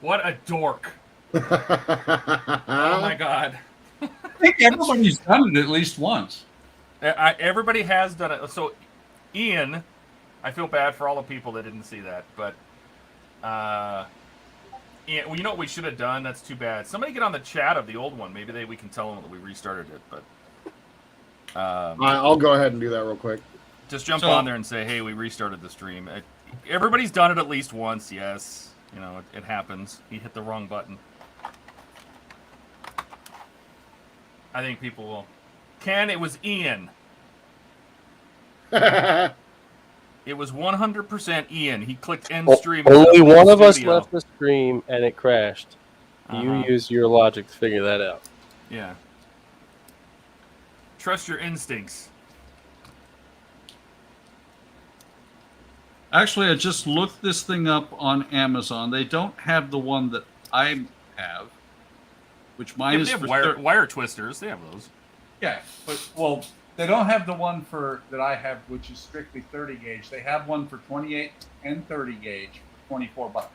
What a dork. Oh my God. I think everybody's done it at least once. Everybody has done it. So, Ian, I feel bad for all the people that didn't see that, but Ian, well, you know what we should have done? That's too bad. Somebody get on the chat of the old one. Maybe we can tell them that we restarted it. But I'll go ahead and do that real quick. Just jump on there and say, "Hey, we restarted the stream." Everybody's done it at least once. Yes, you know it happens. He hit the wrong button. I think people will. Ken, it was Ian. It was 100% Ian. He clicked end stream. Only one of us left the stream and it crashed. You use your logic to figure that out. Yeah. Trust your instincts. Actually, I just looked this thing up on Amazon. They don't have the one that I have, which mine is they have for wire twisters. They have those. Yeah, but they don't have the one that I have, which is strictly 30 gauge. They have one for 28 and 30 gauge for $24.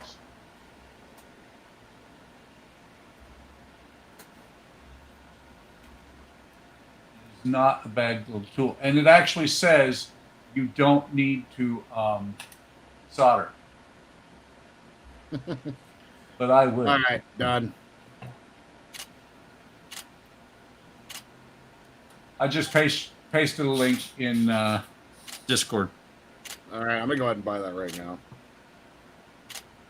It's not a bad little tool, and it actually says you don't need to solder. But I would. All right, done. I just pasted a link in Discord. All right, I'm gonna go ahead and buy that right now.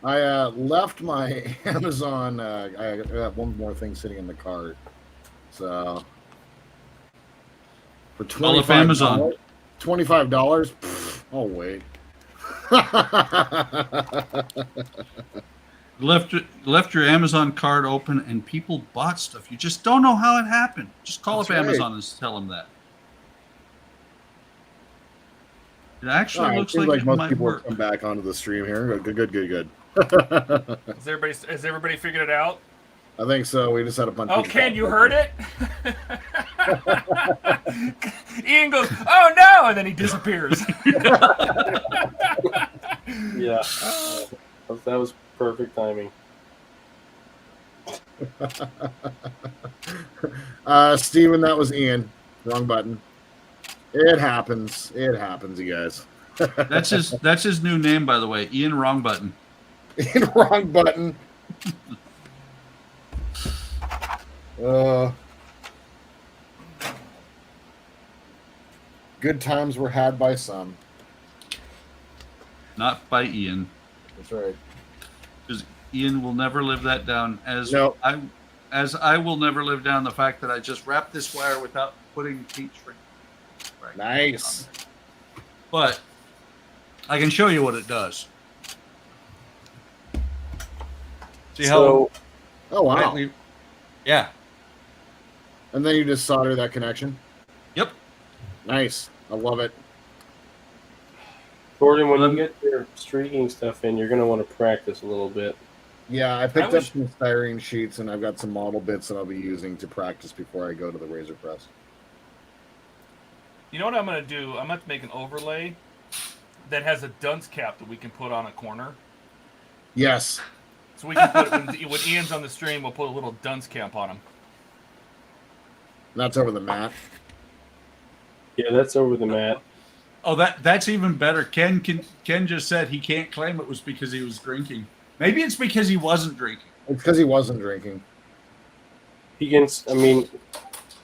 I left my Amazon. I got one more thing sitting in the cart. So for $25, oh wait. Left your Amazon card open and people bought stuff. You just don't know how it happened. Just call up Amazon and tell them that. It actually looks like it most might people work. Come back onto the stream here. Good. Has everybody figured it out? I think so. We just had a bunch. Oh, Ken, you heard it? Ian goes, "Oh no!" and then he disappears. Yeah, that was perfect timing. Steven, that was Ian. Wrong button. It happens. It happens, you guys. That's his new name, by the way. Ian Wrong Button. Ian Wrong Button. Good times were had by some. Not by Ian. That's right. Because Ian will never live that down. As I will never live down the fact that I just wrapped this wire without putting heat shrink. Right. Nice. But I can show you what it does. See how? Oh wow. Yeah. And then you just solder that connection. Yep. Nice. I love it. Gordon, when you get your streaking stuff in, you're going to want to practice a little bit. Yeah, I picked up some styrene sheets, and I've got some model bits that I'll be using to practice before I go to the razor press. You know what I'm going to do? I'm going to make an overlay that has a dunce cap that we can put on a corner. Yes. So we can put, when Ian's on the stream, we'll put a little dunce cap on him. That's over the mat. Yeah, that's over the mat. Oh, that's even better. Ken just said he can't claim it was because he was drinking. Maybe it's because he wasn't drinking. It's because he wasn't drinking. He can. I mean,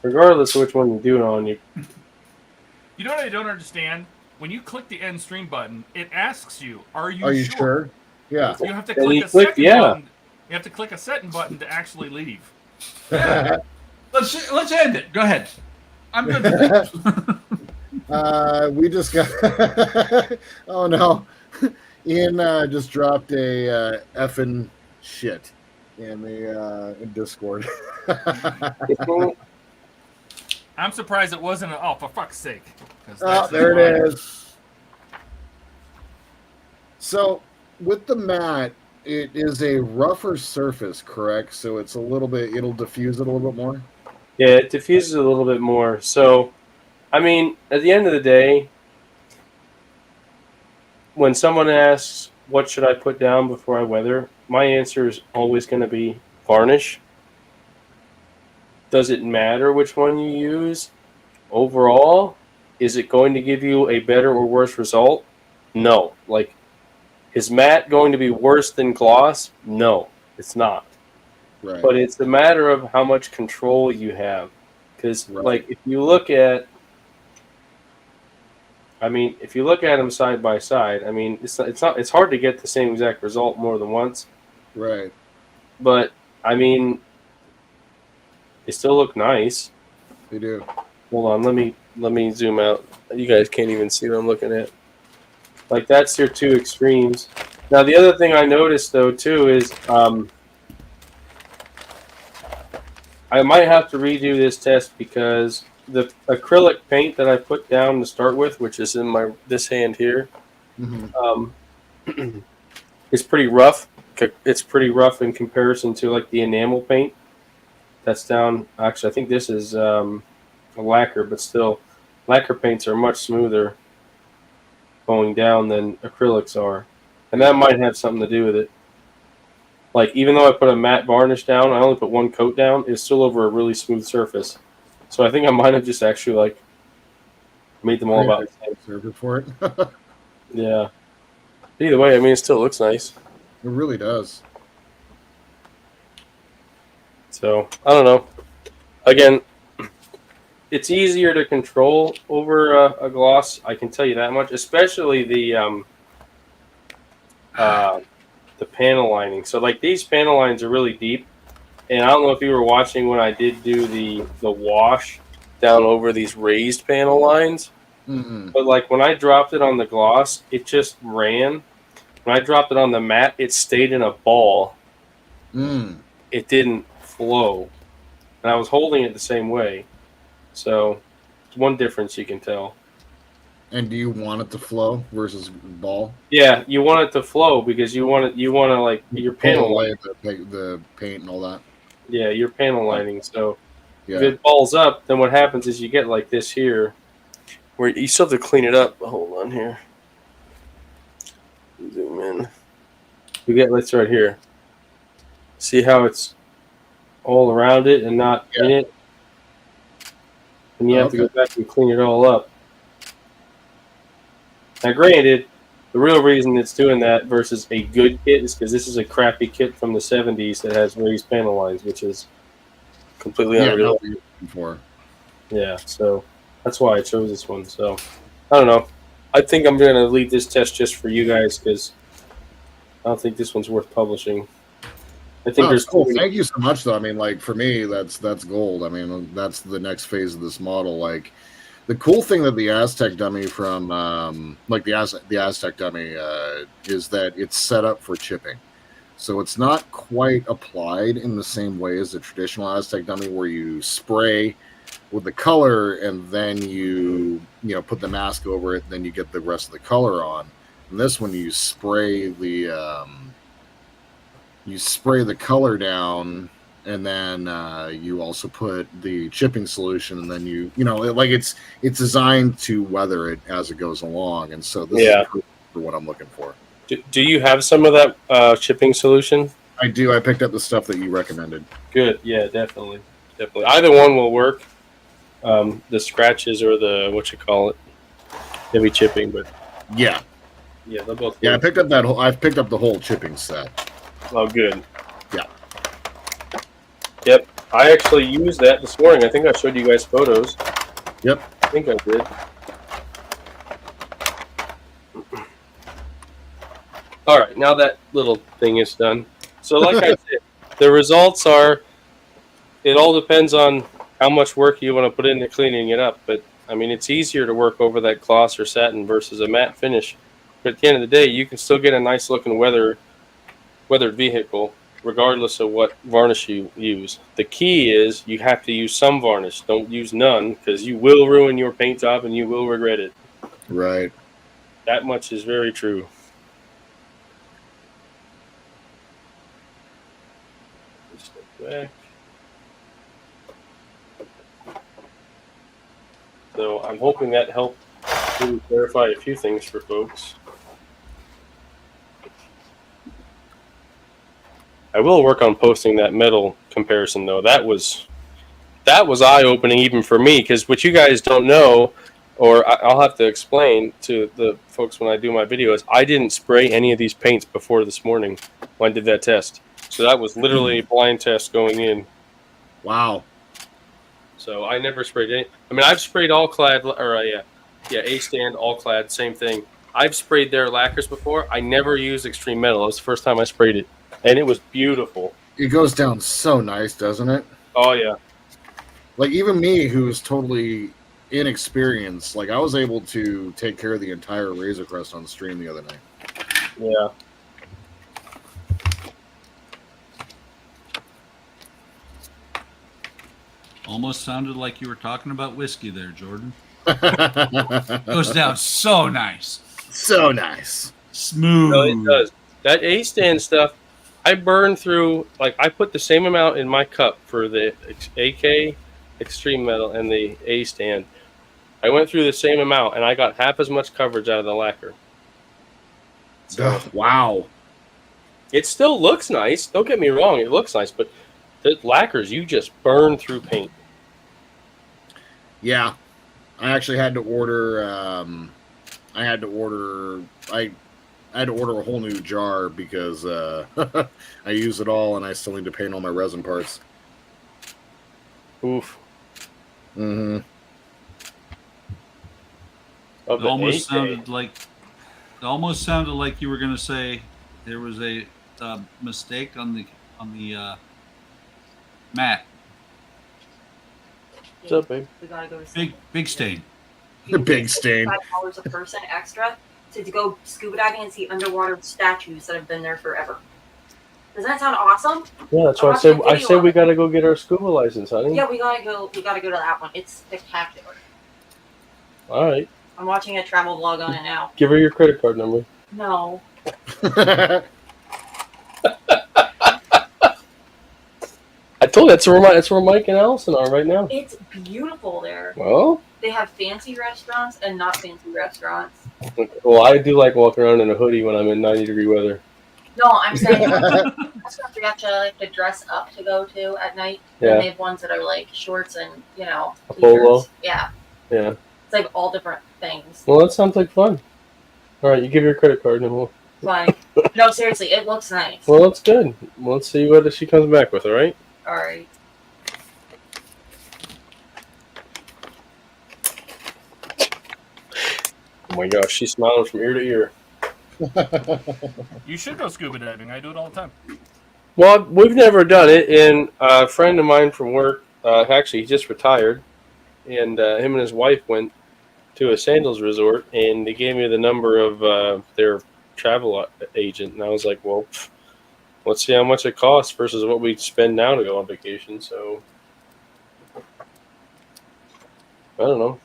regardless of which one you do it on, you. You know what I don't understand? When you click the end stream button, it asks you, "Are you sure?" Yeah. You have to click a second button. You have to click a second button to actually leave. Yeah. Let's end it. Go ahead. I'm good with it. We just got. Oh no, Ian just dropped a effing shit in the in Discord. I'm surprised it wasn't. Oh, for fuck's sake! Oh, there it is. So with the mat, it is a rougher surface, correct? So it's a little bit. It'll diffuse it a little bit more. Yeah, it diffuses a little bit more. So, I mean, at the end of the day, when someone asks, what should I put down before I weather? My answer is always going to be varnish. Does it matter which one you use? Overall, is it going to give you a better or worse result? No. Like, is matte going to be worse than gloss? No, it's not. Right. But it's a matter of how much control you have. Because, like, if you look at, if you look at them side by side, it's hard to get the same exact result more than once. Right. But they still look nice. They do. Hold on, let me zoom out. You guys can't even see what I'm looking at. Like, that's your two extremes. Now, the other thing I noticed though too is I might have to redo this test because the acrylic paint that I put down to start with, which is in this hand here, is pretty rough. It's pretty rough in comparison to like the enamel paint that's down. Actually, I think this is a lacquer, but still, lacquer paints are much smoother going down than acrylics are, and that might have something to do with it. Like, even though I put a matte varnish down, I only put one coat down, it's still over a really smooth surface. So I think I might have just actually, like, made them all about the same. Serve for it. Yeah. Either way, it still looks nice. It really does. So, I don't know. Again, it's easier to control over a gloss, I can tell you that much, especially the panel lining. So, like, these panel lines are really deep, and I don't know if you were watching when I did do the wash down over these raised panel lines, but like when I dropped it on the gloss, it just ran. When I dropped it on the matte, it stayed in a ball. It didn't flow, and I was holding it the same way. So, it's one difference you can tell. And do you want it to flow versus ball? Yeah, you want it to flow because you want to like your panel lining, the paint and all that. Yeah, your panel lining. So if it balls up, then what happens is you get like this here, where you still have to clean it up. Hold on here. Zoom in. You get this right here. See how it's all around it and not in it, and you have to go back and clean it all up. Now, granted, the real reason it's doing that versus a good kit is because this is a crappy kit from the 70s that has raised panel lines, which is completely unreal. Yeah, so that's why I chose this one. So, I don't know. I think I'm going to leave this test just for you guys because I don't think this one's worth publishing. I think there's cool. Thank you so much, though. Like, for me, that's gold. That's the next phase of this model. Like, the cool thing that the Aztec dummy from, the Aztec dummy is that it's set up for chipping. So it's not quite applied in the same way as the traditional Aztec dummy where you spray with the color and then you put the mask over it, and then you get the rest of the color on. And this one, you spray the color down, and then you also put the chipping solution, and then it's designed to weather it as it goes along, and so this is for what I'm looking for. Do you have some of that chipping solution? I do. I picked up the stuff that you recommended. Good. Yeah, definitely. Either one will work. The scratches or the heavy chipping, but yeah, they'll both. Yeah, work. I've picked up the whole chipping set. Oh, good. Yeah. Yep. I actually used that this morning. I think I showed you guys photos. Yep. I think I did. All right. Now that little thing is done. So like I said, the results are, it all depends on how much work you want to put into cleaning it up. But, it's easier to work over that gloss or satin versus a matte finish. But at the end of the day, you can still get a nice looking weathered vehicle, regardless of what varnish you use. The key is you have to use some varnish. Don't use none, because you will ruin your paint job and you will regret it. Right. That much is very true. Step back. So I'm hoping that helped clarify a few things for folks. I will work on posting that metal comparison though. That was eye-opening even for me, because what you guys don't know, or I'll have to explain to the folks when I do my videos, I didn't spray any of these paints before this morning when I did that test. So that was literally a blind test going in. Wow. So I never sprayed any. I mean, I've sprayed all clad, or A stand, all clad, same thing. I've sprayed their lacquers before. I never used extreme metal. It was the first time I sprayed it, and it was beautiful. It goes down so nice, doesn't it? Oh yeah. Like even me, who's totally inexperienced, like I was able to take care of the entire Razor Crest on stream the other night. Yeah. Almost sounded like you were talking about whiskey there, Jordan. Goes down so nice. So nice. Smooth. No, it does. That A stand stuff, I burned through, like I put the same amount in my cup for the AK Extreme Metal and the A stand. I went through the same amount and I got half as much coverage out of the lacquer. So, wow. It still looks nice. Don't get me wrong, it looks nice, but the lacquers, you just burn through paint. Yeah. I actually had to order I had to order a whole new jar because I use it all and I still need to paint all my resin parts. Oof. Mm-hmm. It almost sounded like you were going to say there was a mistake on the mat. What's up, babe? We gotta go to Big stain. The big stain. $5 a person extra to go scuba diving and see underwater statues that have been there forever. Doesn't that sound awesome? Yeah, that's why I said we gotta go get our scuba license, honey. Yeah, we gotta go to that one. It's spectacular. All right. I'm watching a travel vlog on it now. Give her your credit card number. No. I told you that's where Mike and Allison are right now. It's beautiful there. Well, They have fancy restaurants and not fancy restaurants. well, I do like walking around in a hoodie when I'm in 90-degree weather. No, I'm saying restaurants you have to dress up to go to at night. Yeah. And they have ones that are like shorts and, you know, A polo? t-shirts. Yeah. Yeah. It's like all different things. Well, that sounds like fun. All right, you give your credit card and we'll. Like, no, seriously, it looks nice. Well, that's good. Let's see what she comes back with. All right. All right. Oh my gosh, she's smiling from ear to ear. You should go scuba diving. I do it all the time. Well, we've never done it, and a friend of mine from work, actually, he just retired, and him and his wife went to a sandals resort, and they gave me the number of their travel agent, and I was like, well, let's see how much it costs versus what we spend now to go on vacation. So I don't know.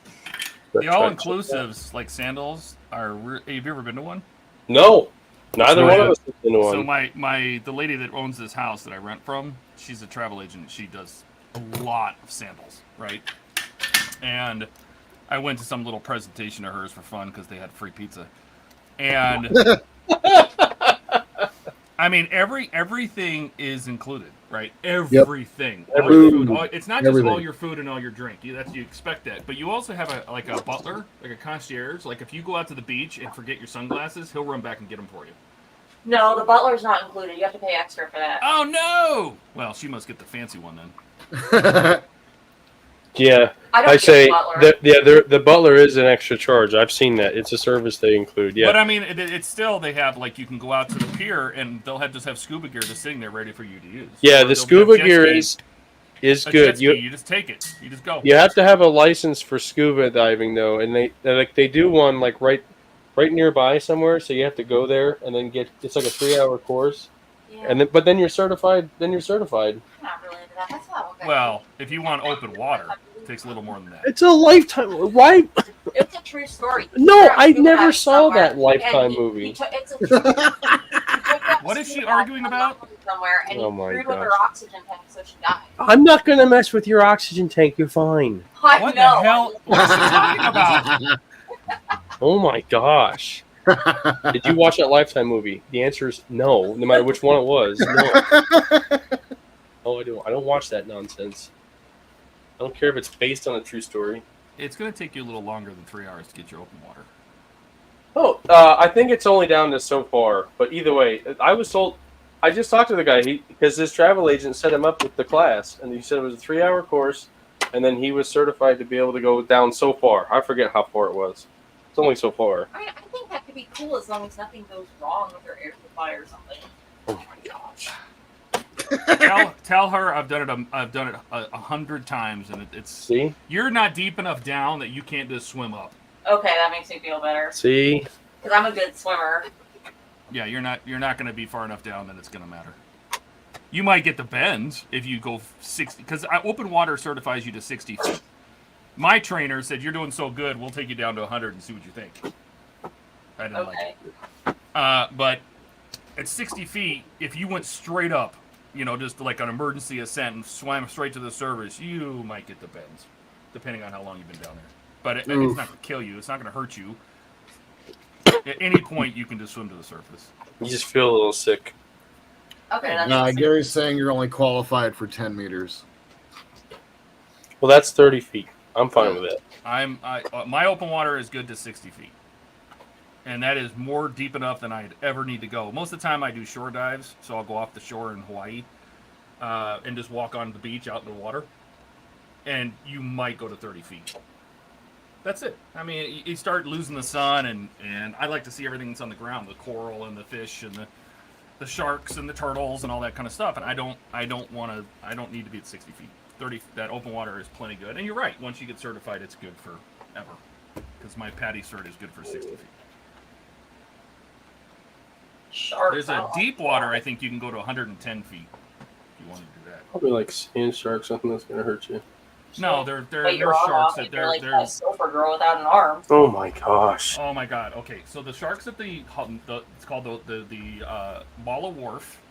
The all-inclusives, like sandals, are. Have you ever been to one? No, neither one of us has been to one. So the lady that owns this house that I rent from, she's a travel agent. She does a lot of sandals, right? And I went to some little presentation of hers for fun because they had free pizza, and I mean everything is included, right? Everything. Yep. All your food, it's not just Everything. all your food and all your drink. You expect that, but you also have a butler, like a concierge. Like if you go out to the beach and forget your sunglasses, he'll run back and get them for you. No, the butler's not included. You have to pay extra for that. Oh no! Well, she must get the fancy one then. Yeah, I say the butler is an extra charge. I've seen that. It's a service they include. Yeah, But I mean, it's still, they have, like, you can go out to the pier and they'll just have scuba gear just sitting there ready for you to use. yeah. Or The they'll scuba have jet gear skis. is A good. jet ski, you just take it. You just go. You have to have a license for scuba diving though, and they do one like right nearby somewhere. So you have to go there and then it's like a 3-hour course, Yeah. and then you're certified. Then you're certified. I'm not really into that. That's not okay. Well, if you want open water, it takes a little more than that. It's a Lifetime. Why? It's a true story. No, We're I scuba never diving saw somewhere, that Lifetime and movie. it's a true What is she arguing about? Somewhere, and Oh he my screwed with her gosh. oxygen tank, so she died. I'm not gonna mess with your oxygen tank. You're fine. I What know. the hell? What is she talking about? Oh my gosh. Did you watch that Lifetime movie? The answer is no. No matter which one it was, no. Oh, I don't. I don't watch that nonsense. I don't care if it's based on a true story. It's going to take you a little longer than 3 hours to get your open water. Oh, I think it's only down to so far. But either way, I was told. I just talked to the guy because his travel agent set him up with the class, and he said it was a 3-hour course, and then he was certified to be able to go down so far. I forget how far it was. It's only so far. I think that could be cool as long as nothing goes wrong with your air supply or something. Oh my gosh. Tell her I've done it 100 times, and it's. See? You're not deep enough down that you can't just swim up. Okay, that makes me feel better. See? Because I'm a good swimmer. Yeah, you're not going to be far enough down that it's going to matter. You might get the bends if you go 60, because open water certifies you to 60 feet. My trainer said, you're doing so good, we'll take you down to 100 and see what you think. I didn't like it. But at 60 feet, if you went straight up, just like an emergency ascent and swam straight to the surface, you might get the bends, depending on how long you've been down there. But it's not going to kill you. It's not going to hurt you. At any point, you can just swim to the surface. You just feel a little sick. Okay, that's Nah, Gary's saying you're only qualified for 10 meters. Well, that's 30 feet. I'm fine with it. My open water is good to 60 feet. And that is more deep enough than I'd ever need to go. Most of the time I do shore dives, so I'll go off the shore in Hawaii and just walk on the beach out in the water. And you might go to 30 feet. That's it. I mean, you start losing the sun, and I like to see everything that's on the ground, the coral and the fish and the sharks and the turtles and all that kind of stuff. And I don't need to be at 60 feet. 30, that open water is plenty good. And you're right. Once you get certified, it's good forever. Because my PADI cert is good for 60 feet. sharp. There's a deep water, I think you can go to 110 feet if you want to do that. Probably like sand shark, something that's going to hurt you. No, they're Wait, your arm sharks off, that you're like they're a sulfur girl without an arm. Oh my gosh. oh my god. Okay, so the sharks at the it's called the Mala Wharf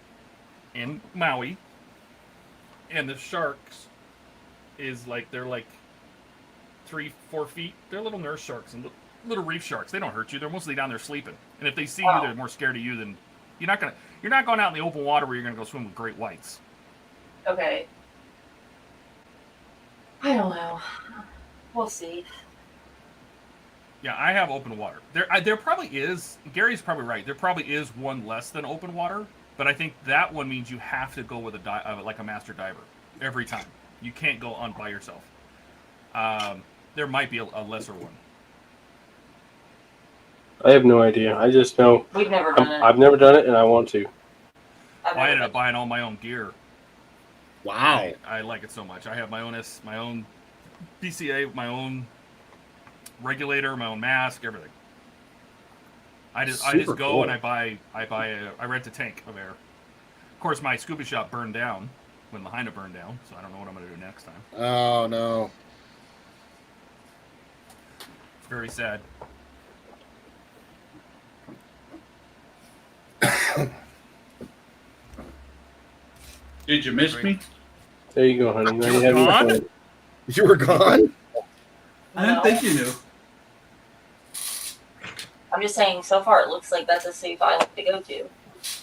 in Maui, and the sharks is like they're like 3-4 feet. They're little nurse sharks and little reef sharks. They don't hurt you. They're mostly down there sleeping. And if they see you, they're more scared of you than you're not going out in the open water where you're gonna go swim with great whites. Okay. I don't know. We'll see. Yeah, I have open water. There probably is. Gary's probably right. There probably is one less than open water, but I think that one means you have to go with like a master diver every time. You can't go on by yourself. There might be a lesser one. I have no idea. I just know We've never done it. I've never done it, and I want to. I ended up buying all my own gear. Wow. I like it so much. I have my own PCA, my own regulator, my own mask, everything. I just Super go cool. and I rent a tank of air. Of course, my scuba shop burned down when Lahaina burned down, so I don't know what I'm going to do next time. Oh, no. It's very sad. Did you miss me? There you go, honey. Now you have Gone? your phone. You were gone? I didn't think you knew. I'm just saying, so far it looks like that's a safe island to go to.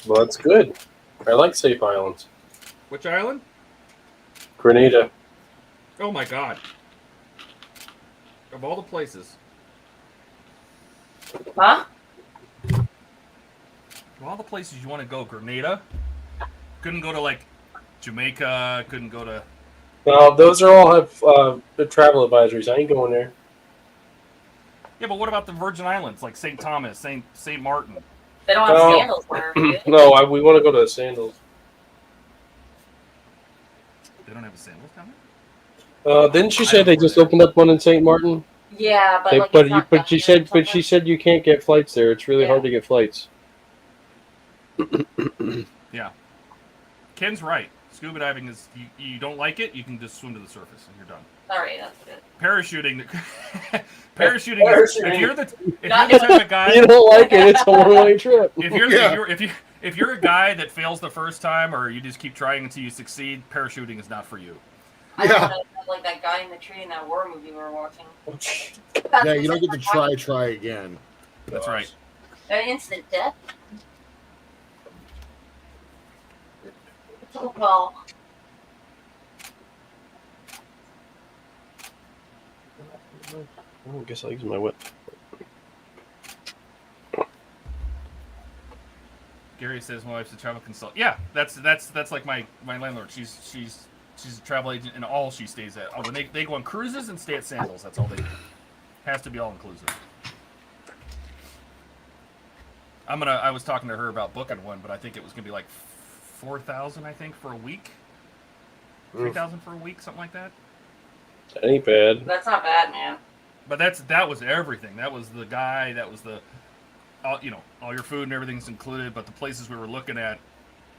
Well, that's good. I like safe islands. Which island? Grenada. Oh my god. Of all the places. Huh? Of all the places you want to go, Grenada? Couldn't go to, like, Jamaica, couldn't go to... No, those are all have the travel advisories. I ain't going there. Yeah, but what about the Virgin Islands, like St. Thomas, St. Martin? They don't have No. sandals there. do they? No, we want to go to the Sandals. They don't have a sandals down there? Didn't she say they just opened up one in St. Martin? Yeah, but They, like it's not but down she there said, or but she something. said you can't get flights there. It's really Yeah. hard to get flights. Yeah. Ken's right. Scuba diving is, you don't like it, you can just swim to the surface and you're done. Sorry, that's good. Parachuting, parachuting is, if you're the Not type of guy, You don't like it? It's a one-way trip. if you're a guy that fails the first time or you just keep trying until you succeed, parachuting is not for you. I don't Yeah. know, like that guy in the tree in that war movie we were watching. Yeah, you don't get to try again. That's right. An instant death. Well, I guess I'll use my whip. Gary says my wife's a travel consultant. Yeah, that's like my landlord. She's a travel agent, and all she stays at. Oh, when they go on cruises and stay at Sandals. That's all they do. Has to be all inclusive. I was talking to her about booking one, but I think it was gonna be like 4,000. I think for a week. 3,000 for a week, something like that. That ain't bad. that's not bad, man. But that was everything. That was the guy. That was the, all your food and everything's included. But the places we were looking at,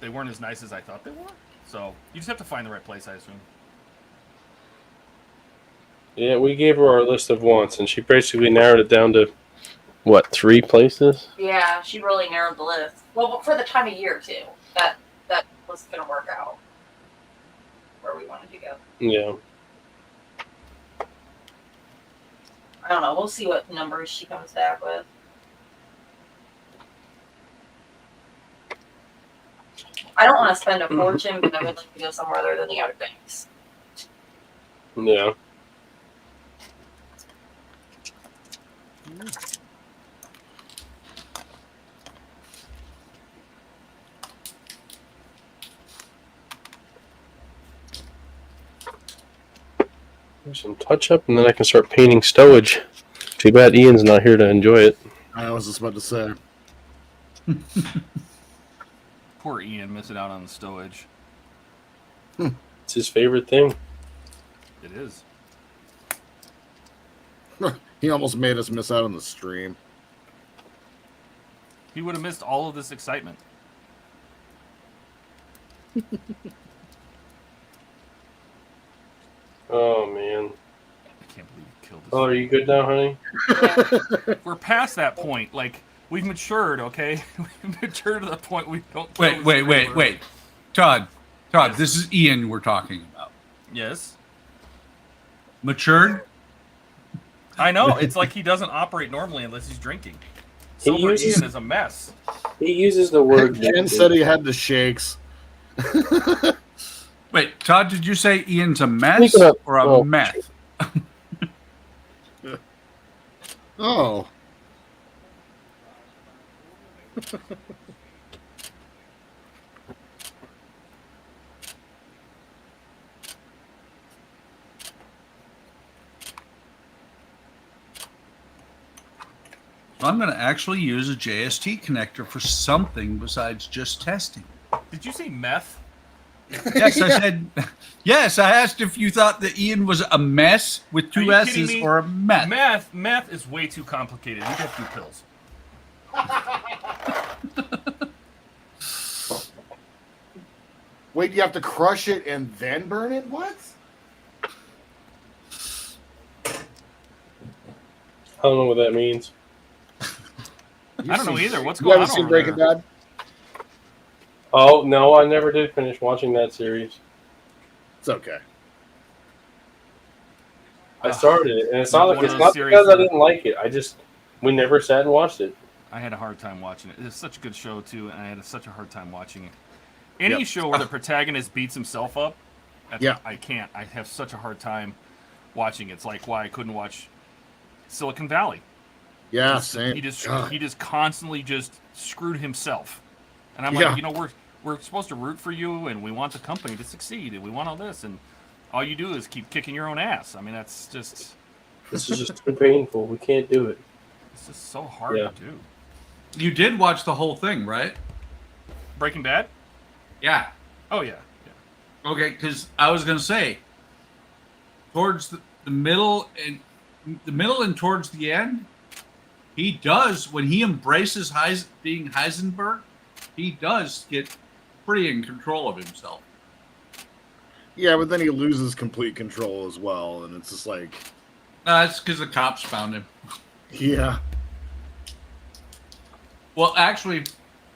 they weren't as nice as I thought they were. So you just have to find the right place, I assume. Yeah, we gave her our list of wants, and she basically narrowed it down to, what, 3 places? Yeah, she really narrowed the list. Well, for the time of year too, that was gonna work out where we wanted to go. Yeah. I don't know. We'll see what numbers she comes back with. I don't want to spend a fortune, but I would like to go somewhere other than the Outer Banks. Yeah. There's some touch up, and then I can start painting stowage. Too bad Ian's not here to enjoy it. I was just about to say. Poor Ian missing out on the stowage. It's his favorite thing. It is. He almost made us miss out on the stream. He would have missed all of this excitement. Oh, man. I can't believe you killed this. Oh, are you good now, honey? We're past that point. Like, we've matured, okay? We've matured to the point we don't. Wait. Todd, Yes. this is Ian we're talking about. Yes. Matured? I know. It's like he doesn't operate normally unless he's drinking. Sober uses- Ian is a mess. He uses the word. Ken said he had the shakes. Wait, Todd, did you say Ian's a mess Speaking of- or a oh, meth? Oh. I'm going to actually use a JST connector for something besides just testing. Did you say meth? Yes, I said. Yes, I asked if you thought that Ian was a mess with Are 2 you kidding S's me? or a meth. Meth is way too complicated. You got to do pills. Wait, you have to crush it and then burn it? What? I don't know what that means. I don't know either. What's You going on haven't seen over Breaking there? Bad? Oh, no, I never did finish watching that series. It's okay. I started it, and it's not, One of it's those not series because I that- didn't like it. We never sat and watched it. I had a hard time watching it. It's such a good show too, and I had such a hard time watching it. Any Yep. show where the protagonist beats himself up, Yeah. I can't. I have such a hard time watching it. It's like why I couldn't watch Silicon Valley. Yeah, Just- same. He just God. he just constantly just screwed himself, and I'm Yeah. like, we're supposed to root for you, and we want the company to succeed, and we want all this, and all you do is keep kicking your own ass. I mean, that's just This is just too painful. We can't do it. it's just so hard Yeah. to do. You did watch the whole thing, right? Breaking Bad? Yeah. Oh yeah. Okay, because I was going to say, towards the middle and towards the end, he does, when he embraces being Heisenberg, he does get pretty in control of himself. Yeah, but then he loses complete control as well, and it's just like, That's because the cops found him. yeah. Well, actually,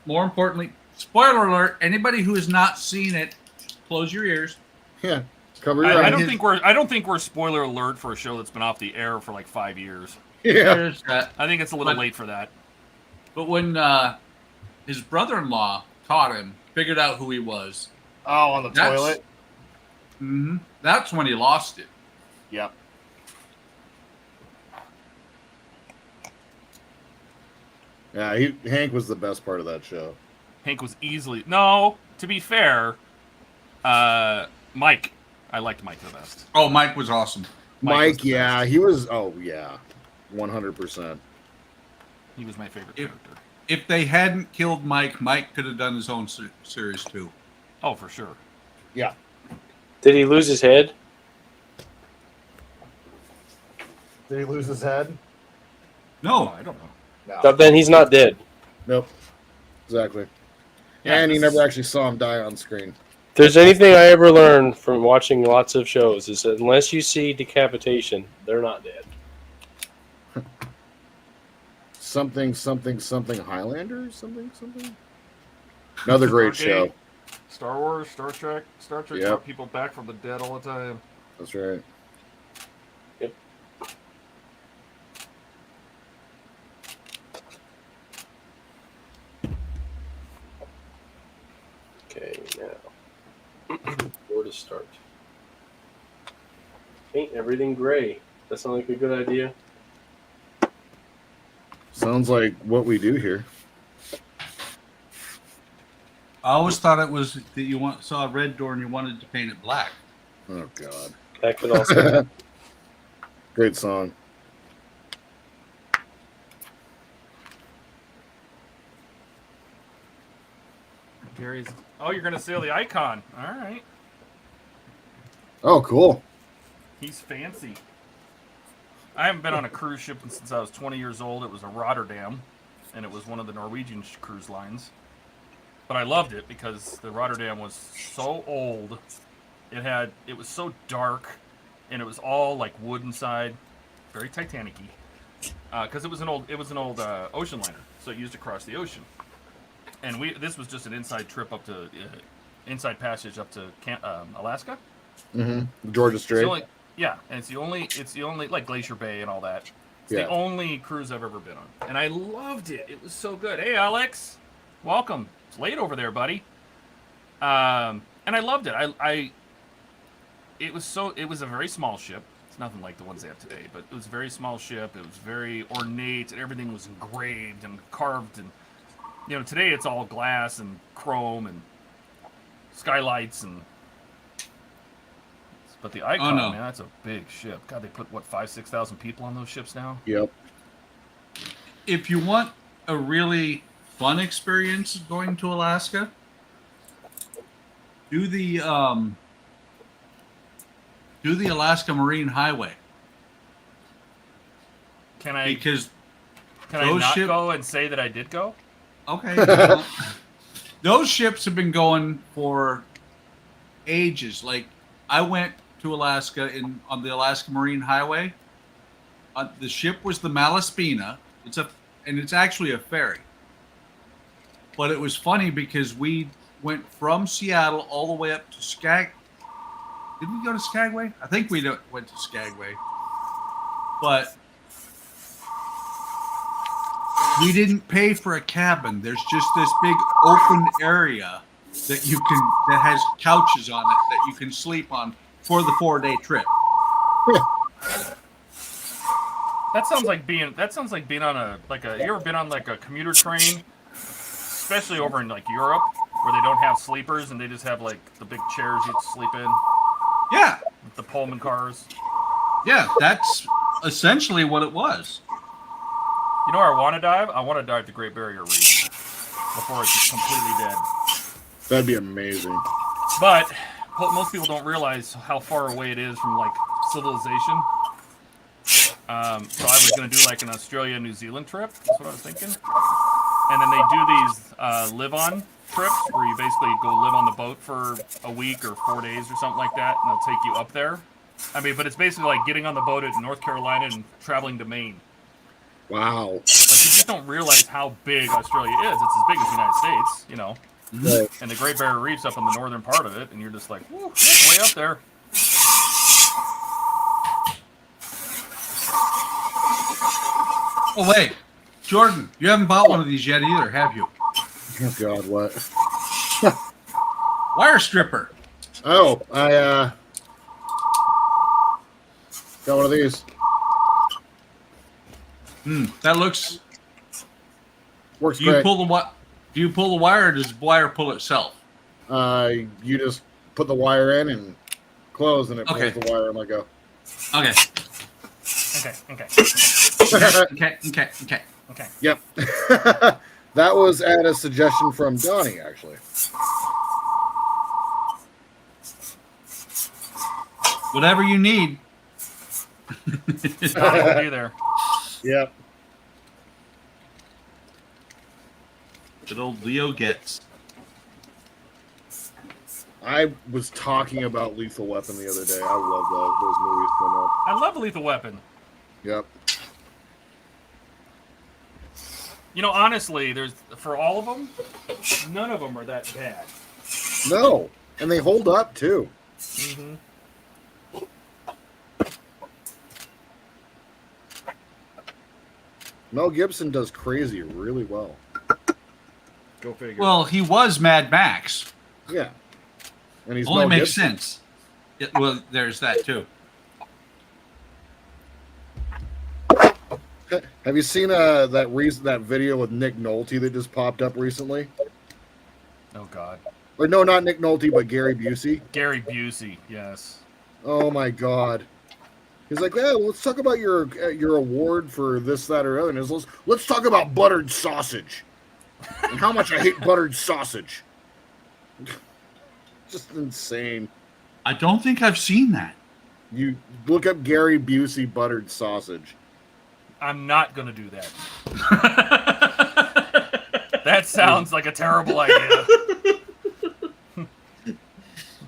more importantly, spoiler alert, anybody who has not seen it, close your ears. Yeah. Cover your I eyes. don't think we're spoiler alert for a show that's been off the air for like 5 years. Yeah. There's that. I think it's a little But- late for that. But when his brother-in-law caught him, figured out who he was, Oh, on the That's- toilet. that's when he lost it. Yep. Yeah, Hank was the best part of that show. Hank was easily no. To be fair, Mike. I liked Mike the best. Oh, Mike was awesome. Mike was Mike, the yeah, best. he was. Oh, yeah, 100%. He was my favorite If- character. If they hadn't killed Mike, Mike could have done his own series too. Oh, for sure. Yeah. Did he lose his head? Did he lose his head? No, I don't know. No. Then he's not dead. Nope. Exactly. Yeah, and you this never is- actually saw him die on screen. If there's anything I ever learned from watching lots of shows is that unless you see decapitation, they're not dead. Something Highlander? Something? Another great show. Stargate, Star Wars, Star Trek Yep. brought people back from the dead all the time. That's right. Okay, now where to start? Paint everything gray. That sound like a good idea? Sounds like what we do here. I always thought it was that you saw a red door and you wanted to paint it black. Oh, God. That could also. Great song. Gary's. Oh, you're gonna sail the Icon. All right. Oh, cool. He's fancy. I haven't been on a cruise ship since I was 20 years old. It was a Rotterdam, and it was one of the Norwegian cruise lines. But I loved it because the Rotterdam was so old. It was so dark, and it was all like wood inside, very Titanic-y. Because it was an old ocean liner, so it used to cross the ocean. And this was just an inside trip up to inside passage up to Alaska. Mm-hmm. Georgia It's Strait. the only, yeah, and it's the only like Glacier Bay and all that. It's Yeah. the only cruise I've ever been on, and I loved it. It was so good. Hey, Alex, welcome. It's late over there, buddy. And I loved it. It was a very small ship. It's nothing like the ones they have today, but it was a very small ship. It was very ornate, and everything was engraved and carved. And today it's all glass and chrome and skylights and. But the Icon, no. man, that's a big ship. God, they put 5,000-6,000 people on those ships now. Yep. If you want a really fun experience going to Alaska, do the Alaska Marine Highway. Can I Because not ship- go and say that I did go? okay, those ships have been going for ages. Like I went to Alaska on the Alaska Marine Highway. The ship was the Malaspina. It's actually a ferry. But it was funny because we went from Seattle all the way up to Skag. Did we go to Skagway? I think we went to Skagway. But we didn't pay for a cabin. There's just this big open area that has couches on it that you can sleep on for the 4-day trip. That sounds like being on you ever been on like a commuter train, especially over in like Europe where they don't have sleepers and they just have like the big chairs you sleep in, Yeah, the Pullman cars. yeah, that's essentially what it was. You know where I want to dive? I want to dive the Great Barrier Reef before it's completely dead. That'd be amazing. But most people don't realize how far away it is from like civilization. So I was going to do like an Australia, New Zealand trip. That's what I was thinking. And then they do these live-on trips where you basically go live on the boat for a week or 4 days or something like that, and they'll take you up there. I mean, but it's basically like getting on the boat at North Carolina and traveling to Maine. Wow. Like, you just don't realize how big Australia is. It's as big as the United States, Right. And the Great Barrier Reef's up in the northern part of it, and you're just like, whoo, that's way up there. Oh wait, Jordan, you haven't bought one of these yet either, have you? Oh God, what? Wire stripper. Oh, I got one of these. That looks. Works Do you great. pull the what? Do you pull the wire, or does the wire pull itself? You just put the wire in and close, and it pulls Okay. the wire and let go. Okay. Okay. Yep. That was at a suggestion from Donnie, actually. Whatever you need. I'll be there. Yep. Good old Leo gets. I was talking about Lethal Weapon the other day. I love those movies so much. I love Lethal Weapon. Yep. You know, honestly, there's for all of them, none of them are that bad. No, and they hold up too. Mm-hmm. Mel Gibson does crazy really well. Go figure. Well, he was Mad Max. Yeah. And he's Only Mel makes Gibson. sense. Well, there's that too. Have you seen that video with Nick Nolte that just popped up recently? Oh God. Or no, not Nick Nolte, but Gary Busey. Gary Busey, yes. Oh my God. He's like, yeah, let's talk about your award for this, that, or other. And let's talk about buttered sausage and how much I hate buttered sausage. Just insane. I don't think I've seen that. You look up Gary Busey buttered sausage. I'm not gonna do that. That sounds like a terrible idea.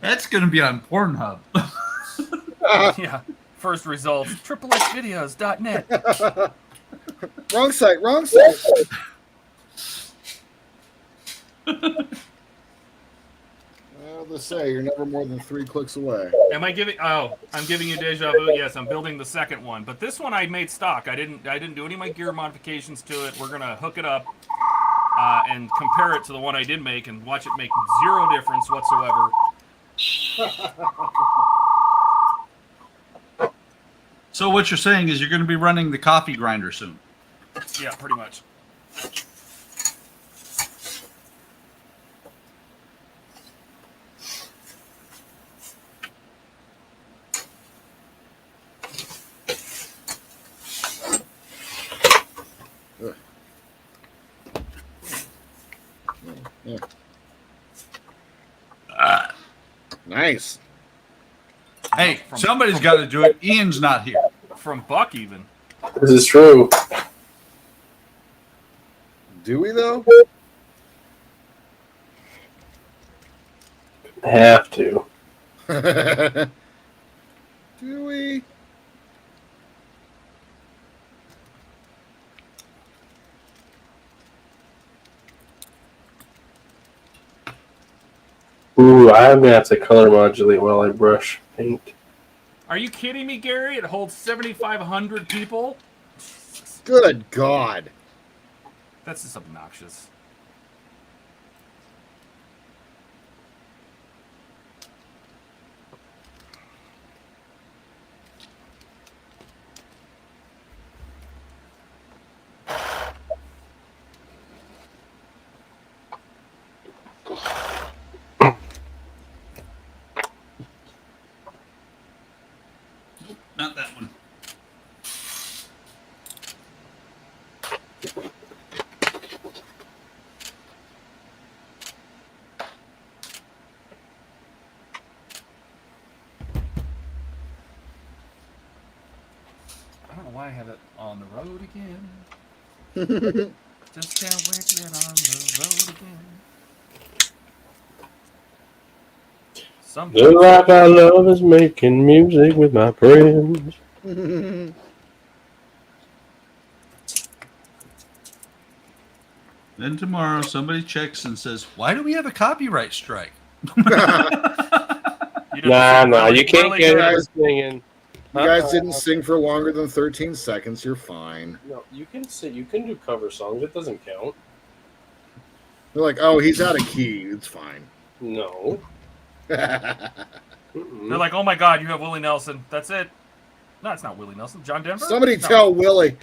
That's going to be on Pornhub. Yeah. First results, triplexvideos.net. Wrong site, wrong site. Well, they say you're never more than 3 clicks away. Am I giving? Oh, I'm giving you deja vu. Yes, I'm building the second one, but this one I made stock. I didn't do any of my gear modifications to it. We're gonna hook it up and compare it to the one I did make, and watch it make zero difference whatsoever. So what you're saying is you're going to be running the coffee grinder soon. Yeah, pretty much. Nice. Hey, somebody's got to do it. Ian's not here. From Buck, even. This is true. Do we though? Have to. Do we? Ooh, I'm gonna have to color modulate while I brush paint. Are you kidding me, Gary? It holds 7,500 people. Good God. That's just obnoxious. Not that one. I don't know why I have it on the road again. Just can't wait to get on the road again. The life I love is making music with my friends. Then tomorrow somebody checks and says, "Why do we have a copyright strike?" Nah, you can't get it singing. You guys didn't sing for longer than 13 seconds. You're fine. No, you can sing. You can do cover songs. It doesn't count. They're like, oh, he's out of key. It's fine. No. Mm-mm. They're like, oh my God, you have Willie Nelson. That's it. No, it's not Willie Nelson. John Denver? Somebody No. tell Willie.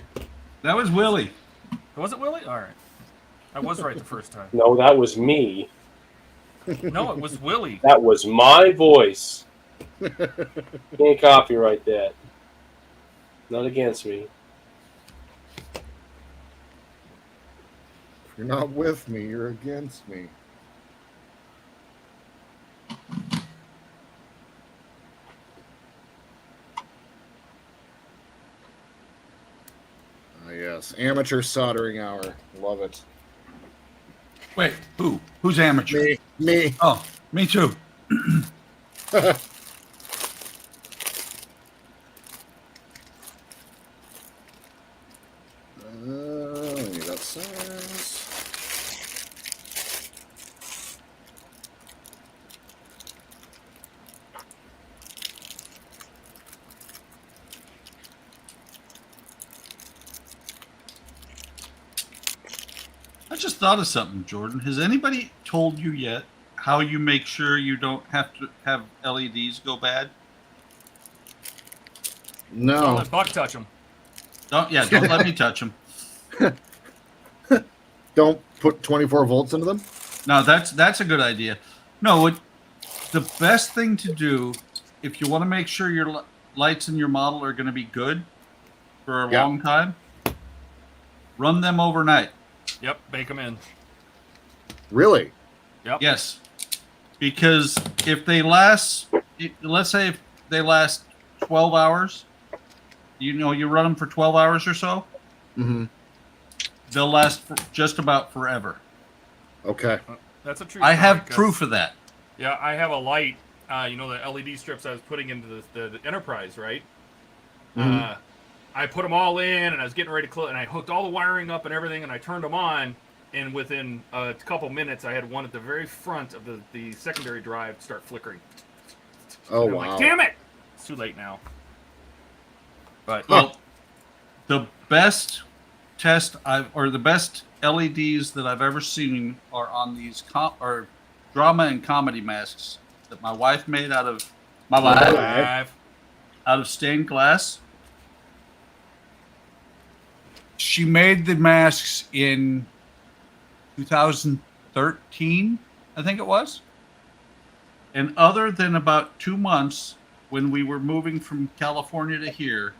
That was Willie. Was it Willie? All right. I was right the first time. No, that was me. No, it was Willie. That was my voice. Can't copyright that. Not against me. If you're not with me, you're against me. Yes, amateur soldering hour. Love it. Wait, who? Who's amateur? Me. Oh, me too. Let me that size. I just thought of something, Jordan. Has anybody told you yet how you make sure you don't have to have LEDs go bad? Don't No. let Buck touch him. Don't let me touch them. Don't put 24 volts into them? No, that's a good idea. No, the best thing to do if you want to make sure your lights in your model are going to be good for a long time, run them overnight. Yep, bake them in. Really? Yep. Yes, because if they last, let's say if they last 12 hours, you run them for 12 hours or so, Mm-hmm. they'll last for just about forever. Okay. That's a true I story, have 'cause- proof of that. Yeah, I have a light. The LED strips I was putting into the Enterprise, right? Mhm. I put them all in, and I was getting ready to close, and I hooked all the wiring up and everything, and I turned them on, and within a couple minutes, I had one at the very front of the secondary drive start flickering. Oh, And I'm wow. like, damn it! It's too late now. But Well, the best the best LEDs that I've ever seen are on these drama and comedy masks that my wife made out of live. out of stained glass. She made the masks in 2013, I think it was. And other than about 2 months when we were moving from California to here,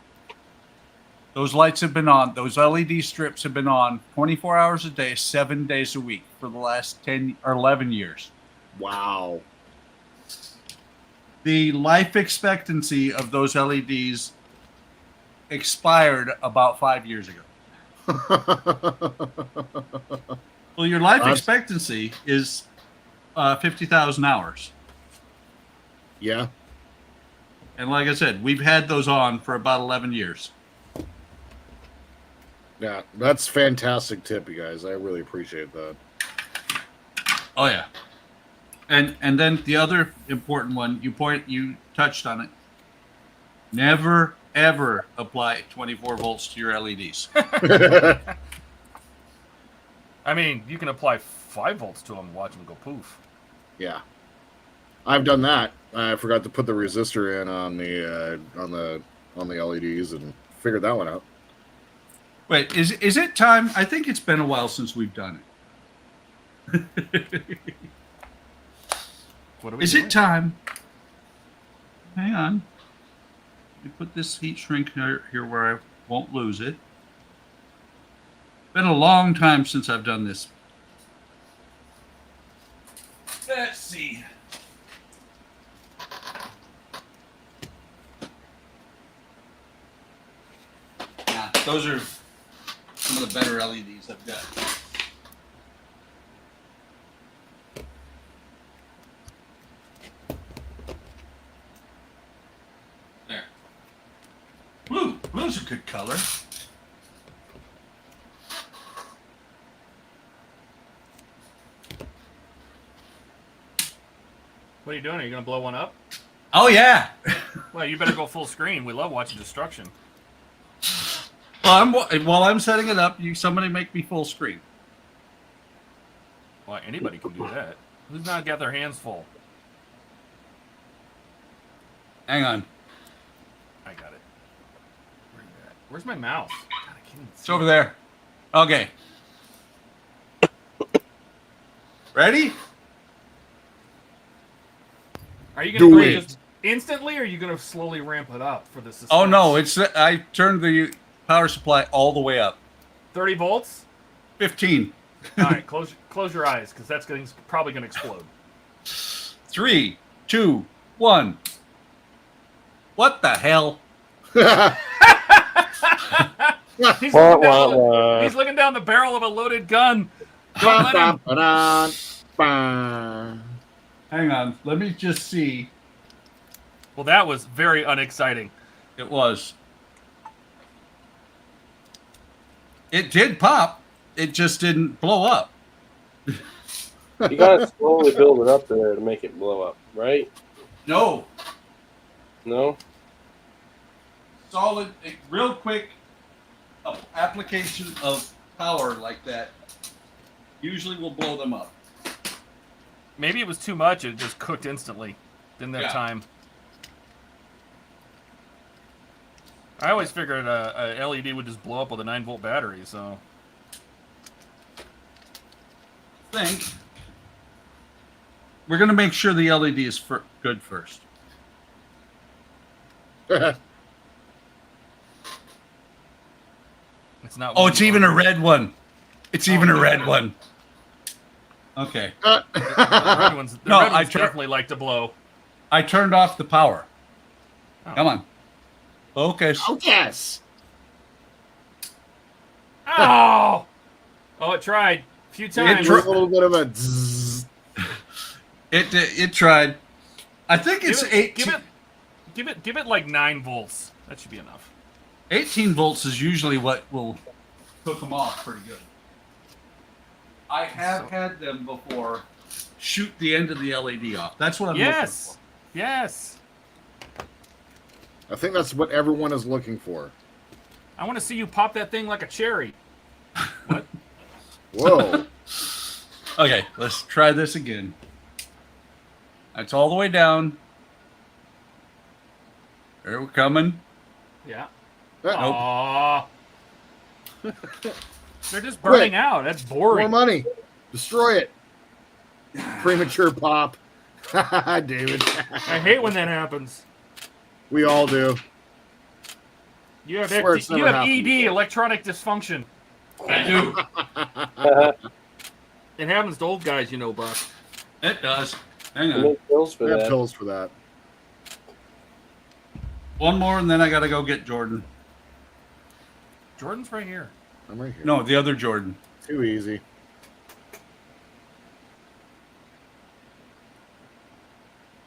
those lights have been on. Those LED strips have been on 24 hours a day, 7 days a week for the last 10 or 11 years. Wow. The life expectancy of those LEDs expired about 5 years ago. Well, your life expectancy is 50,000 hours. Yeah. And like I said, we've had those on for about 11 years. Yeah, that's fantastic tip, you guys. I really appreciate that. Oh yeah. And then the other important one, you touched on it. Never ever apply 24 volts to your LEDs. I mean, you can apply 5 volts to them and watch them go poof. Yeah. I've done that. I forgot to put the resistor in on the LEDs and figured that one out. Wait, is it time? I think it's been a while since we've done it. What are we Is doing? it time? Hang on. Let me put this heat shrink here where I won't lose it. Been a long time since I've done this. Let's see. Yeah, those are some of the better LEDs I've got. There. Blue. Blue's a good color. What are you doing? Are you going to blow one up? Oh, yeah. Well, you better go full screen. We love watching destruction. Well, while I'm setting it up, somebody make me full screen. Well, anybody can do that. Who's not got their hands full? Hang on. I got it. Where you at? Where's my mouse? God, I can't even see It's over there. Okay. Ready? Are you gonna Do play it. just instantly, or are you gonna slowly ramp it up for the suspense? Oh no, I turned the power supply all the way up. 30 volts. 15. All right, close your eyes, because that's probably gonna explode. 3, 2, 1. What the hell? He's looking down the barrel of a loaded gun. Don't let him. Hang on. Let me just see. Well, that was very unexciting. It was. It did pop. It just didn't blow up. You gotta slowly build it up there to make it blow up, right? No. No? Solid, real quick application of power like that usually will blow them up. Maybe it was too much. It just cooked instantly. Didn't have Yeah. time. I always figured a LED would just blow up with a 9-volt battery. So Think. We're going to make sure the LED is good first. it's not. Oh, it's even a red one. It's even a red one. Okay. The red ones, No, red I ones definitely like to blow. I turned off the power. Oh. Come on. Focus. Focus. Oh! Oh, it tried a few times. A little bit of a zzz. It tried. I think it's 18. Give it like 9 volts. That should be enough. 18 volts is usually what will cook them off pretty good. I have had them before shoot the end of the LED off. That's what I'm Yes. Yes. I think that's what everyone is looking for. I want to see you pop that thing like a cherry. What? Whoa. looking for. Okay, let's try this again. It's all the way down. There we're coming. Yeah. Nope. Aww. They're just burning out. That's More boring. money. Destroy it. Premature pop. David. I hate when that happens. We all do. You have, Swear it's you never have happened ED, electronic dysfunction. I do. It happens to old guys, you know, Buck. It does. Hang You on. make pills for We have that. pills for that. One more, and then I got to go get Jordan. Jordan's right here. I'm right here. No, the other Jordan. Too easy.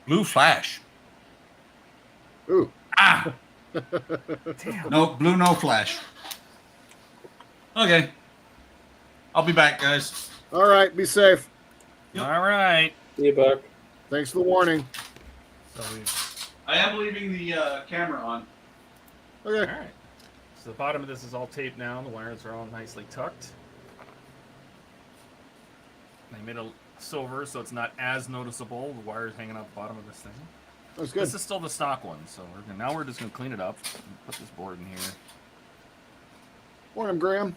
Blue flash. Ooh. Ah! Damn. No, blue, no flash. Okay. I'll be back, guys. All right. Be safe. All right. See you, Buck. Thanks for the warning. So I am leaving the camera on. all Okay. right. So the bottom of this is all taped now. The wires are all nicely tucked. They made it silver, so it's not as noticeable. The wires hanging out the bottom of this thing. That's good. This is still the stock one, so now we're just gonna clean it up. And put this board in here. Morning, Graham.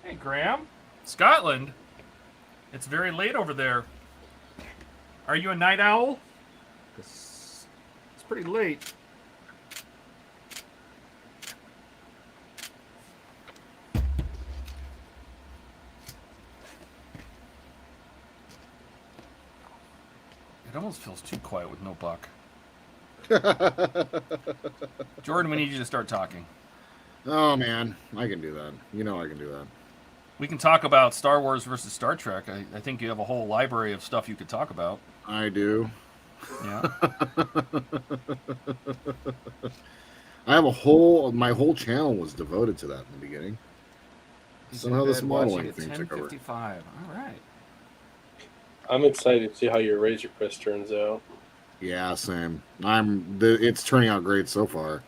Hey, Graham. Scotland. It's very late over there. Are you a night owl? 'Cause it's pretty late. It almost feels too quiet with no Buck. Jordan, we need you to start talking. Oh man, I can do that. You know I can do that. We can talk about Star Wars versus Star Trek. I think you have a whole library of stuff you could talk about. I do. Yeah. I have my whole channel was devoted to that in the beginning. He's Somehow in this bed modeling watching thing at took over. 10:55. All right. I'm excited to see how your Razor Crest turns out. Yeah, same. It's turning out great so far.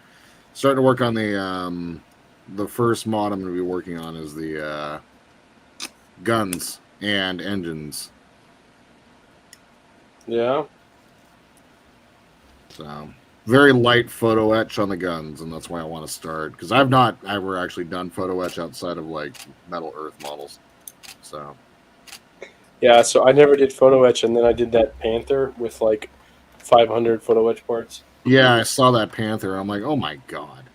Starting to work on the first mod I'm going to be working on is the guns and engines. Yeah. So very light photo etch on the guns, and that's why I want to start, because I've not ever actually done photo etch outside of like Metal Earth models. So Yeah, so I never did photo etch, and then I did that Panther with like 500 photo etch parts. yeah, I saw that Panther. I'm like, oh my god.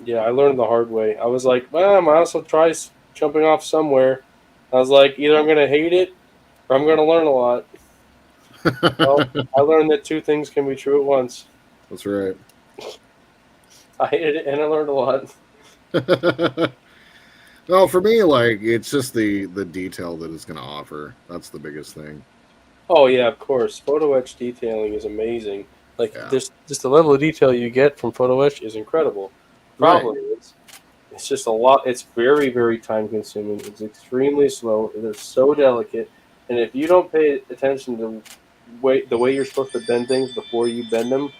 Yeah, I learned the hard way. I was like, well, I might also try jumping off somewhere. I was like, either I'm going to hate it or I'm going to learn a lot. Well, I learned that two things can be true at once. That's right. I hated it and I learned a lot. Well, for me, like, it's just the detail that it's going to offer. That's the biggest thing. Oh, yeah, of course. Photo etch detailing is amazing. Like, Yeah. just the level of detail you get from photo etch is incredible. Problem is, it's just a lot. It's very, very time consuming. It's extremely slow. It is so delicate. And if you don't pay attention to the way you're supposed to bend things before you bend them,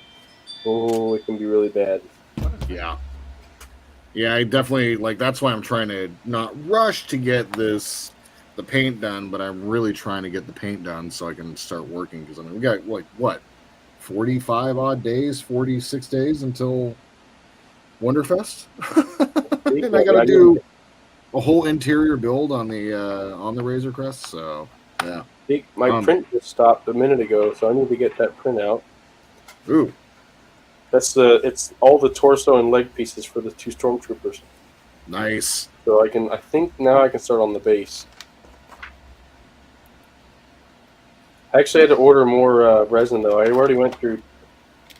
oh, it can be really bad. Yeah. Yeah, I definitely, like, that's why I'm trying to not rush to get the paint done, but I'm really trying to get the paint done so I can start working, because, I mean, we got, like, what, 45 odd days, 46 days until Wonderfest? And I got to do a whole interior build on the Razor Crest, so, yeah. My print just stopped a minute ago, so I need to get that print out. Ooh. It's all the torso and leg pieces for the two stormtroopers. Nice. So I think now I can start on the base. I actually had to order more resin though. I already went through,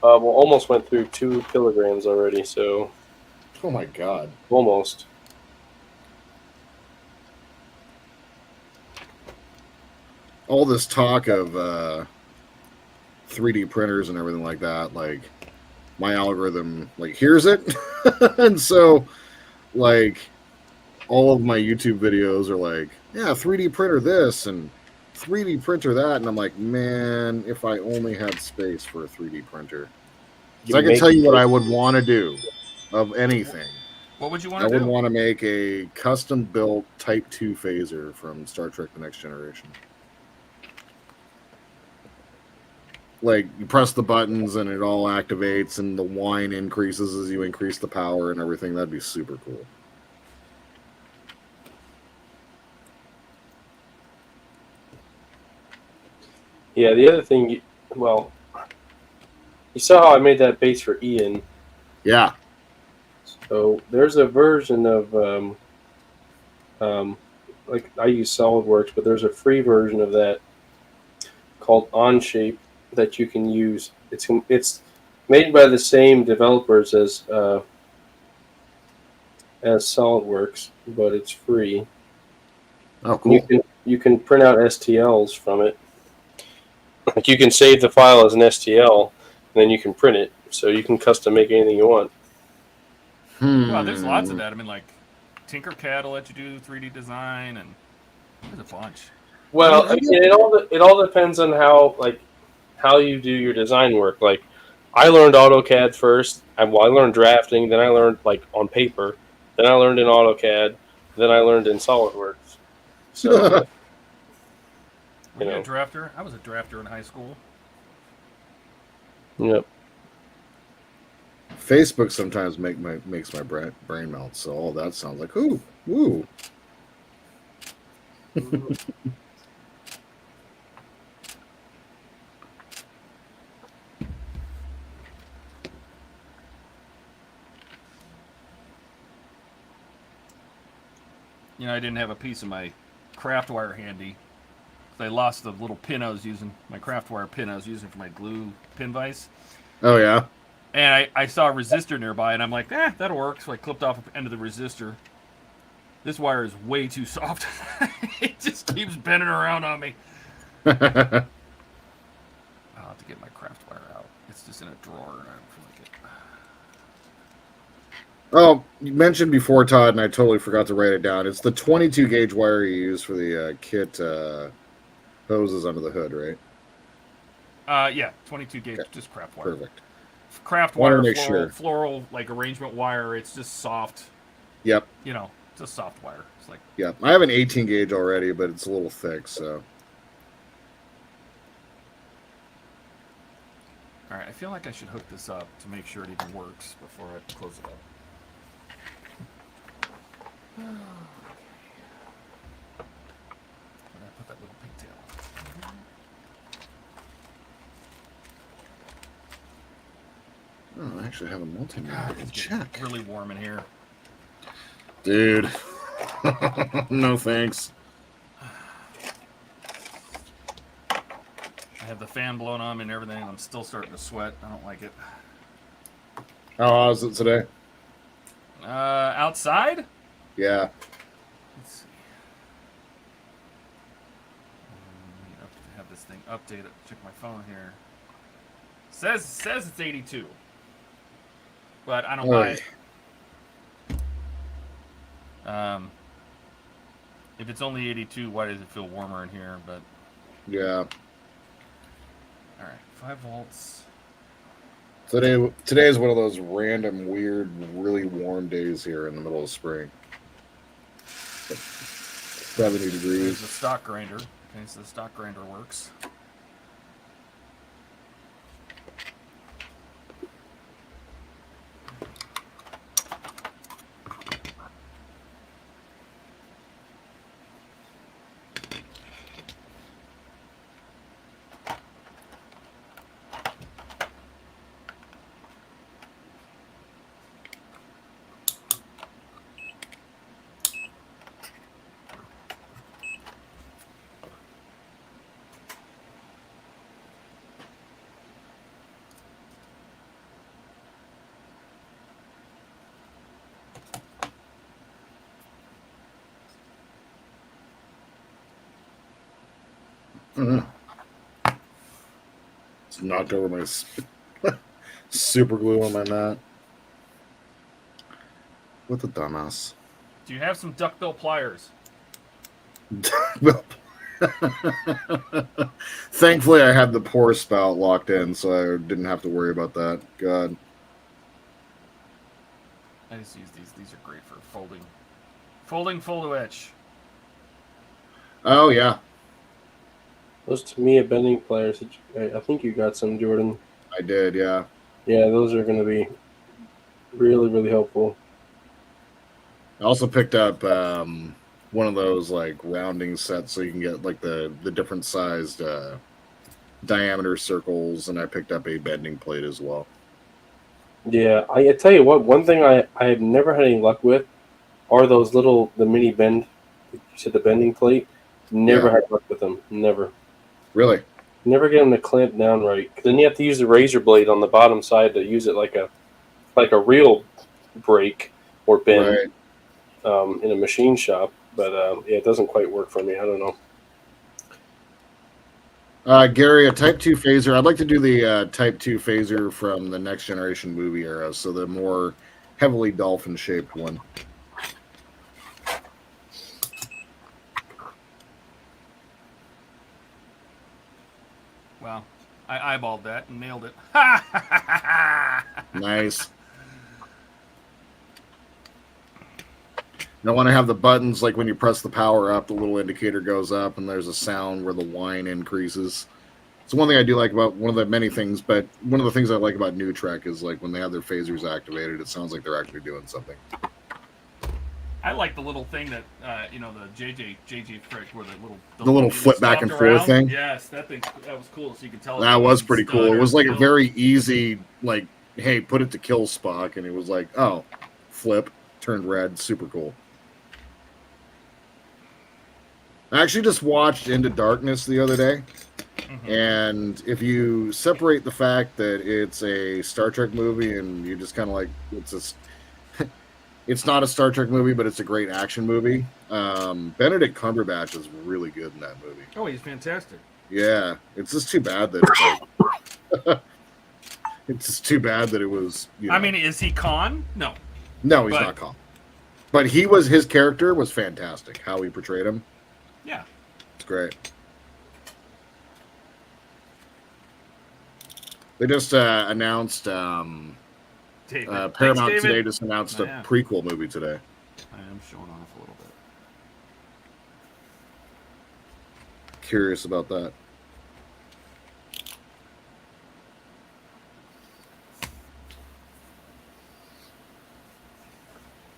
almost went through 2 kilograms already. So. Oh my god. Almost. All this talk of 3D printers and everything like that, like, my algorithm, like, hears it. And so, like, all of my YouTube videos are like, yeah, 3D printer this and 3D printer that. And I'm like, man, if I only had space for a 3D printer. So I can tell you what I would want to do of anything. What would you want to do? I would do? want to make a custom-built Type 2 phaser from Star Trek The Next Generation. Like, you press the buttons and it all activates and the whine increases as you increase the power and everything. That'd be super cool. Yeah, the other thing, well, you saw how I made that base for Ian. Yeah. So there's a version of, like, I use SolidWorks, but there's a free version of that called Onshape that you can use. It's made by the same developers as SolidWorks, but it's free. Oh, cool. You can print out STLs from it. Like, you can save the file as an STL, and then you can print it, so you can custom make anything you want. Well, there's lots of that. I mean, like, Tinkercad will let you do 3D design, and there's a bunch. Well, I mean, it all depends on how you do your design work. Like, I learned AutoCAD first. I learned drafting, then I learned, like, on paper, then I learned in AutoCAD, then I learned in SolidWorks. So, Were you a drafter? I was a drafter in high school. Yep. Facebook sometimes makes my brain melt. So all that sounds like ooh. You know, I didn't have a piece of my craft wire handy. I lost the little pin I was using, my craft wire pin I was using for my glue pin vise. Oh, yeah? And I saw a resistor nearby, and I'm like, that'll work. So I clipped off the end of the resistor. This wire is way too soft. It just keeps bending around on me. I'll have to get my craft It's just in a drawer. And I don't feel like it. Oh, you mentioned before, Todd, and I totally forgot to write it down. It's the 22 gauge wire you use for the kit hoses under the hood, right? Yeah, 22 gauge, Okay. just craft wire. Perfect. Craft Wanted wire, to make sure. floral, like arrangement wire. It's just soft. Yep. You know, it's a soft wire. It's like. Yep. I have an 18 gauge already, but it's a little thick, so. All right, I feel like I should hook this up to make sure it even works before I close it up. Where did I put that little pigtail? Oh, I actually have a multimeter. God, it's Check. really warm in here. Dude. No thanks. I have the fan blowing on me and everything, and I'm still starting to sweat. I don't like it. How is it today? Outside? Yeah. Let's see. Let me have this thing updated. Check my phone here. Says it's 82, but I don't buy it. If it's only 82, why does it feel warmer in here? But Yeah. all right, 5 volts. Today is one of those random, weird, really warm days here in the middle of spring. 70 There's degrees. the stock grinder. Okay, so the stock grinder works. It's knocked over my super glue on my mat. What the dumbass. Do you have some duckbill pliers? Well, thankfully, I had the pour spout locked in, so I didn't have to worry about that. God. I just use these. These are great for folding. Folding photo etch. Oh, yeah. Those Tamiya bending pliers, I think you got some, Jordan. I did, yeah. Yeah, those are going to be really, really helpful. I also picked up one of those like rounding sets so you can get like the different sized diameter circles, and I picked up a bending plate as well. Yeah, I tell you what, one thing I have never had any luck with are those the mini bend, you said the bending plate. Never Yeah. had luck with them. Never. Really? Never get them to clamp down right. 'Cause then you have to use the razor blade on the bottom side to use it like a real break or bend Right. in a machine shop. But yeah, it doesn't quite work for me. I don't know. Gary, a Type 2 phaser. I'd like to do the Type 2 phaser from the Next Generation movie era, so the more heavily dolphin-shaped one. Wow. I eyeballed that and nailed it. Nice. Now, when I have the buttons, like when you press the power up, the little indicator goes up, and there's a sound where the whine increases. It's one thing I do like about one of the many things, but one of the things I like about New Trek is like when they have their phasers activated, it sounds like they're actually doing something. I like the little thing that the JJ Frick, where the little thing flip back stopped and forth thing? Yes, that was cool. So you could tell. if That it was wasn't pretty cool. stud It or was like a kill. very easy, like, hey, put it to kill Spock, and it was like, oh, flip, turned red, super cool. I actually just watched Into Darkness the other day, and if you separate the fact that it's a Star Trek movie and you just kind of like, it's not a Star Trek movie, but it's a great action movie. Benedict Cumberbatch is really good in that movie. Oh, he's fantastic. Yeah, it's just too bad that it's like, It's just too bad that it was. You know, I mean, is he Khan? No. no, he's but- not calm. But his character was fantastic. How he portrayed him, Yeah. it's great. They just announced David. Thanks, Paramount David. today just announced a Yeah. prequel movie today. I am showing off a little bit. Curious about that.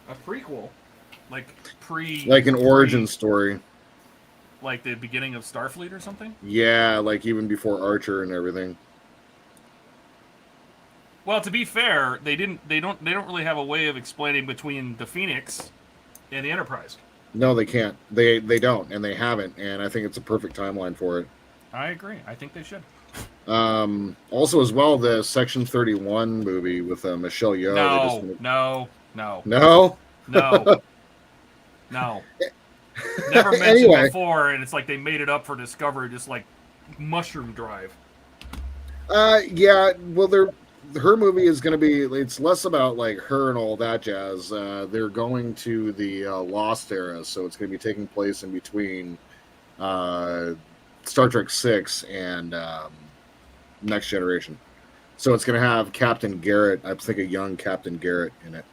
A prequel, like Like an origin story. like the beginning of Starfleet or something. Yeah, like even before Archer and everything. Well, to be fair, they don't really have a way of explaining between the Phoenix and the Enterprise. No, they can't. They don't, and they haven't. And I think it's a perfect timeline for it. I agree. I think they should. Also, as well, the Section 31 movie with Michelle Yeoh. No. No. Never mentioned Anyway. before, and it's like they made it up for Discovery, just like Mushroom Drive. Yeah. Well, her movie is going to be. It's less about like her and all that jazz. They're going to the Lost era, so it's going to be taking place in between Star Trek 6 and Next Generation. So it's going to have Captain Garrett. I think a young Captain Garrett in it.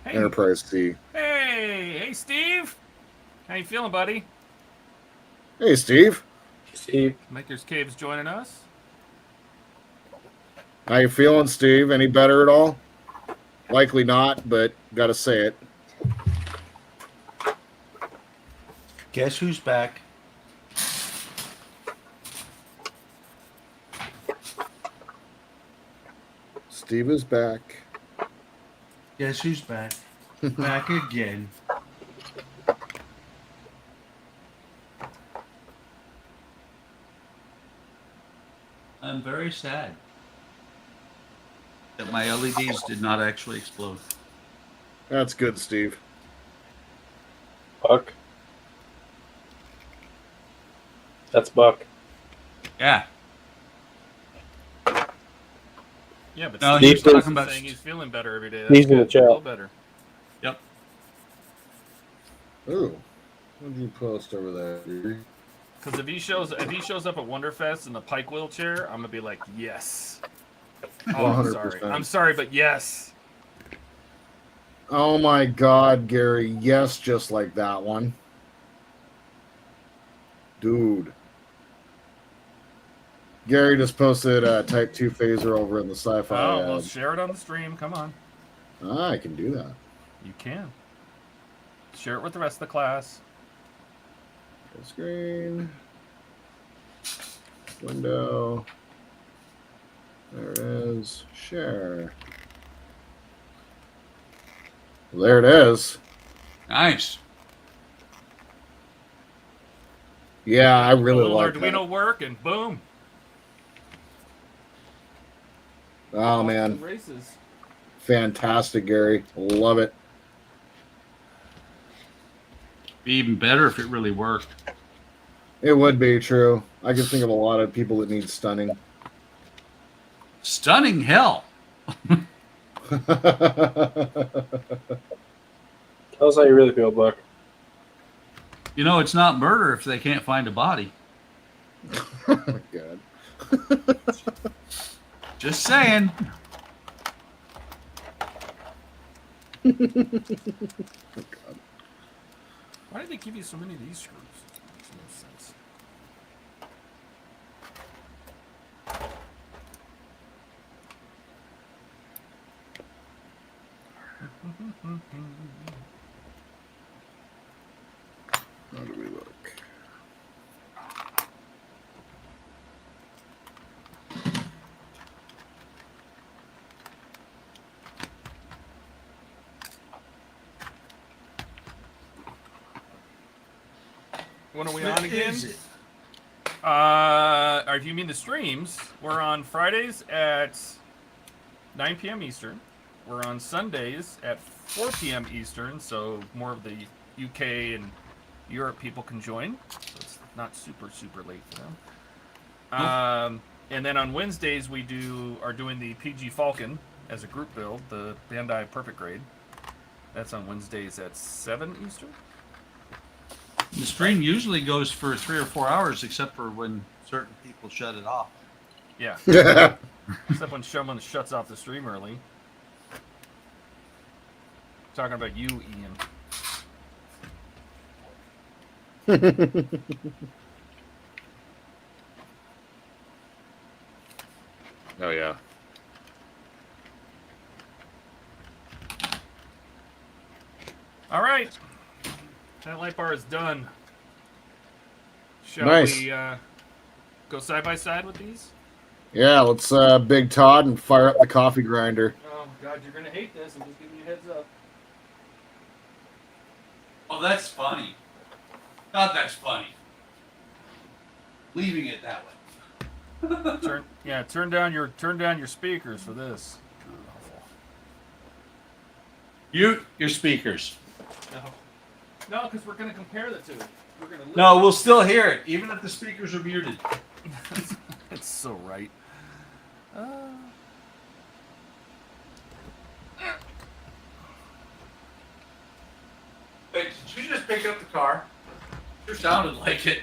Hey, Enterprise C. hey, Steve. How you feeling, buddy? Hey, Steve. Steve, Maker's Cave's joining us. How you feeling, Steve? Any better at all? Likely not, but gotta say it. Guess who's back? Steve is back. Guess who's back? Back again. I'm very sad that my LEDs did not actually explode. That's good, Steve. Buck. That's Buck. Yeah. Yeah, but No, Steve he's talking is about- saying he's feeling better every day. He's in the good. A little chat. better. Yep. Ooh, what did you post over there? Because if he shows up at Wonderfest in the Pike wheelchair, I'm gonna be like, yes. Oh, I'm sorry. 100%. I'm sorry, but yes. Oh my God, Gary! Yes, just like that one, dude. Gary just posted a Type 2 phaser over in the sci-fi. Oh, well, ad. share it on the stream. Come on, I can do that. you can. Share it with the rest of the class. Full screen. Window. There it is. Share. There it is. Nice. Yeah, I really a little like Arduino work, and boom. that. Oh man, Races. fantastic, Gary. Love it. Be even better if it really worked. It would be true. I can think of a lot of people that need stunning. Stunning hell. Tell us how you really feel, Buck. You know, it's not murder if they can't find a body. Oh my God. Just saying. Why did they give you so many of these screws? Makes no sense. How do we look? When are we on again? Is it? Or if you mean the streams, we're on Fridays at 9 p.m. Eastern. We're on Sundays at 4 p.m. Eastern, so more of the UK and Europe people can join. So it's not super late for them. And then on Wednesdays we are doing the PG Falcon as a group build, the Bandai Perfect Grade. That's on Wednesdays at 7 Eastern. The stream usually goes for 3 or 4 hours, except for when certain people shut it off. Yeah. Except when someone shuts off the stream early. Talking about you, Ian. Oh yeah. All right. That light bar is done. Shall Nice. we go side by side with these? Yeah, let's big Todd and fire up the coffee grinder. Oh God, you're gonna hate this. I'm just giving you a heads up. Oh, that's funny. God, that's funny. Leaving it that way. Turn down your speakers for this. Mute your speakers. No, because we're gonna compare the two. We're gonna No, we'll still hear it, even if the speakers are muted. It's so right. Wait, did you just pick up the car? Sure sounded like it.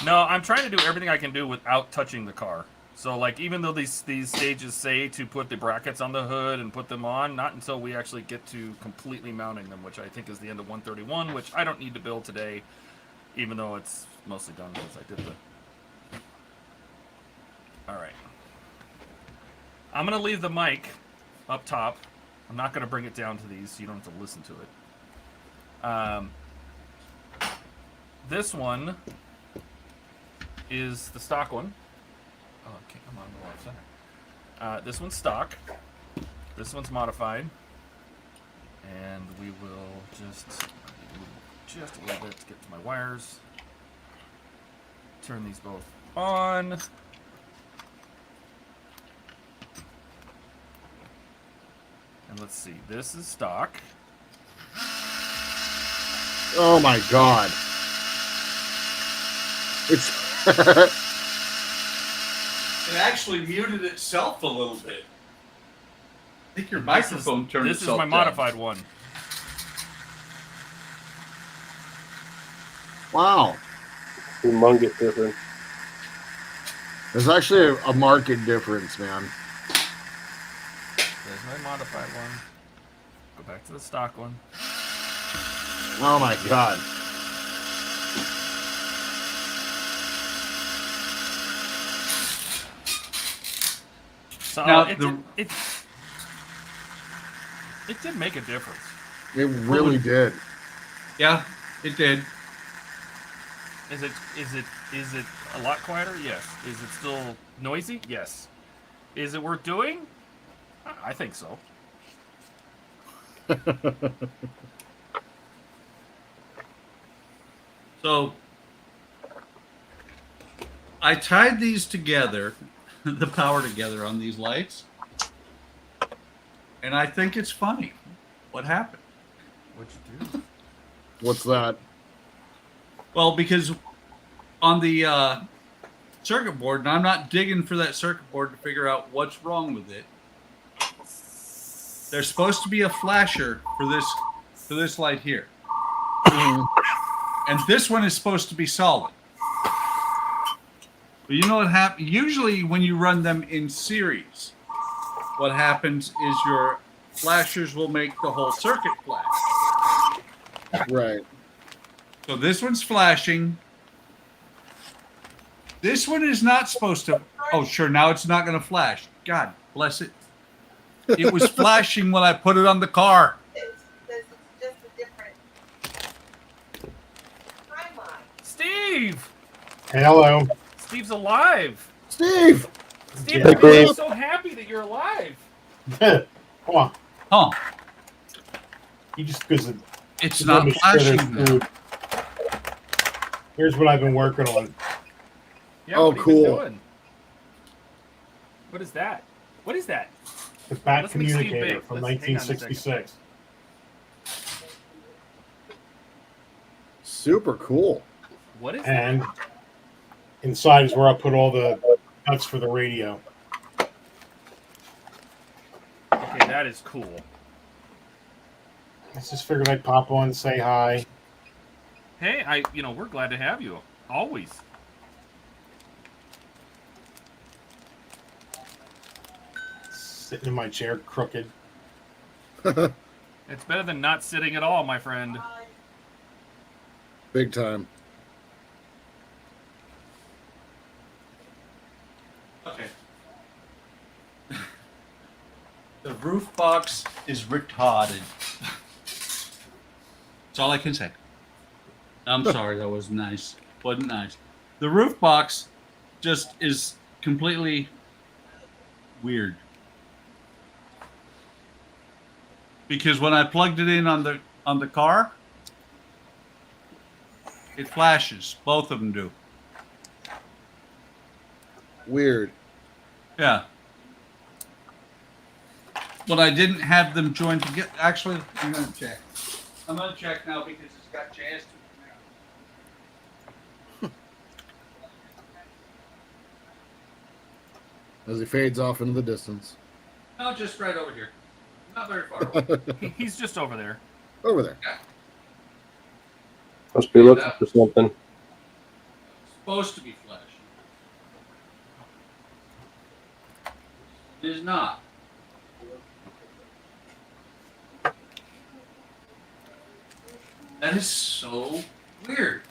No, I'm trying to do everything I can do without touching the car. So, like, even though these stages say to put the brackets on the hood and put them on, not until we actually get to completely mounting them, which I think is the end of 131, which I don't need to build today, even though it's mostly done because I did the... Alright. I'm going to leave the mic up top. I'm not going to bring it down to these, so you don't have to listen to it. This one is the stock one. Oh, okay, I'm on the left center. This one's stock. This one's modified. And we will just a little bit to get to my wires. Turn these both on. And let's see, this is stock. Oh my God. It's It actually muted itself a little bit. I think your microphone turned This is itself my down. modified one. wow. Humongous difference. There's actually a marked difference, man. There's my modified one. Go back to the stock one. Oh my God. So Now, it did make a difference. It really did. Yeah, it did. Is it a lot quieter? Yes. Is it still noisy? Yes. Is it worth doing? I think so. So I tied these together, the power together on these lights, and I think it's funny. What happened? What'd you do? What's that? Well, because on the circuit board, and I'm not digging for that circuit board to figure out what's wrong with it. There's supposed to be a flasher for this light here. And this one is supposed to be solid. But you know what happens? Usually when you run them in series, what happens is your flashers will make the whole circuit flash. Right. So this one's flashing. This one is not supposed to. Oh, sure. Now it's not going to flash. God bless it. It was flashing when I put it on the car. It's just a different timeline. Steve! Hello. Steve's alive! Steve! Steve, Hey, I'm Steve. so happy that you're alive! Come on. Huh. You just because It's not flashing now. Here's what I've been working on. Yeah, Oh, what have you been cool. doing? What is that? What is that? The Bat Let's make Steve Communicator big. from Let's- hang on a second. 1966. Super cool. What is And inside is where I put all the nuts for the radio. Okay, that is cool. I just figured I'd pop on, say hi. Hey, we're glad to have you. Always. Sitting in my chair, crooked. It's better than not sitting at all, my friend. Big time. Okay. The roof box is retarded. That's all I can say. I'm sorry, that wasn't nice. Wasn't nice. The roof box just is completely weird. Because when I plugged it in on the car, it flashes. Both of them do. Weird. Yeah. But I didn't have them joined together. Actually, I'm gonna check. I'm gonna check now because it's got jazz to it As he fades off into the distance. now. No, just right over here. Not very far away. He's just over there. Over there. Must be looking for something. It's supposed to be flash. It is not. That is so weird.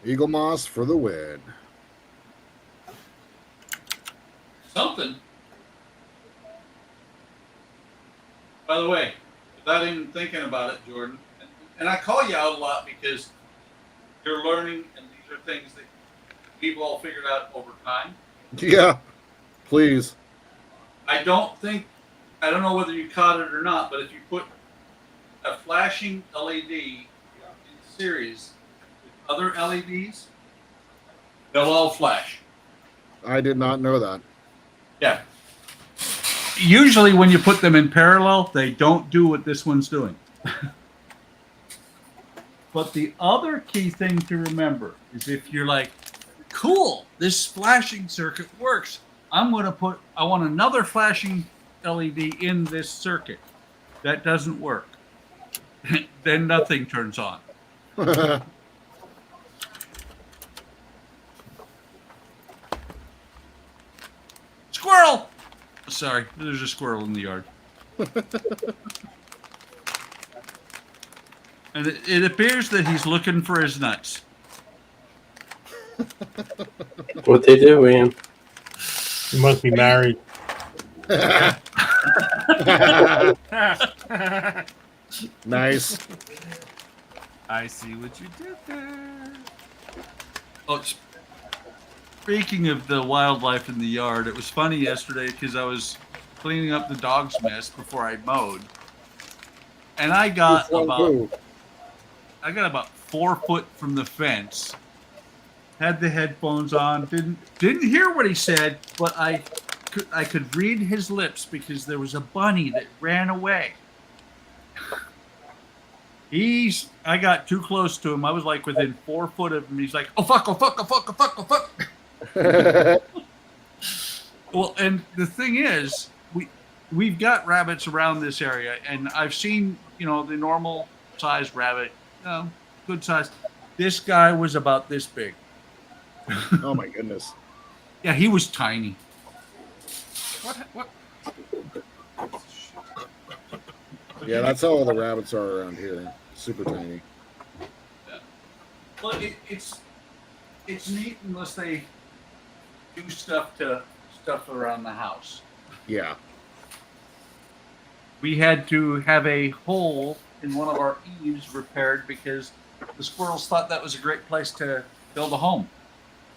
Eagle Moss for the win. Something. By the way, without even thinking about it, Jordan, and I call you out a lot because you're learning, and these are things that we've all figured out over time. Yeah. Please. I don't know whether you caught it or not, but if you put a flashing LED in series with other LEDs, they'll all flash. I did not know that. Yeah. Usually when you put them in parallel, they don't do what this one's doing. But the other key thing to remember is if you're like, cool, this flashing circuit works. I want another flashing LED in this circuit. That doesn't work. Then nothing turns on. Squirrel! Sorry, there's a squirrel in the yard. And it appears that he's looking for his nuts. What they do, Ian? You must be married. Nice. I see what you did there. Oh, speaking of the wildlife in the yard, it was funny yesterday because I was cleaning up the dog's mess before I mowed, and I got about 4 foot from the fence. Had the headphones on, didn't hear what he said, but I could read his lips because there was a bunny that ran away. I got too close to him. I was like within 4 foot of him. He's like, oh fuck, oh fuck, oh fuck, oh fuck, oh fuck. Well, and the thing is, we've got rabbits around this area, and I've seen, the normal size rabbit, good size. This guy was about this big. Oh my goodness. Yeah, he was tiny. What? Yeah, that's how all the rabbits are around here. Super tiny. Yeah. Well, it's neat unless they do stuff around the house. Yeah. We had to have a hole in one of our eaves repaired because the squirrels thought that was a great place to build a home.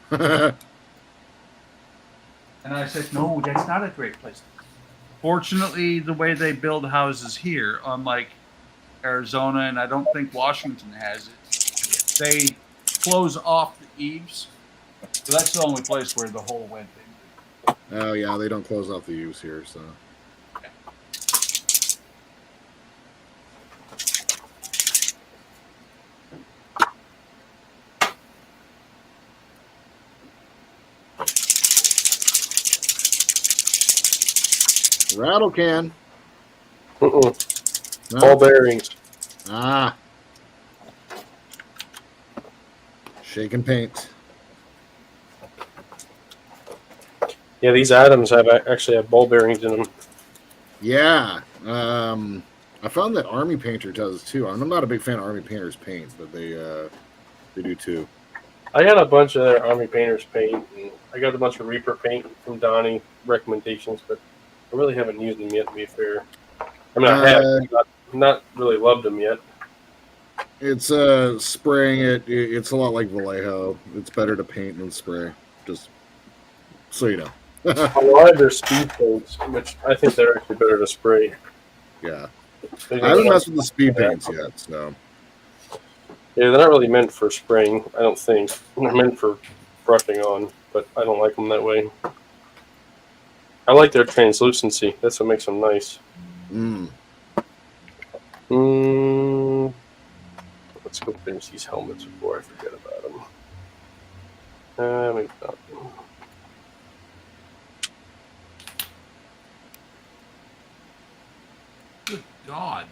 And I said, no, that's not a great place. Fortunately, the way they build houses here, unlike Arizona, and I don't think Washington has it, they close off the eaves. So that's the only place where the hole went in. Oh yeah, they don't close off the eaves here, so. Rattle can. Mm-mm. No? Ball bearings. Ah. Shake and paint. Yeah, these items actually have ball bearings in them. Yeah. I found that Army Painter does too. I'm not a big fan of Army Painter's paint, but they do too. I got a bunch of their Army Painters paint, and I got a bunch of Reaper paint from Donnie recommendations, but I really haven't used them yet, to be fair. I mean, I have not really loved them yet. It's spraying it. It's a lot like Vallejo. It's better to paint than spray. Just so you know. A lot of their speed paints, which I think they're actually better to spray. Yeah. I haven't messed with the speed paints yet, so. Yeah, they're not really meant for spraying, I don't think. They're meant for brushing on, but I don't like them that way. I like their translucency. That's what makes them nice. Let's go finish these helmets before I forget about them. Maybe not. Good God.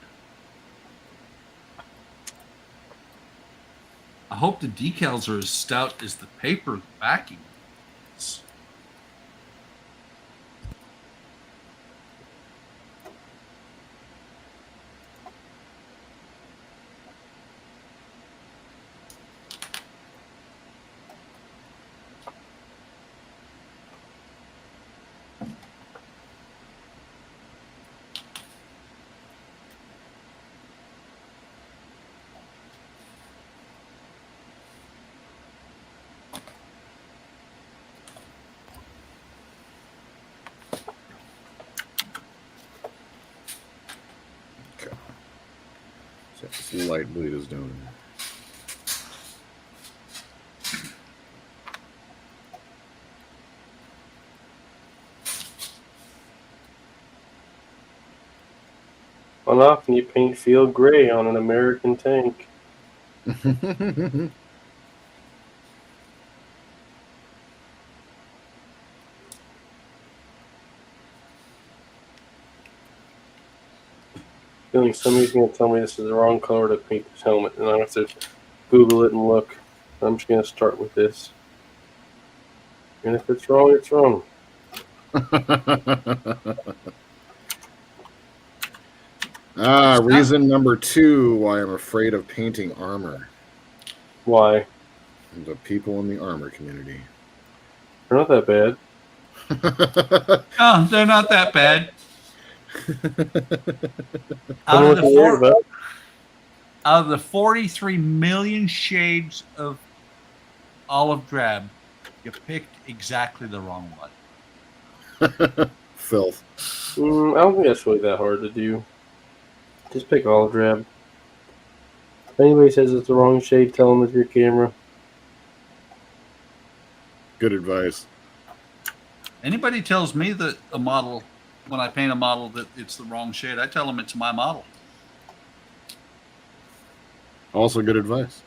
I hope the decals are as stout as the paper backing. This light bleed is doing. How often you paint field gray on an American tank? Feeling somebody's going to tell me this is the wrong color to paint this helmet, and I have to Google it and look. I'm just going to start with this. And if it's wrong, it's wrong. Reason number 2 why I'm afraid of painting armor. Why? The people in the armor community. They're not that bad. Oh, they're not that bad. Out of the 43 million shades of olive drab, you picked exactly the wrong one. Filth. I don't think that's really that hard to do. Just pick olive drab. If anybody says it's the wrong shade, tell them with your camera. Good advice. Anybody tells me that a model, when I paint a model, that it's the wrong shade, I tell them it's my model. Also good advice.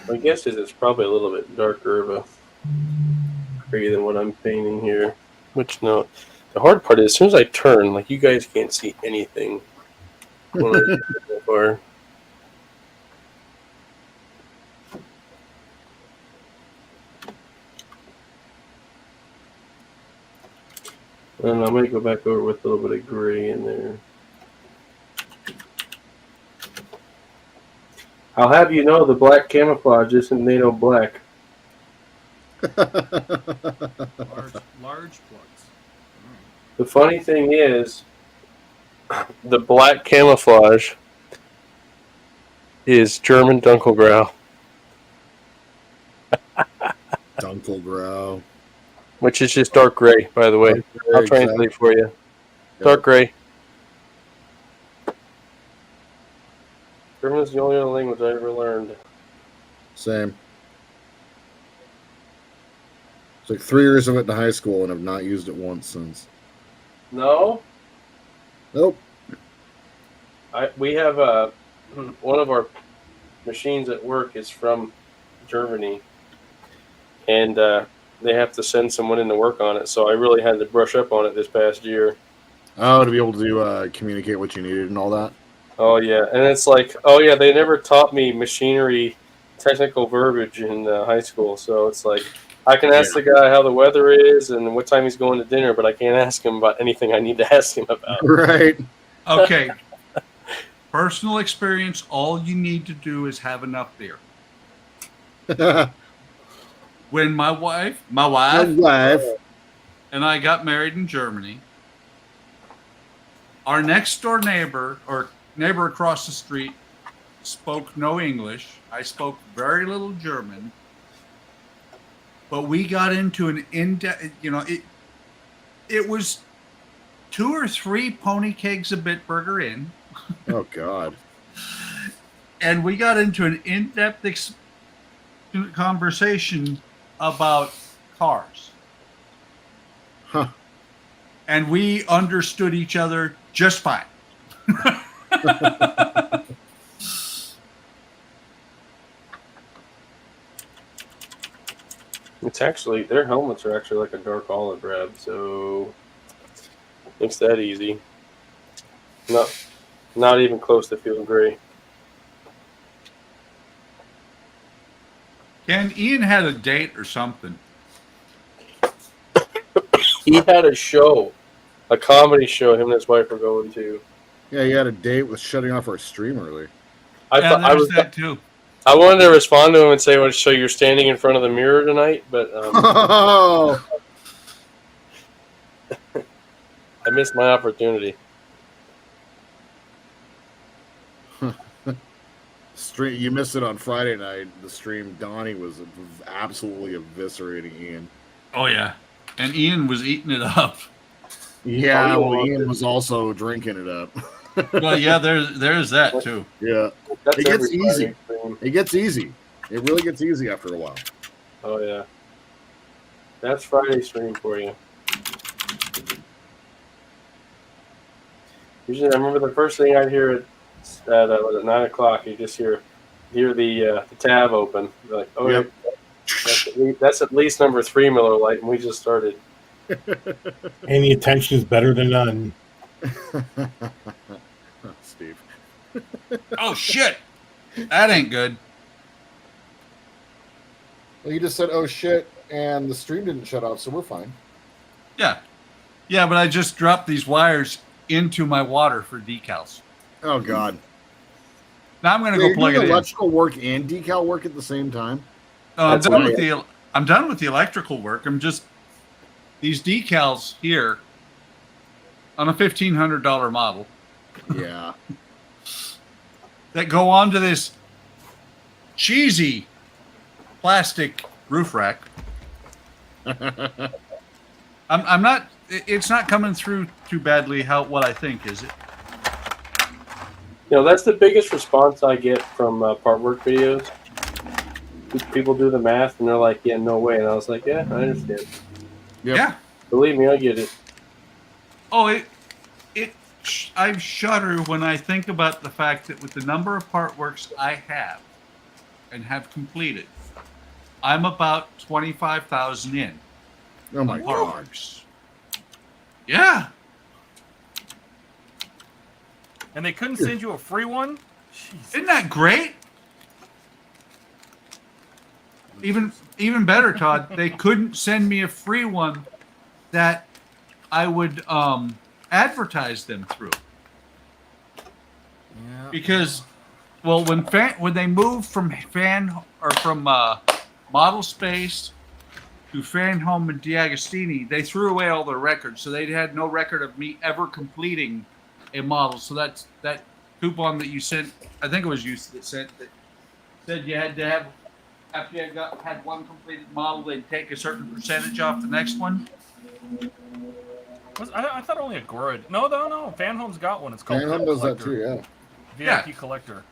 My guess is it's probably a little bit darker of a gray than what I'm painting here. Which, no. The hard part is, as soon as I turn, like, you guys can't see anything when I get that far. And I might go back over with a little bit of gray in there. I'll have you know the black camouflage isn't NATO black. Large plugs. The funny thing is, the black camouflage is German Dunkelgrau. Dunkelgrau. Which is just dark gray, by the way. I'll translate for you. Dark gray. German is the only other language I ever learned. Same. Took 3 years of it in high school and have not used it once since. No, Nope. we have one of our machines at work is from Germany, and they have to send someone in to work on it. So I really had to brush up on it this past year. Oh, to be able to communicate what you needed and all that. Oh yeah, and it's like, oh yeah, they never taught me machinery technical verbiage in high school, so it's like I can ask the guy how the weather is and what time he's going to dinner, but I can't ask him about anything I need to ask him about. Right. Okay. Personal experience, all you need to do is have enough beer. When my wife and I got married in Germany, our next door neighbor or neighbor across the street spoke no English. I spoke very little German. But we got into an in-depth, it was 2 or 3 pony kegs of Bitburger in. Oh, God. And we got into an in-depth conversation about cars. Huh. And we understood each other just fine. It's actually, their helmets are actually like a dark olive red, so makes that easy. Not even close to feeling gray. Ken, Ian had a date or something. He had a show, a comedy show him and his wife were going to. Yeah, he had a date with shutting off our stream early. I was that too. I wanted to respond to him and say, well, so you're standing in front of the mirror tonight, but Oh! I missed my opportunity. You missed it on Friday night. The stream, Donnie was absolutely eviscerating Ian. Oh, yeah. And Ian was eating it up. Yeah, Oh, well, Ian was also drinking it up. Well, yeah, there's that too. Yeah. That's It gets every easy. Friday stream. It gets easy. It really gets easy after a while. Oh, yeah. That's Friday stream for you. Usually, I remember the first thing I'd hear at 9 o'clock, you just hear the tab open. You're like, oh, Yep. yeah, that's at least number 3 Miller Lite, and we just started. Any attention is better than none. Steve. Oh, shit. That ain't good. Well, you just said, oh, shit, and the stream didn't shut off, so we're fine. Yeah. Yeah, but I just dropped these wires into my water for decals. Oh, God. Now I'm going to So go plug it in. electrical work and decal work at the same time? I'm That's done right. with I'm done with the electrical work. I'm just these decals here on a $1,500 model Yeah. that go onto this cheesy plastic roof rack. I'm not. It's not coming through too badly. What I think is it. That's the biggest response I get from part work videos. People do the math and they're like, yeah, no way. And I was like, yeah, I understand. Yep. Yeah. Believe me, I get it. Oh, I shudder when I think about the fact that with the number of part works I have and have completed, I'm about 25,000 in. Oh, my part God. works. Yeah. And they couldn't send you a free one? Jeez. Isn't that great? Even better, Todd. They couldn't send me a free one that I would advertise them through. Yeah. Because, well, when they moved from Model Space to Fan Home and D'Agostini, they threw away all their records, so they had no record of me ever completing a model. So that coupon that you sent, I think it was you that sent that said you had to have. After you had one completed model, they'd take a certain percentage off the next one. I thought only Agora. No. Fan Home's got one. It's called Fan Home does that too, yeah. VIP Collector.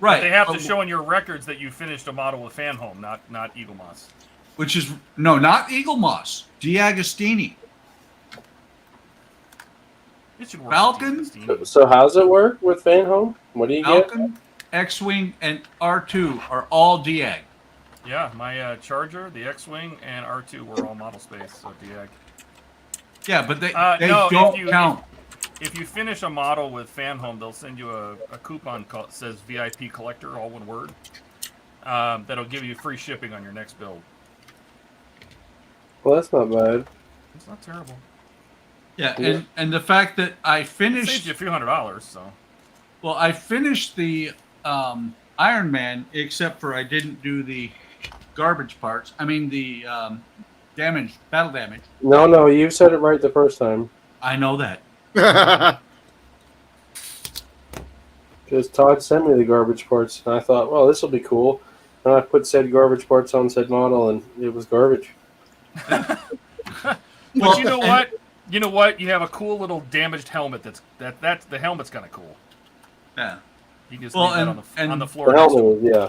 Right. But they have to show in your records that you finished a model with Fan Home, not Eagle Moss. which is no, not Eagle Moss, D'Agostini. It should work. Falcon? with Steve. So how's it work with Van Home? What do you get? Falcon, X-Wing, and R2 are all Diag. Yeah, my Charger, the X-Wing, and R2 were all model space, so Diag. Yeah, but they No, don't count. If you finish a model with Fan Home, they'll send you a coupon that says VIP Collector, all one word. That'll give you free shipping on your next build. Well, that's not bad. It's not terrible. Yeah, and the fact that I It saves finished, you a few $100s, so. well, I finished the Iron Man, except for I didn't do the garbage parts. I mean the battle damage. No, you said it right the first time. I know that. Because Todd sent me the garbage parts, and I thought, well, this will be cool. And I put said garbage parts on said model, and it was garbage. But Well, you know and- what? You know what? You have a cool little damaged helmet. That's the helmet's kind of cool. Yeah, You just Well, leave that and- on the and floor. The next to helmet, yeah.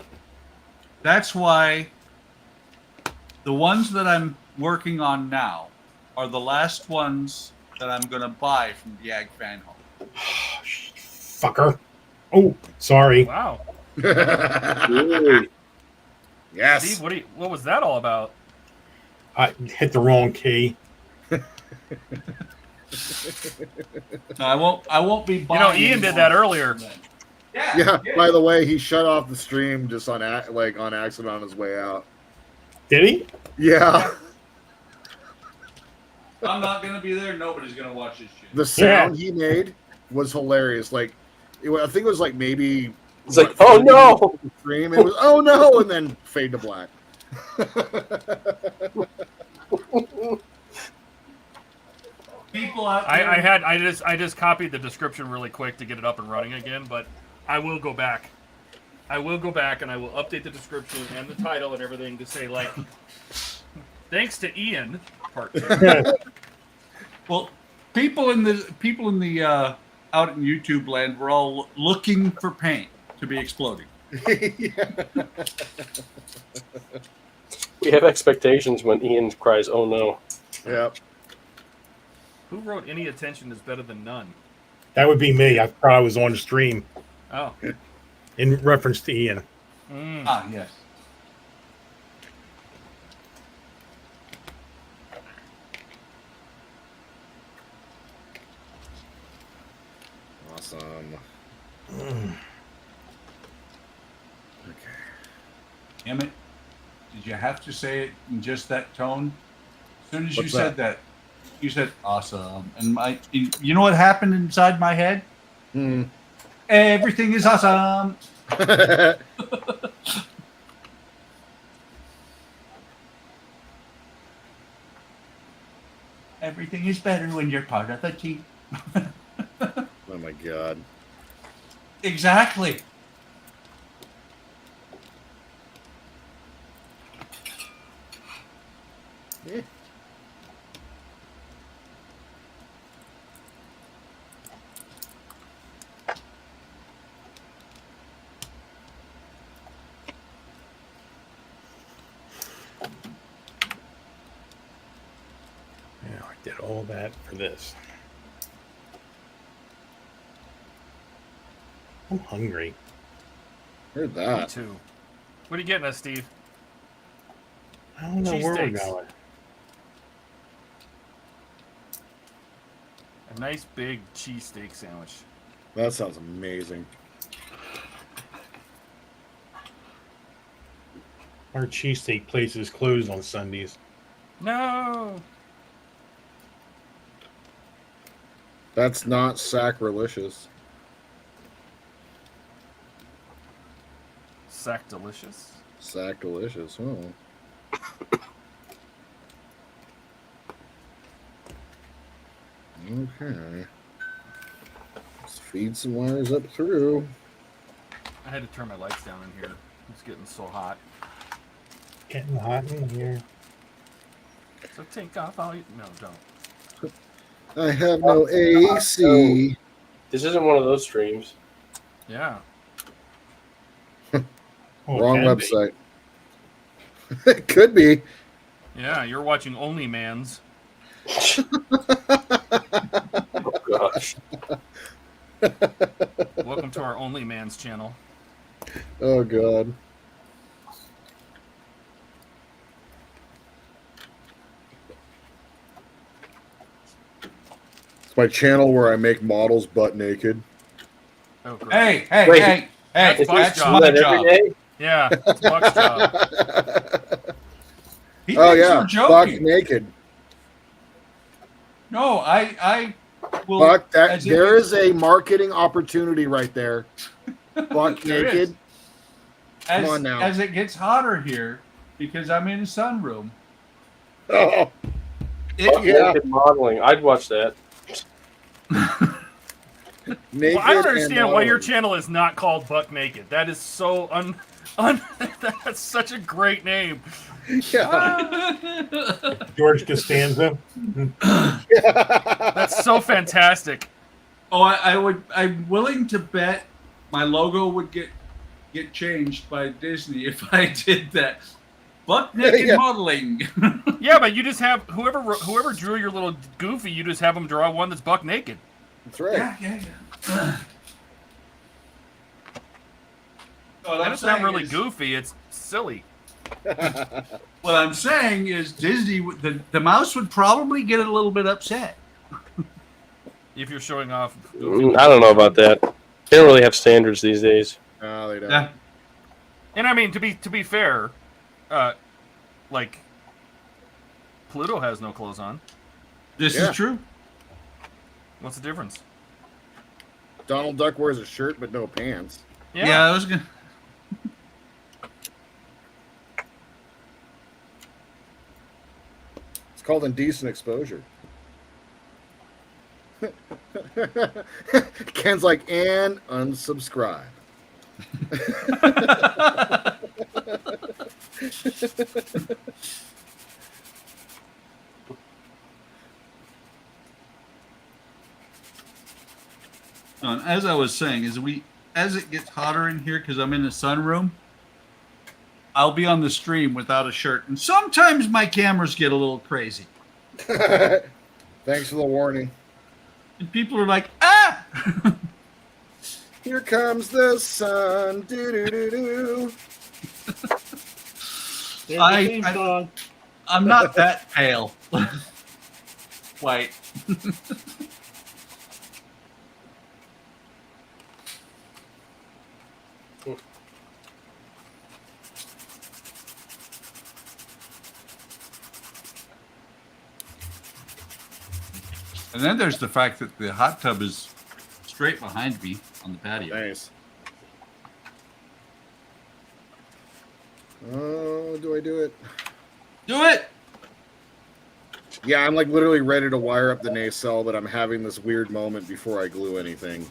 that's why the ones that I'm working on now are the last ones that I'm going to buy from Diag Fan Home. Fucker. Oh, sorry. Wow, Really? Yes. Steve, what was that all about? I hit the wrong key. No, I won't be You buying. know, Ian did that anymore. earlier. Yeah. By the way, he shut off the stream just on accident on his way out. Did he? Yeah. I'm not going to be there. Nobody's going to watch this shit. The sound he made was hilarious. Like, I think it was like maybe. It's like, oh no! Stream. It was oh no, and then fade to black. People out there. I just copied the description really quick to get it up and running again, but I will go back. I will go back and I will update the description and the title and everything to say like, thanks to Ian, part 2. Well, people in the out in YouTube land were all looking for paint to be exploding. We have expectations when Ian cries, oh no. Yep. Who wrote any attention is better than none? That would be me. I thought I was on the stream Oh. in reference to Ian. Mm. Ah, yes. Awesome. Okay. Emmett, did you have to say it in just that tone? As soon as What's you said that, you said awesome, and you know what happened inside my head? Hmm. Everything is awesome. Everything is better when you're part of the team. Oh my god. Exactly. Eh. Yeah, I did all that for this. I'm hungry. Heard Me that. too. What are you getting us, Steve? I don't know where we're Cheesesteaks. going. A nice big cheesesteak sandwich. That sounds amazing. Our cheesesteak place is closed on Sundays. No. That's not sacrilegious. Sack delicious. Sacrilegious. Oh. Okay. Let's feed some wires up through. I had to turn my lights down in here. It's getting so hot. Getting hot in here. So take off all you... No, don't. I have no AC. This isn't one of those streams. Yeah. Oh, it Wrong can be. website. It could be. Yeah, you're watching Only Mans. Oh gosh. Welcome to our Only Mans channel. Oh god. It's my channel where I make models butt naked. Oh, great. Hey, hey, Wait. hey, hey! That's Buck's That's job. my That every job. day? Yeah, it's Buck's job. He Oh thinks yeah, we're buck joking. naked. No, I will. Buck, that as if there it's- is a marketing opportunity right there. Buck There naked. is. As, on now. as it gets hotter here, because I'm in a sunroom. Oh, It, yeah. Naked modeling. I'd watch that. naked. Well, I don't and understand why your modeling. channel is not called Buck Naked. That is so that's such a great name. Yeah. George Costanza. That's so fantastic. oh, I'm willing to bet my logo would get changed by Disney if I did that. Buck naked Yeah. modeling. Yeah, but you just have whoever drew your little goofy, you just have them draw one that's buck naked. That's right. yeah. What That I'm doesn't sound saying really is- goofy. It's silly. What I'm saying is Disney, the mouse would probably get a little bit upset. If you're showing off. I don't know about that. They don't really have standards these days. No, they don't. Yeah. And I mean, to be fair, like Pluto has no clothes on. This Yeah. is true. What's the difference? Donald Duck wears a shirt but no pants. Yeah, I was gonna. It's called indecent exposure. Ken's like, and unsubscribe. And as I was saying, as it gets hotter in here because I'm in the sunroom, I'll be on the stream without a shirt, and sometimes my cameras get a little crazy, Thanks for the warning. and people are like, "Ah!" Here comes the sun. Do do do do. There's the I- theme I- song. I'm not that pale. White. And then there's the fact that the hot tub is straight behind me on the patio. Nice. Oh, do I do it? Do it! Yeah, I'm like literally ready to wire up the nacelle, but I'm having this weird moment before I glue anything.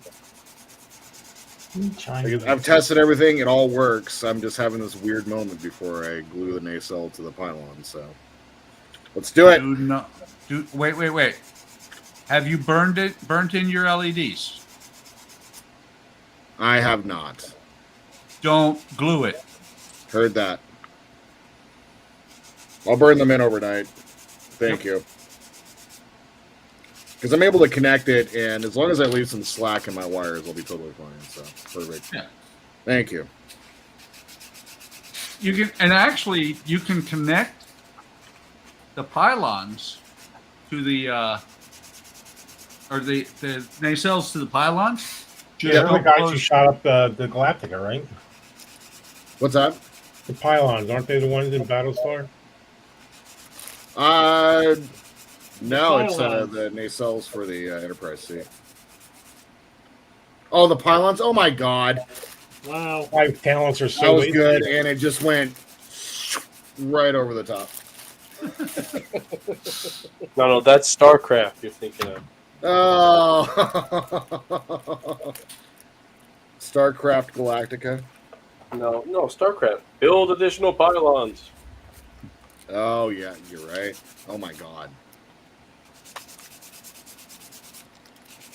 Like, I've tested everything; it all works. I'm just having this weird moment before I glue the nacelle to the pylon. So, let's do it. Wait. Have you burnt in your LEDs? I have not Don't glue it. heard that. I'll burn them in overnight. Thank you. Because I'm able to connect it, and as long as I leave some slack in my wires, I'll be totally fine. So, perfect. Yeah. Thank you. You can connect the pylons to the or the nacelles to the pylons. They're the guys who shot up the Galactica, right? What's that? The pylons, aren't they the ones in Battlestar? No, it's Pylons. the nacelles for the Enterprise C. Oh, the pylons! Oh my God, Wow. My talents are that so was lazy. good, and it just went right over the top. No, that's StarCraft you're thinking of. Oh, StarCraft Galactica. No, StarCraft. Build additional pylons. Oh yeah, you're right. Oh my God.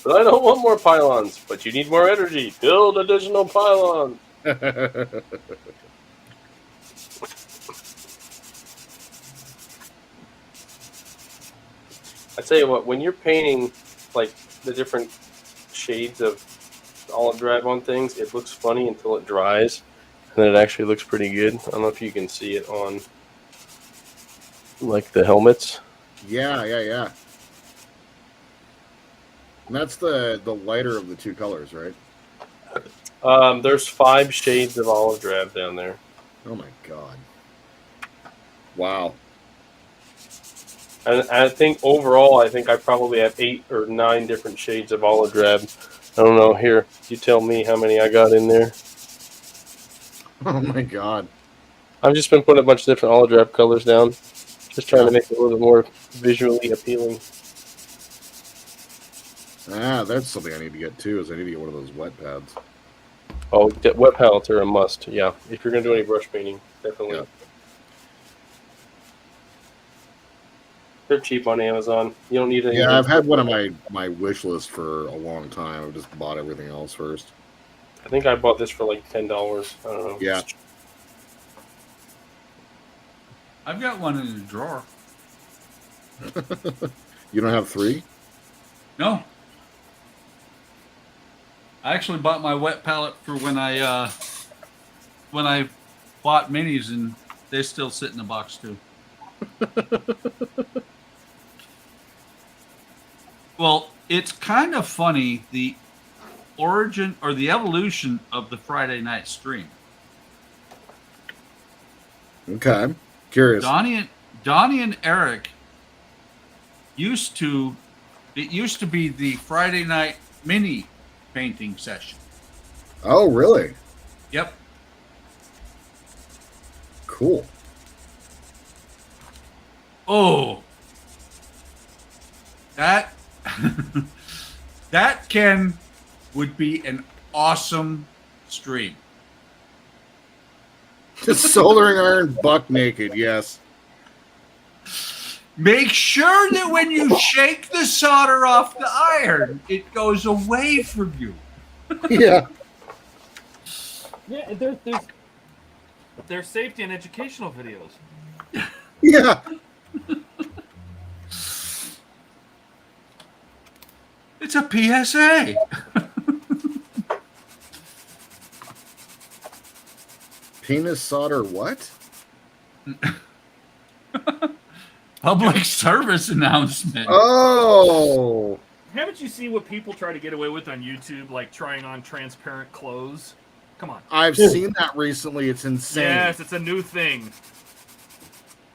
But I don't want more pylons. But you need more energy. Build additional pylons. I tell you what, when you're painting like the different shades of olive drab on things, it looks funny until it dries, and then it actually looks pretty good. I don't know if you can see it on like the helmets. Yeah. And that's the lighter of the two colors, right? There's 5 shades of olive drab down there. Oh my god. Wow. And I think overall, I think I probably have 8 or 9 different shades of olive drab. I don't know. Here, you tell me how many I got in there. Oh my god. I've just been putting a bunch of different olive drab colors down, just trying to make it a little bit more visually appealing. Ah, that's something I need to get too. Is I need to get one of those wet pads. Oh, wet palettes are a must. Yeah, if you're gonna do any brush painting, definitely. Yeah. They're cheap on Amazon. You don't need any. Yeah, I've had one on my wish list for a long time. I've just bought everything else first. I think I bought this for like $10. I don't know. Yeah. I've got one in the drawer. You don't have 3? No. I actually bought my wet palette for when I bought minis, and they still sit in the box too. Well, it's kind of funny, the origin or the evolution of the Friday night stream. Okay. Curious. Donnie and Eric used to be the Friday night mini painting session. Oh, really? Yep. Cool. Oh, that that Ken would be an awesome stream. Just soldering iron buck naked, yes. Make sure that when you shake the solder off the iron, it goes away from you. Yeah. Yeah, there's safety and educational videos. Yeah. It's a PSA. Penis solder what? Public service announcement. Oh. Haven't you seen what people try to get away with on YouTube, like trying on transparent clothes? Come on. I've seen that recently. It's insane. Yes, it's a new thing.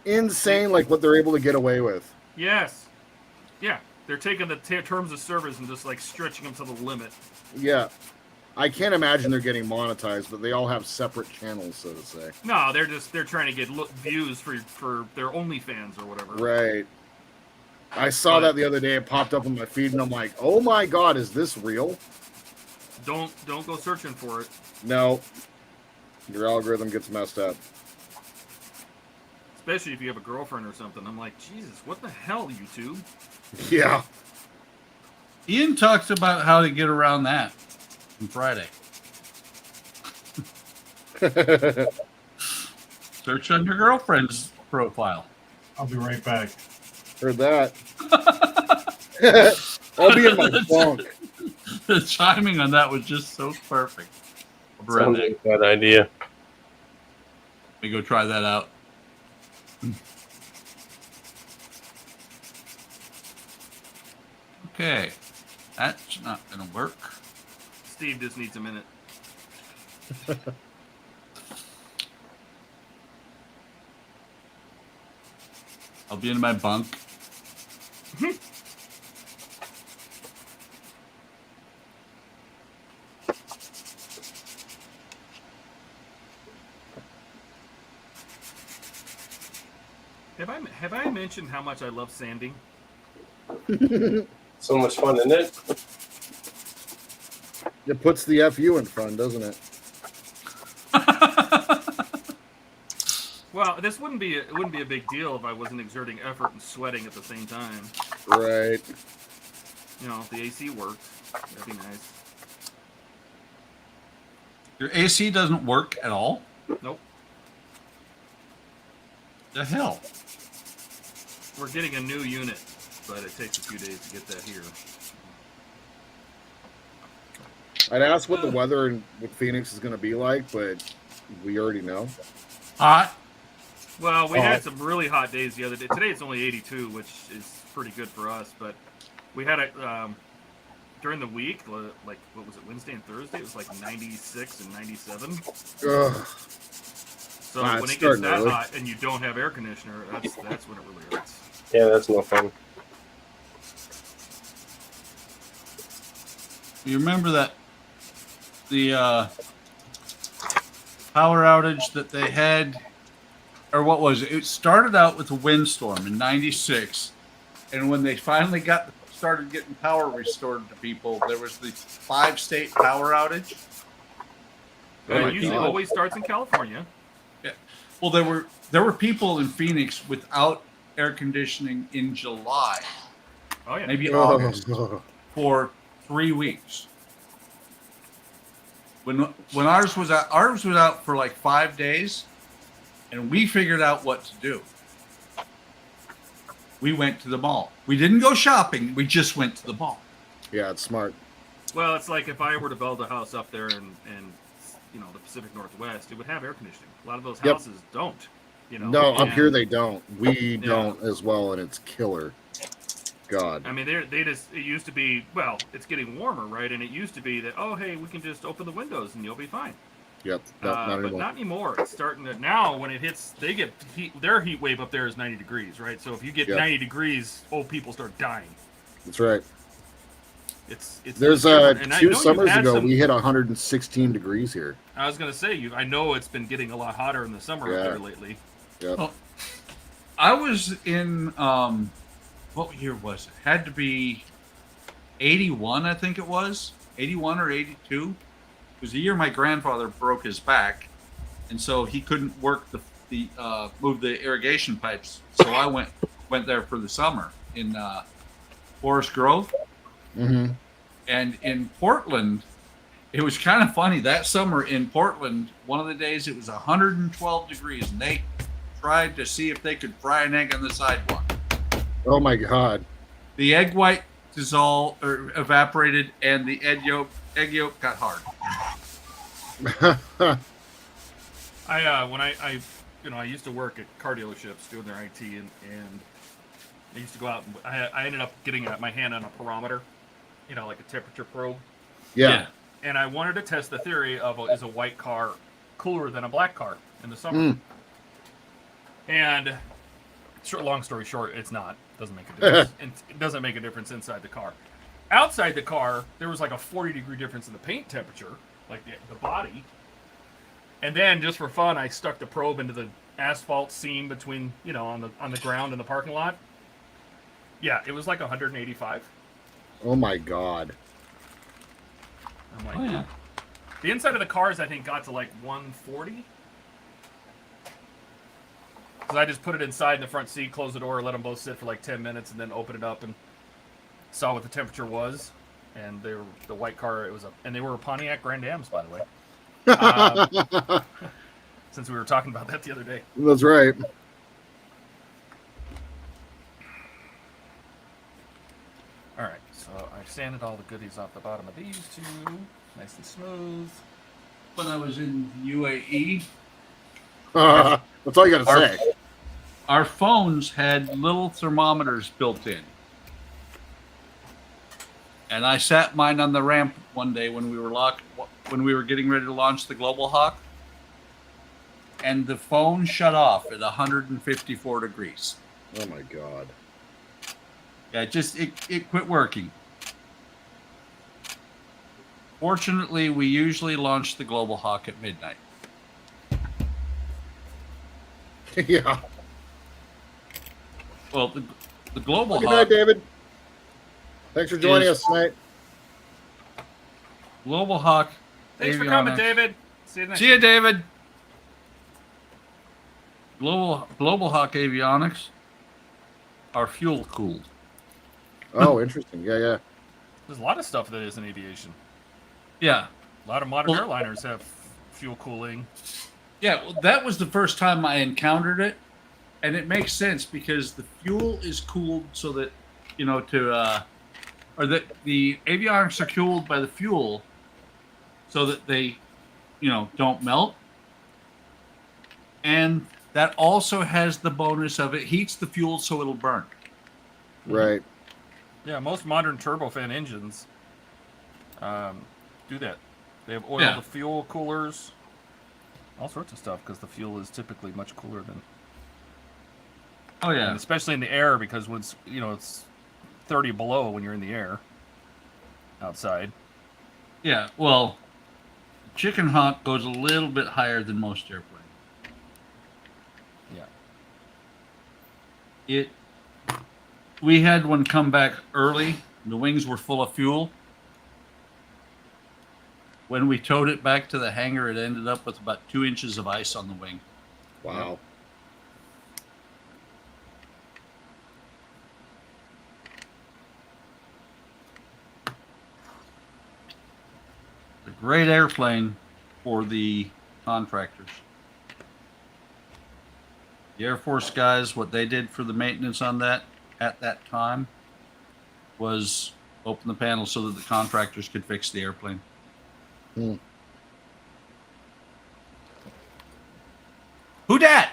Insane, like what they're able to get away with. Yes. Yeah, they're taking the terms of service and just like stretching them to the limit. Yeah. I can't imagine they're getting monetized, but they all have separate channels, so to say. No, they're trying to get views for their OnlyFans or whatever. Right. I saw that the other day. It popped up on my feed, and I'm like, "Oh my god, is this real?" Don't go searching for it. No. Your algorithm gets messed up. Especially if you have a girlfriend or something. I'm like, Jesus, what the hell, YouTube? Yeah. Ian talks about how to get around that on Friday. Search on your girlfriend's profile. I'll be right back. Heard that. I'll be in my funk. The timing on that was just so perfect. Sounds like a bad idea. Let me go try that out. Okay, that's not gonna work. Steve just needs a minute. I'll be in my bunk. Have I mentioned how much I love sanding? So much fun, isn't it? It puts the FU in front, doesn't it? Well, it wouldn't be a big deal if I wasn't exerting effort and sweating at the same time. Right. You know, if the AC works, that'd be nice. Your AC doesn't work at all? Nope. The hell? We're getting a new unit. but it takes a few days to get that here. I'd ask what the weather with Phoenix is going to be like, but we already know. Hot. Well, we had some really hot days the other day. Today it's only 82, which is pretty good for us. But we had it during the week, like what was it, Wednesday and Thursday? It was like 96 and 97. Ugh. So when it gets that hot and you don't have air conditioner, that's when it really hurts. Yeah, that's no fun. You remember that the power outage that they had, or what was it? It started out with a windstorm in '96, and when they finally started getting power restored to people, there was the 5-state power outage. Well, it usually always starts in California. Yeah. Well, there were people in Phoenix without air conditioning in July, Oh yeah. maybe August, for 3 weeks. When ours was out for like 5 days, and we figured out what to do. We went to the mall. We didn't go shopping. We just went to the mall. Yeah, it's smart. Well, it's like if I were to build a house up there in you know, the Pacific Northwest, it would have air conditioning. A lot of those houses don't. You know. No, up and- here they don't. We don't as well, and it's killer. God. I mean, they just, it used to be, well, it's getting warmer, right? And it used to be that, oh, hey, we can just open the windows and you'll be fine. Yep. Not But anymore. not anymore. It's starting to, now when it hits, they get heat, their heat wave up there is 90 degrees, right? So if you get 90 degrees, old people start dying. That's right. It's There's different. And I know 2 you've summers had ago some- we hit 116 degrees here. I was going to say, I know it's been getting a lot hotter in the summer up Yeah. there lately. Yep. Oh, I was in what year was it? Had to be 81, I think it was 81 or 82. It was the year my grandfather broke his back, and so he couldn't work move the irrigation pipes. So I went there for the summer in Forest Grove, Mm-hmm. and in Portland. It was kind of funny that summer in Portland. One of the days it was 112 degrees, and they tried to see if they could fry an egg on the sidewalk. Oh my God. The egg white dissolved or evaporated, and the egg yolk got hard. When I used to work at car dealerships doing their IT, and I used to go out and I ended up getting my hand on a barometer, you know, like a temperature probe. Yeah. And I wanted to test the theory of is a white car cooler than a black car in the summer. Mm. And long story short, it's not. Doesn't make a difference. And it doesn't make a difference inside the car. Outside the car, there was like a 40-degree difference in the paint temperature, like the body. And then, just for fun, I stuck the probe into the asphalt seam between, you know, on the ground in the parking lot. Yeah, it was like 185. Oh my God. I'm like, Oh, yeah. the inside of the cars, I think, got to like 140. Because I just put it inside in the front seat, closed the door, let them both sit for like 10 minutes, and then opened it up and saw what the temperature was. And they were the white car. And they were Pontiac Grand Ams, by the way. Since we were talking about that the other day. That's right. All right, so I've sanded all the goodies off the bottom of these two, nice and smooth. When I was in UAE, That's all you got to say. our phones had little thermometers built in. And I sat mine on the ramp one day when we were getting ready to launch the Global Hawk, and the phone shut off at 154 degrees. Oh my God. Yeah, it quit working. Fortunately, we usually launch the Global Hawk at midnight. Yeah. Well, the Global Good Hawk. night, David. Thanks for joining us tonight. Global Hawk. Thanks for coming, avionics. David. See you next See you, David. Global Hawk avionics are fuel cooled. Oh, interesting. Yeah. There's a lot of stuff that is in aviation. Yeah. A lot of modern Well- airliners have fuel cooling. Yeah, well, that was the first time I encountered it, and it makes sense because the fuel is cooled so that or the avionics are cooled by the fuel so that they, don't melt. And that also has the bonus of it heats the fuel so it'll burn. Right. Yeah, most modern turbofan engines do that. They have oil Yeah. to fuel coolers, all sorts of stuff, because the fuel is typically much cooler than. Oh yeah. And especially in the air, because when it's 30 below when you're in the air outside. Yeah. Well, Chicken Hawk goes a little bit higher than most airplanes. Yeah. We had one come back early. The wings were full of fuel. When we towed it back to the hangar, it ended up with about 2 inches of ice on the wing. Wow. A great airplane for the contractors. The Air Force guys, what they did for the maintenance on that at that time was open the panel so that the contractors could fix the airplane. Hmm. Who dat?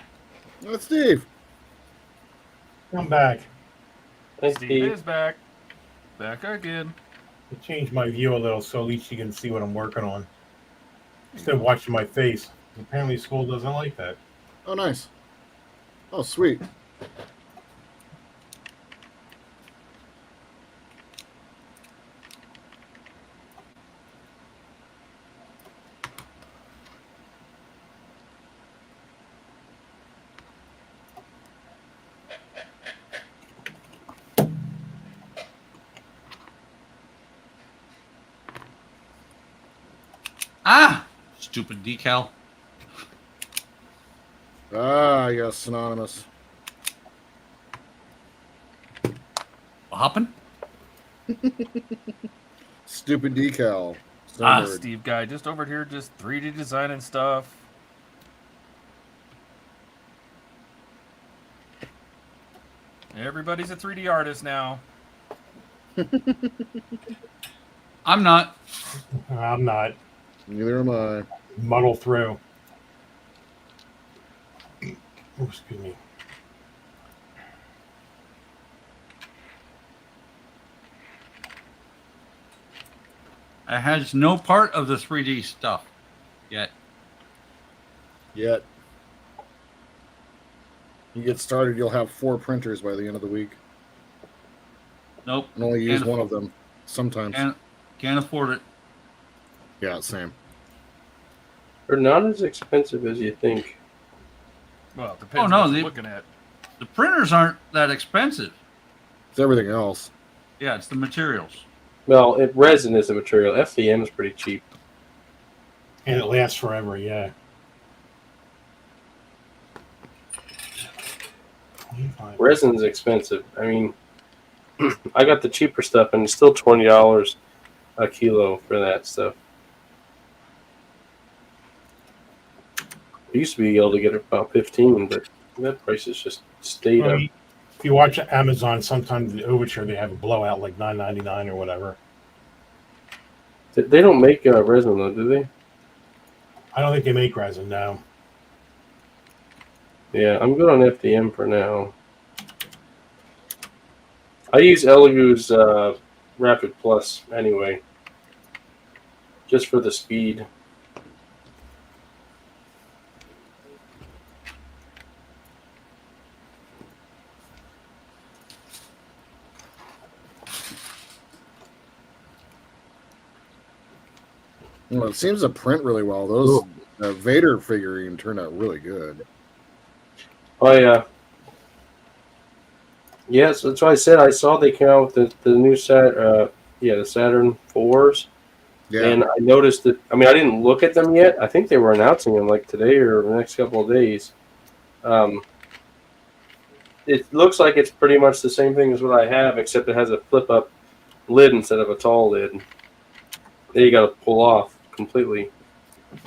That's Steve. I'm back. Thanks, Steve Steve. is back. Back again. I changed my view a little so at least you can see what I'm working on. Instead of watching my face. Apparently school doesn't like that. Oh, nice. Oh, sweet. Ah! Stupid decal. Ah, yes, synonymous. What happened? Stupid decal. Ah, Snowbird. Steve guy, just over here, just 3D designing stuff. Everybody's a 3D artist now. I'm not. I'm not. Neither am I. Muddle through. Oh, excuse me. It has no part of the 3D stuff yet. Yet. You get started, you'll have 4 printers by the end of the week. Nope. And only use Can't one of them. Sometimes. Can't afford it. Yeah, same. They're not as expensive as you think. Well, it depends no, on what they- you're looking at. The printers aren't that expensive. It's everything else. Yeah, it's the materials. Well, resin is a material. FDM is pretty cheap. And it lasts forever, yeah. 25. Resin's expensive. I mean, I got the cheaper stuff, and it's still $20 a kilo for that stuff. I used to be able to get it about 15, but that price has just stayed Well, up. if you watch Amazon, sometimes the Overture, they have a blowout like $9.99 or whatever. They don't make resin though, do they? I don't think they make resin now. Yeah, I'm good on FDM for now. I use Elegoo's Rapid Plus anyway, just for the speed. Well, it seems to print really well. Those Vader figurine turned out really good. Oh yeah. Yes, that's why I said I saw they came out with the new the Saturn 4s. Yeah. And I noticed that, I mean, I didn't look at them yet. I think they were announcing them like today or the next couple of days. It looks like it's pretty much the same thing as what I have, except it has a flip-up lid instead of a tall lid. That you got to pull off completely.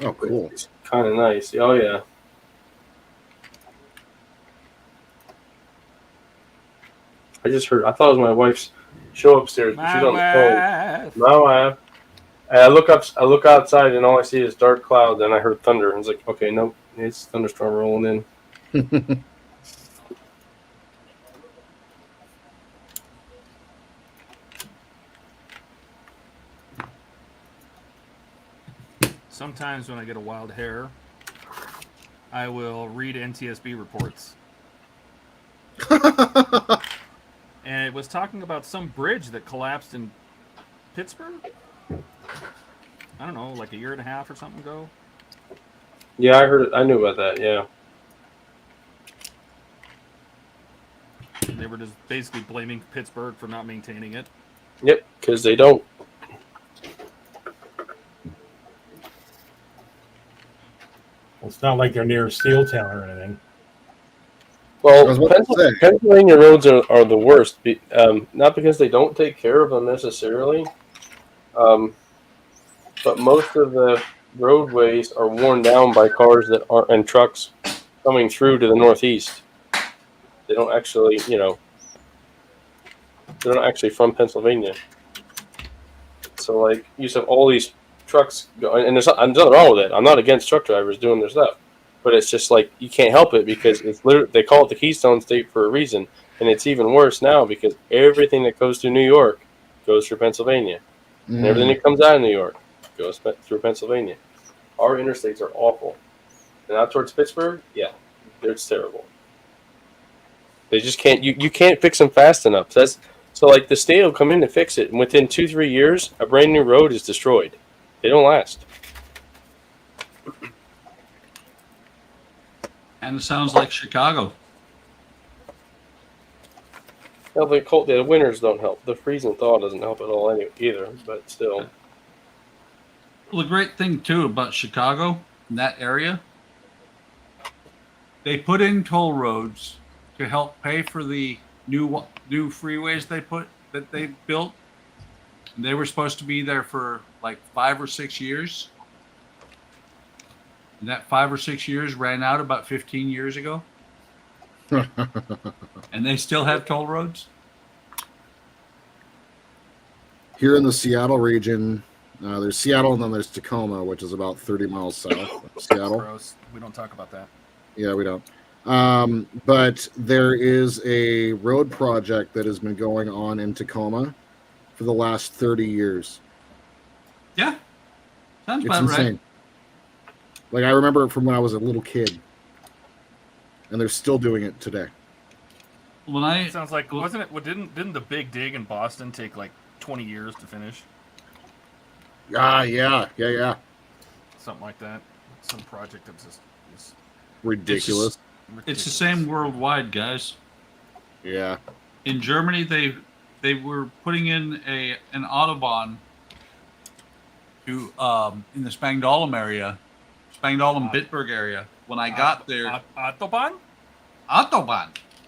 Oh, cool. It's kind of nice. Oh, yeah. I just heard. I thought it was my wife's show upstairs, but she's on the phone. wife. My wife. And I look up. I look outside, and all I see is dark clouds. And I heard thunder. And I was like, okay, nope, it's thunderstorm rolling in. Sometimes when I get a wild hair, I will read NTSB reports. And it was talking about some bridge that collapsed in Pittsburgh. I don't know, like a year and a half or something ago. Yeah, I heard it. I knew about that. Yeah. And they were just basically blaming Pittsburgh for not maintaining it. Yep, because they don't. Well, it's not like they're near Steel Town or anything. I was Well, about to say. Pennsylvania roads are the worst. Not because they don't take care of them necessarily, but most of the roadways are worn down by cars that are and trucks coming through to the northeast. They don't actually, they're not actually from Pennsylvania. So, like, you just have all these trucks going, and there's nothing wrong with it. I'm not against truck drivers doing their stuff, but it's just like you can't help it because it's literally they call it the Keystone State for a reason, and it's even worse now because everything that goes through New York goes through Pennsylvania, and everything that comes out of New York goes through Pennsylvania. Our interstates are awful, and out towards Pittsburgh, yeah, it's terrible. They just can't. You can't fix them fast enough. So like the state will come in to fix it, and within 2-3 years, a brand new road is destroyed. They don't last. And it sounds like Chicago. Well, the winters don't help. The freeze and thaw doesn't help at all either. But still, Well, the great thing too about Chicago, in that area, they put in toll roads to help pay for the new freeways they built. And they were supposed to be there for like 5 or 6 years. And that 5 or 6 years ran out about 15 years ago. And they still have toll roads? Here in the Seattle region, there's Seattle and then there's Tacoma, which is about 30 miles south of Seattle. Gross. We don't talk about that. Yeah, we don't. But there is a road project that has been going on in Tacoma for the last 30 years. Yeah. Sounds It's about insane. right. Like, I remember it from when I was a little kid. And they're still doing it today. When I It sounds like wasn't it? Didn't the big dig in Boston take like 20 years to finish? Yeah. Something like that. Some project that just is Ridiculous. It's the same worldwide, guys. Yeah. In Germany, they were putting in an autobahn to in the Spangdahlem area, Spangdahlem-Bitburg area. When I got there, Autobahn.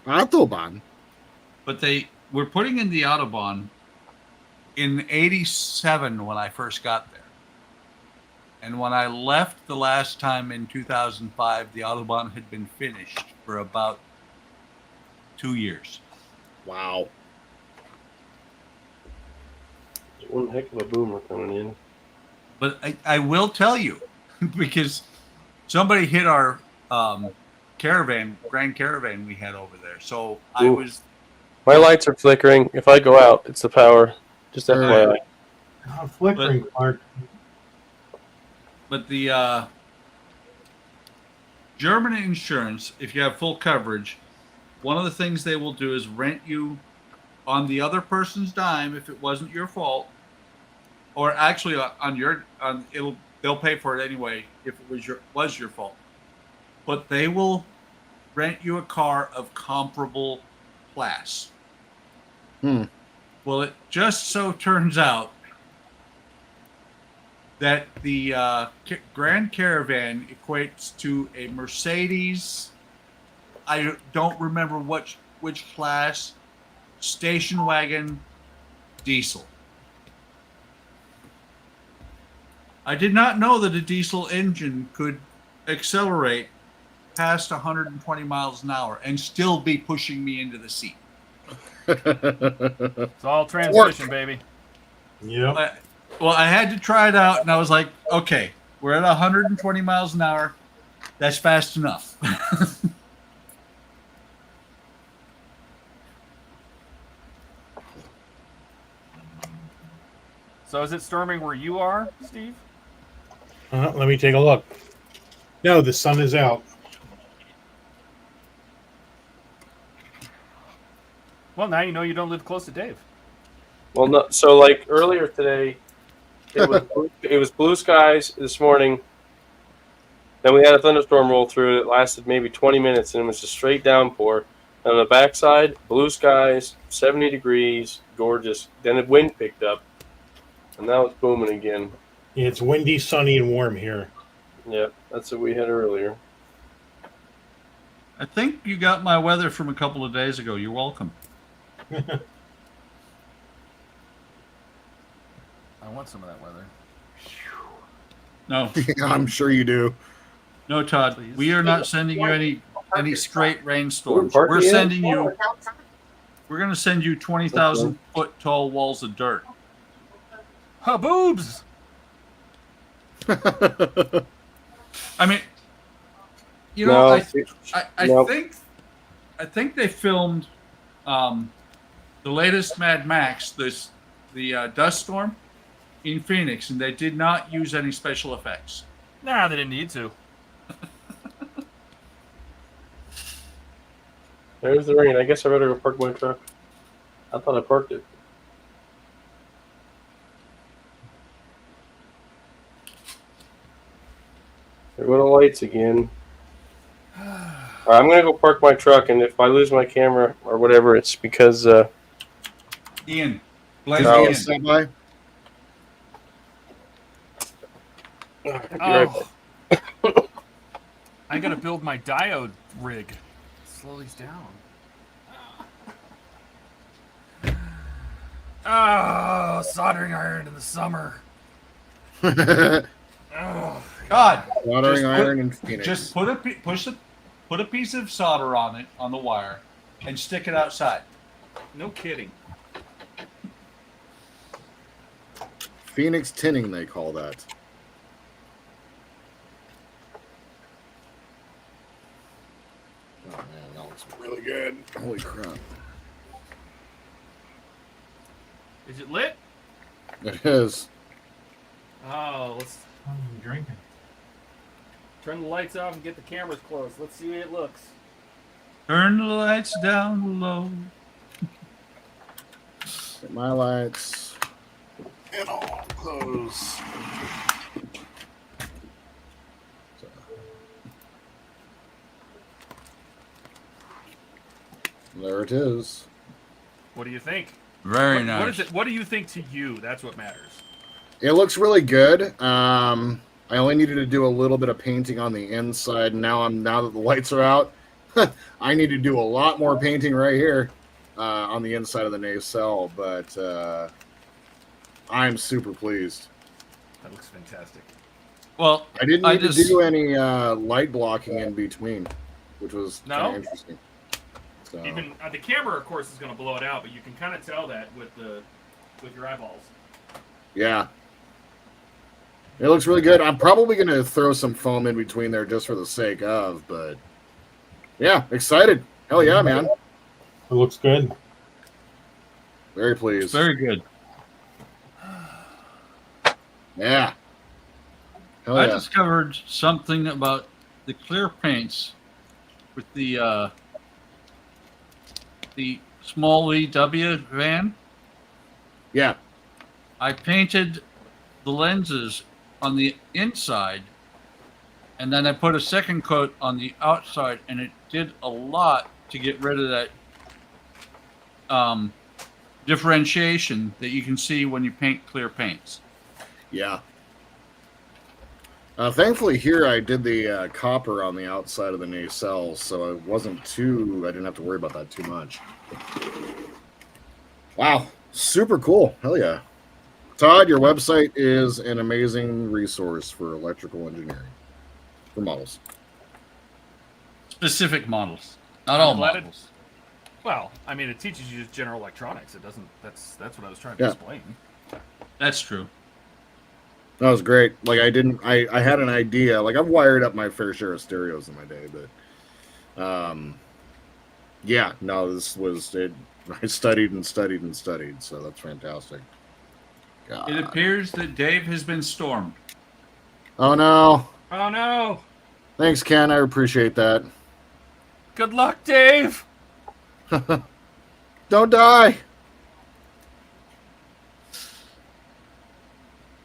Autobahn. But they were putting in the autobahn in '87 when I first got there. And when I left the last time in 2005, the autobahn had been finished for about 2 years. Wow. there's one heck of a boomer coming in. But I will tell you, because somebody hit our Grand Caravan we had over there. So I was... My lights are flickering. If I go out, it's the power. Just FYI. Flickering, Clark. But the German insurance, if you have full coverage, one of the things they will do is rent you on the other person's dime if it wasn't your fault, or actually they'll pay for it anyway if it was your fault. But they will rent you a car of comparable class. Well, it just so turns out that the Grand Caravan equates to a Mercedes. I don't remember which class, station wagon, diesel. I did not know that a diesel engine could accelerate past 120 miles an hour and still be pushing me into the seat. It's all transmission, baby. Yep. Well, I had to try it out, and I was like, okay, we're at 120 miles an hour. That's fast enough. So is it storming where you are, Steve? Let me take a look. No, the sun is out. Well, now you know you don't live close to Dave. Well, no. So like earlier today, it was blue skies this morning. Then we had a thunderstorm roll through. It lasted maybe 20 minutes, and it was a straight downpour. And on the backside, blue skies, 70 degrees, gorgeous. Then the wind picked up, and now it's booming again. Yeah, it's windy, sunny, and warm here. Yep, that's what we had earlier. I think you got my weather from a couple of days ago. You're welcome. I want some of that weather. No, I'm sure you do. no, Todd. Please. We are not sending you any straight rainstorms. Park We're it in. sending you. We're going to send you 20,000 foot tall walls of dirt. Ha boobs! I mean, you know, No, I no. think they filmed the latest Mad Max, the dust storm in Phoenix, and they did not use any special effects. Nah, they didn't need to. There's the rain. I guess I better go park my truck. I thought I parked it. There go the lights again. All right, I'm gonna go park my truck, and if I lose my camera or whatever, it's because Ian, blame No. Ian. Stand by. I'll be right back. Oh. I gotta build my diode rig. Slow these down. Oh, soldering iron in the summer. Oh. God, Watering Just put- iron in Phoenix. just put a piece of solder on it on the wire, and stick it outside. No kidding. Phoenix tinning, they call that. Oh man, that looks really good. Holy crap. Is it lit? It is. Oh, let's What are you drinking? turn the lights off and get the cameras close. Let's see how it looks. Turn the lights down low. Get my lights. And all close. There it is. What do you think? Very What nice. is it? What do you think to you? That's what matters. It looks really good. I only needed to do a little bit of painting on the inside. Now that the lights are out, I need to do a lot more painting right here on the inside of the nacelle. But I'm super pleased. That looks fantastic. Well, I didn't I need just- to do any light blocking in between, which was No? kind of interesting. So, Even the camera, of course, is going to blow it out, but you can kind of tell that with your eyeballs. yeah. It looks really good. I'm probably going to throw some foam in between there just for the sake of, but yeah, excited. Hell yeah, man. It looks good. Very pleased. very good. Yeah. Hell I yeah. discovered something about the clear paints with the small VW van. Yeah. I painted the lenses on the inside, and then I put a second coat on the outside, and it did a lot to get rid of that differentiation that you can see when you paint clear paints. Yeah. Thankfully, here I did the copper on the outside of the nacelle, so it wasn't too. I didn't have to worry about that too much. Wow, super cool. Hell yeah. Todd, your website is an amazing resource for electrical engineering for models. Specific models, not all I'm glad it- models. Well, I mean, it teaches you just general electronics. It doesn't. That's what I was trying to Yeah. explain. That's true. That was great. Like I had an idea. Like I've wired up my fair share of stereos in my day, but yeah, no, this was it. I studied and studied and studied, so that's fantastic. God. It appears that Dave has been stormed. Oh no! Oh no! Thanks, Ken. I appreciate that. Good luck, Dave. Don't die.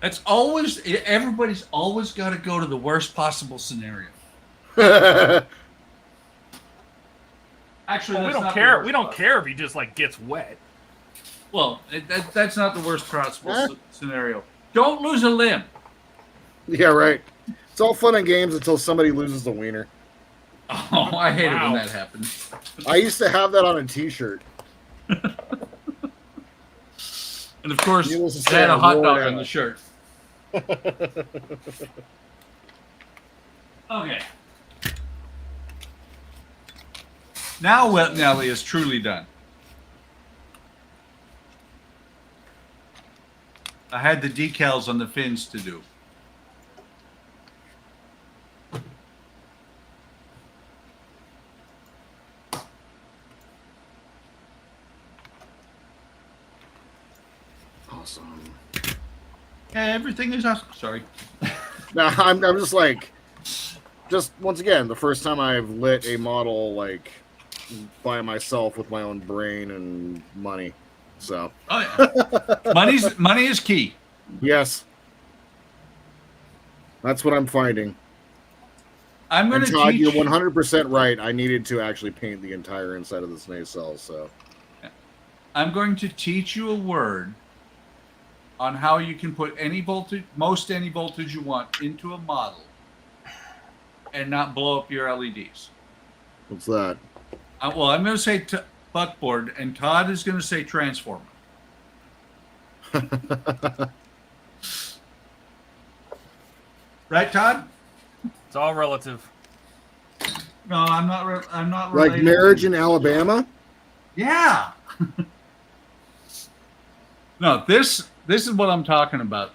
That's always, everybody's always got to go to the worst possible scenario. Actually, Well, we that's don't not the care. worst We don't possible. care if he just like gets wet. Well, that's not the worst possible scenario. Don't lose a limb. Yeah, right. It's all fun and games until somebody loses the wiener. Oh, I hate it Wow. when that happens. I used to have that on a T-shirt. And of course, Needless to it say, had I a hot wore dog it on out. the shirt. Okay. Now Wet Nelly is truly done. I had the decals on the fins to do. Awesome. Everything is awesome. Sorry. Now I'm just like, just once again, the first time I've lit a model like by myself with my own brain and money. So Oh yeah. Money is key. yes, that's what I'm finding. I'm going And to Todd, teach. you're 100% right. I needed to actually paint the entire inside of this nacelle. So I'm going to teach you a word on how you can put any voltage, most any voltage you want into a model and not blow up your LEDs. what's that? Well, I'm going to say buckboard, and Todd is going to say transformer. Right, Todd? It's all relative. No, I'm not. I'm not Like related. marriage in Alabama? Yeah. No, this is what I'm talking about.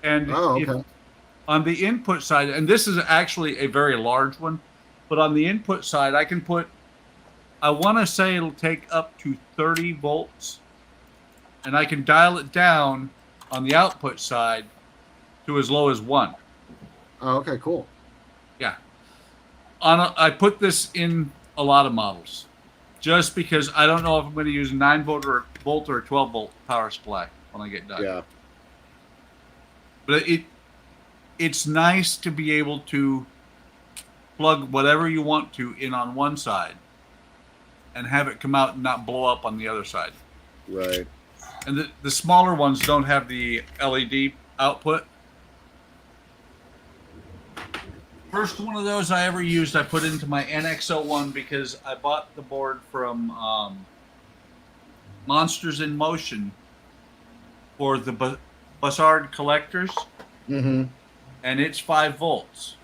And Oh, if- okay. on the input side, and this is actually a very large one, but on the input side, I can put, I want to say it'll take up to 30 volts, and I can dial it down on the output side to as low as 1. Oh, okay, cool. Yeah. I put this in a lot of models just because I don't know if I'm going to use a 9 volt or a 12 volt power supply when I get done. Yeah. But it's nice to be able to plug whatever you want to in on one side and have it come out and not blow up on the other side. Right. And the smaller ones don't have the LED output. First one of those I ever used, I put into my NX01 because I bought the board from Monsters in Motion for the Bussard collectors. Mm-hmm. And it's 5 volts.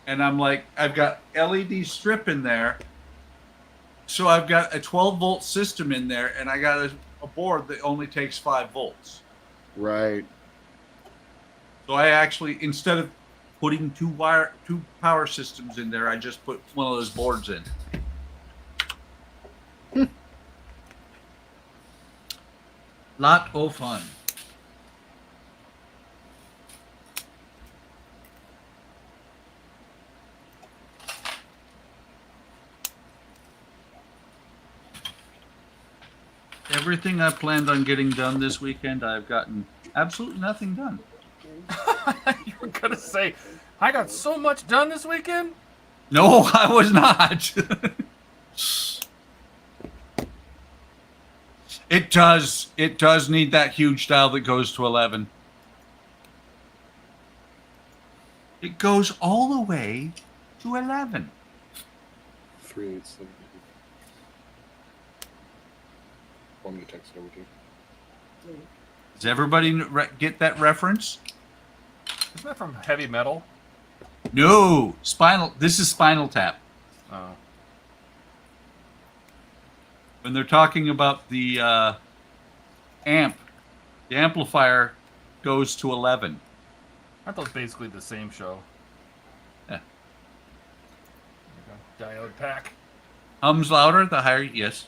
And I'm like, I've got LED strip in there. So I've got a 12 volt system in there, and I got a board that only takes 5 volts. Right. So I actually, instead of putting two power systems in there, I just put one of those boards in. Lot of fun. Everything I planned on getting done this weekend, I've gotten absolutely nothing done. You were gonna say, I got so much done this weekend. No, I was not. It does need that huge dial that goes to 11. It goes all the way to 11. 387. Want me to text it over to you? Does everybody get that reference? Isn't that from Heavy Metal? No, This is Spinal Tap. Oh. when they're talking about the amp, the amplifier goes to 11. I thought it was basically the same show. Yeah. There you go. Diode pack. Hums louder, the higher. Yes.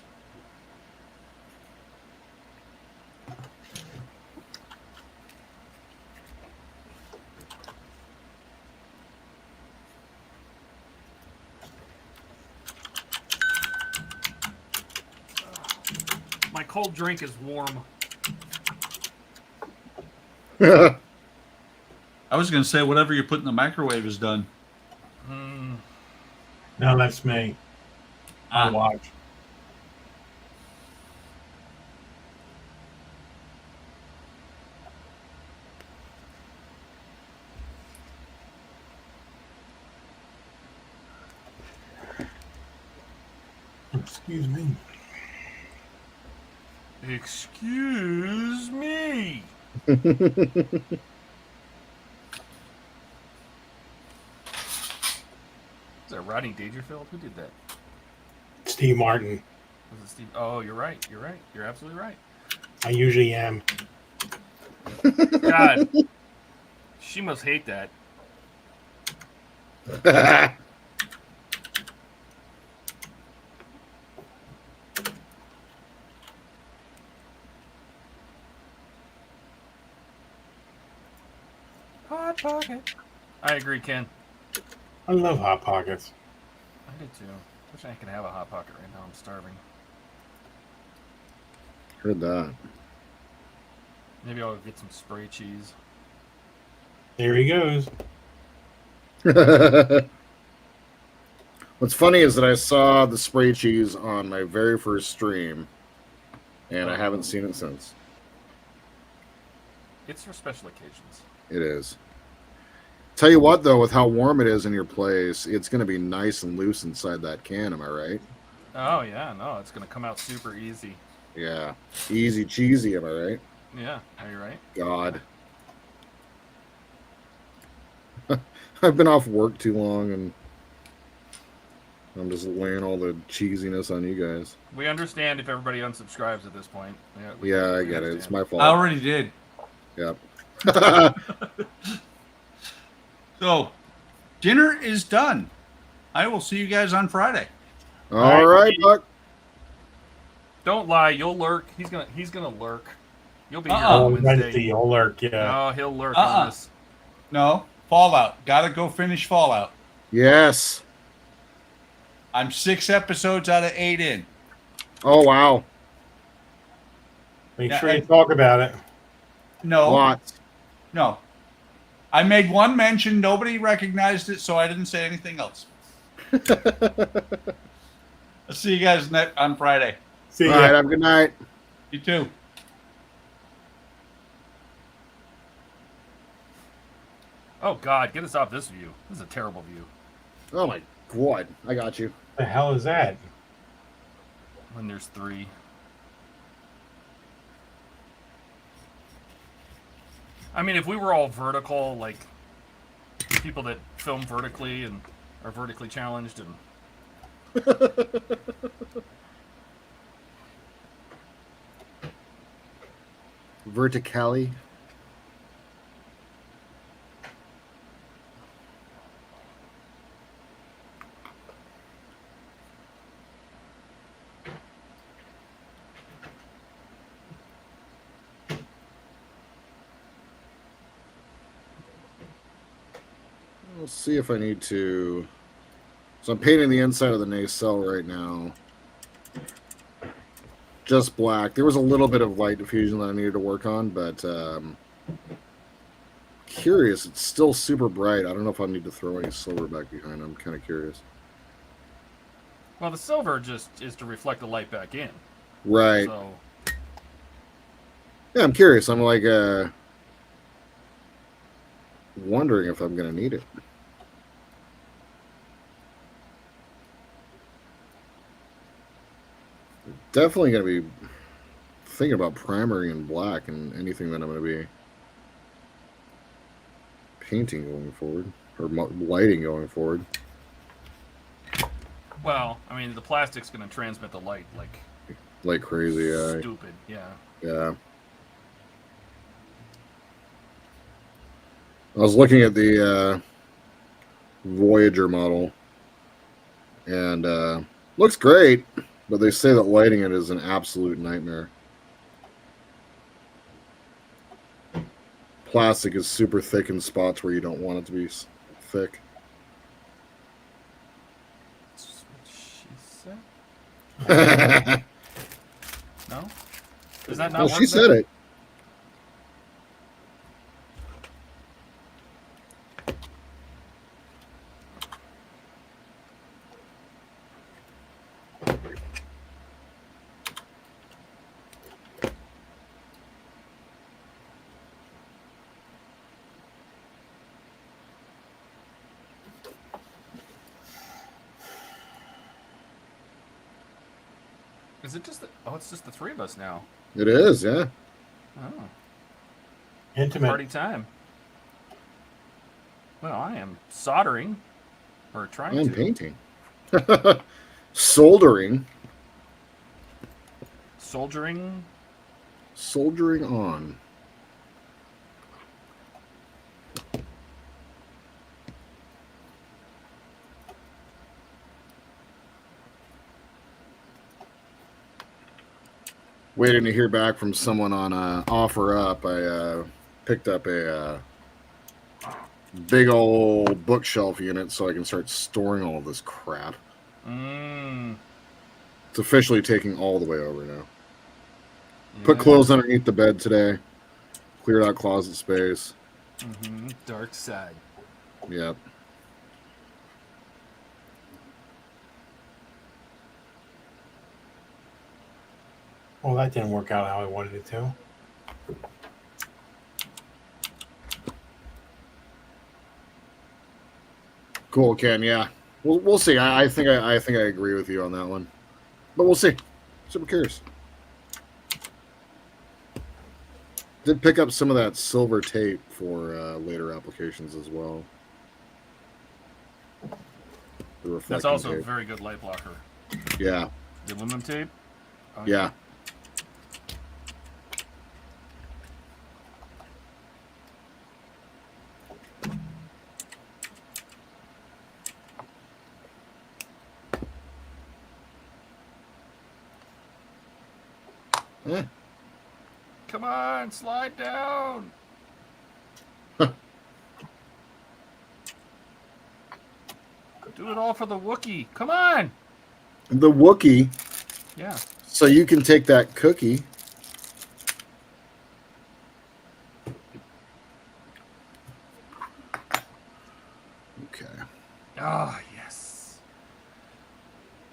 My cold drink is warm. I was going to say whatever you put in the microwave is done. Mm, No, that's me. I watch. Excuse me. excuse me. Is that Rodney Dangerfield? Who did that? Steve Martin. Was it Steve? Oh, you're right. You're right. You're absolutely right. I usually am. God, she must hate that. Hot pocket. I agree, Ken. I love Hot Pockets. I did too. Wish I could have a hot pocket right now. I'm starving. Heard that. Maybe I'll get some spray cheese. There he goes. What's funny is that I saw the spray cheese on my very first stream, and I haven't seen it since. It's for special occasions. It is. Tell you what, though, with how warm it is in your place, it's going to be nice and loose inside that can. Am I right? Oh yeah, no, it's gonna come out super easy. Yeah. Easy cheesy. Am I right? Yeah, are you right? God. I've been off work too long, and I'm just laying all the cheesiness on you guys. We understand if everybody unsubscribes at this point. Yeah, I we get it. It's understand. my fault. I already did. Yep. So, dinner is done. I will see you guys on Friday. All right, Buck. Don't lie, you'll lurk. He's gonna lurk. You'll be here Uh-uh. on Wednesday, Wednesday. you'll lurk, yeah. Oh, he'll lurk Uh-uh. on this. No, Fallout. Gotta go finish Fallout. Yes. I'm 6 episodes out of 8 in. Oh, wow. Make Yeah, sure you and- talk about it. No, Lots. no. I made one mention. Nobody recognized it, so I didn't say anything else. I'll see you guys on Friday. See All ya. right, have a good night. You too. Oh God, get us off this view. This is a terrible view. Oh, my God. I got you. The hell is that? When there's 3. I mean, if we were all vertical, like people that film vertically and are vertically challenged, and Vertically. Let's see if I need to. So I'm painting the inside of the nacelle right now. Just black. There was a little bit of light diffusion that I needed to work on, but curious. It's still super bright. I don't know if I need to throw any silver back behind. I'm kind of curious. well, the silver just is to reflect the light back in. Right. So Yeah, I'm curious. I'm like wondering if I'm going to need it. Definitely going to be thinking about primary in black and anything that I'm going to be painting going forward or lighting going forward. well, I mean, the plastic's going to transmit the light like like crazy. Stupid. Yeah. Yeah. I was looking at the Voyager model, and looks great, but they say that lighting it is an absolute nightmare. Plastic is super thick in spots where you don't want it to be thick. That's what she said. No, No? Is that not? she said it. Is it just the? Oh, it's just the three of us now. It is, yeah. Oh, Intimate. party time. Well, I am soldering, or trying I'm to. painting. Soldering. Soldiering. Soldiering on. Waiting to hear back from someone on OfferUp. I picked up a big old bookshelf unit so I can start storing all of this crap. It's officially taking all the way over now. Put clothes underneath the bed today. Cleared out closet space. Dark side. Yep. Well, that didn't work out how I wanted it to. Cool, Ken. Yeah, we'll see. I think I agree with you on that one, but we'll see. Super curious. Did pick up some of that silver tape for later applications as well. The That's reflecting also a tape. very good light blocker. Yeah. The aluminum tape. Oh, Yeah. Eh. Come on, slide down. Do it all for the Wookiee. Come on. The Wookiee. Yeah. So you can take that cookie. Okay. Ah, yes.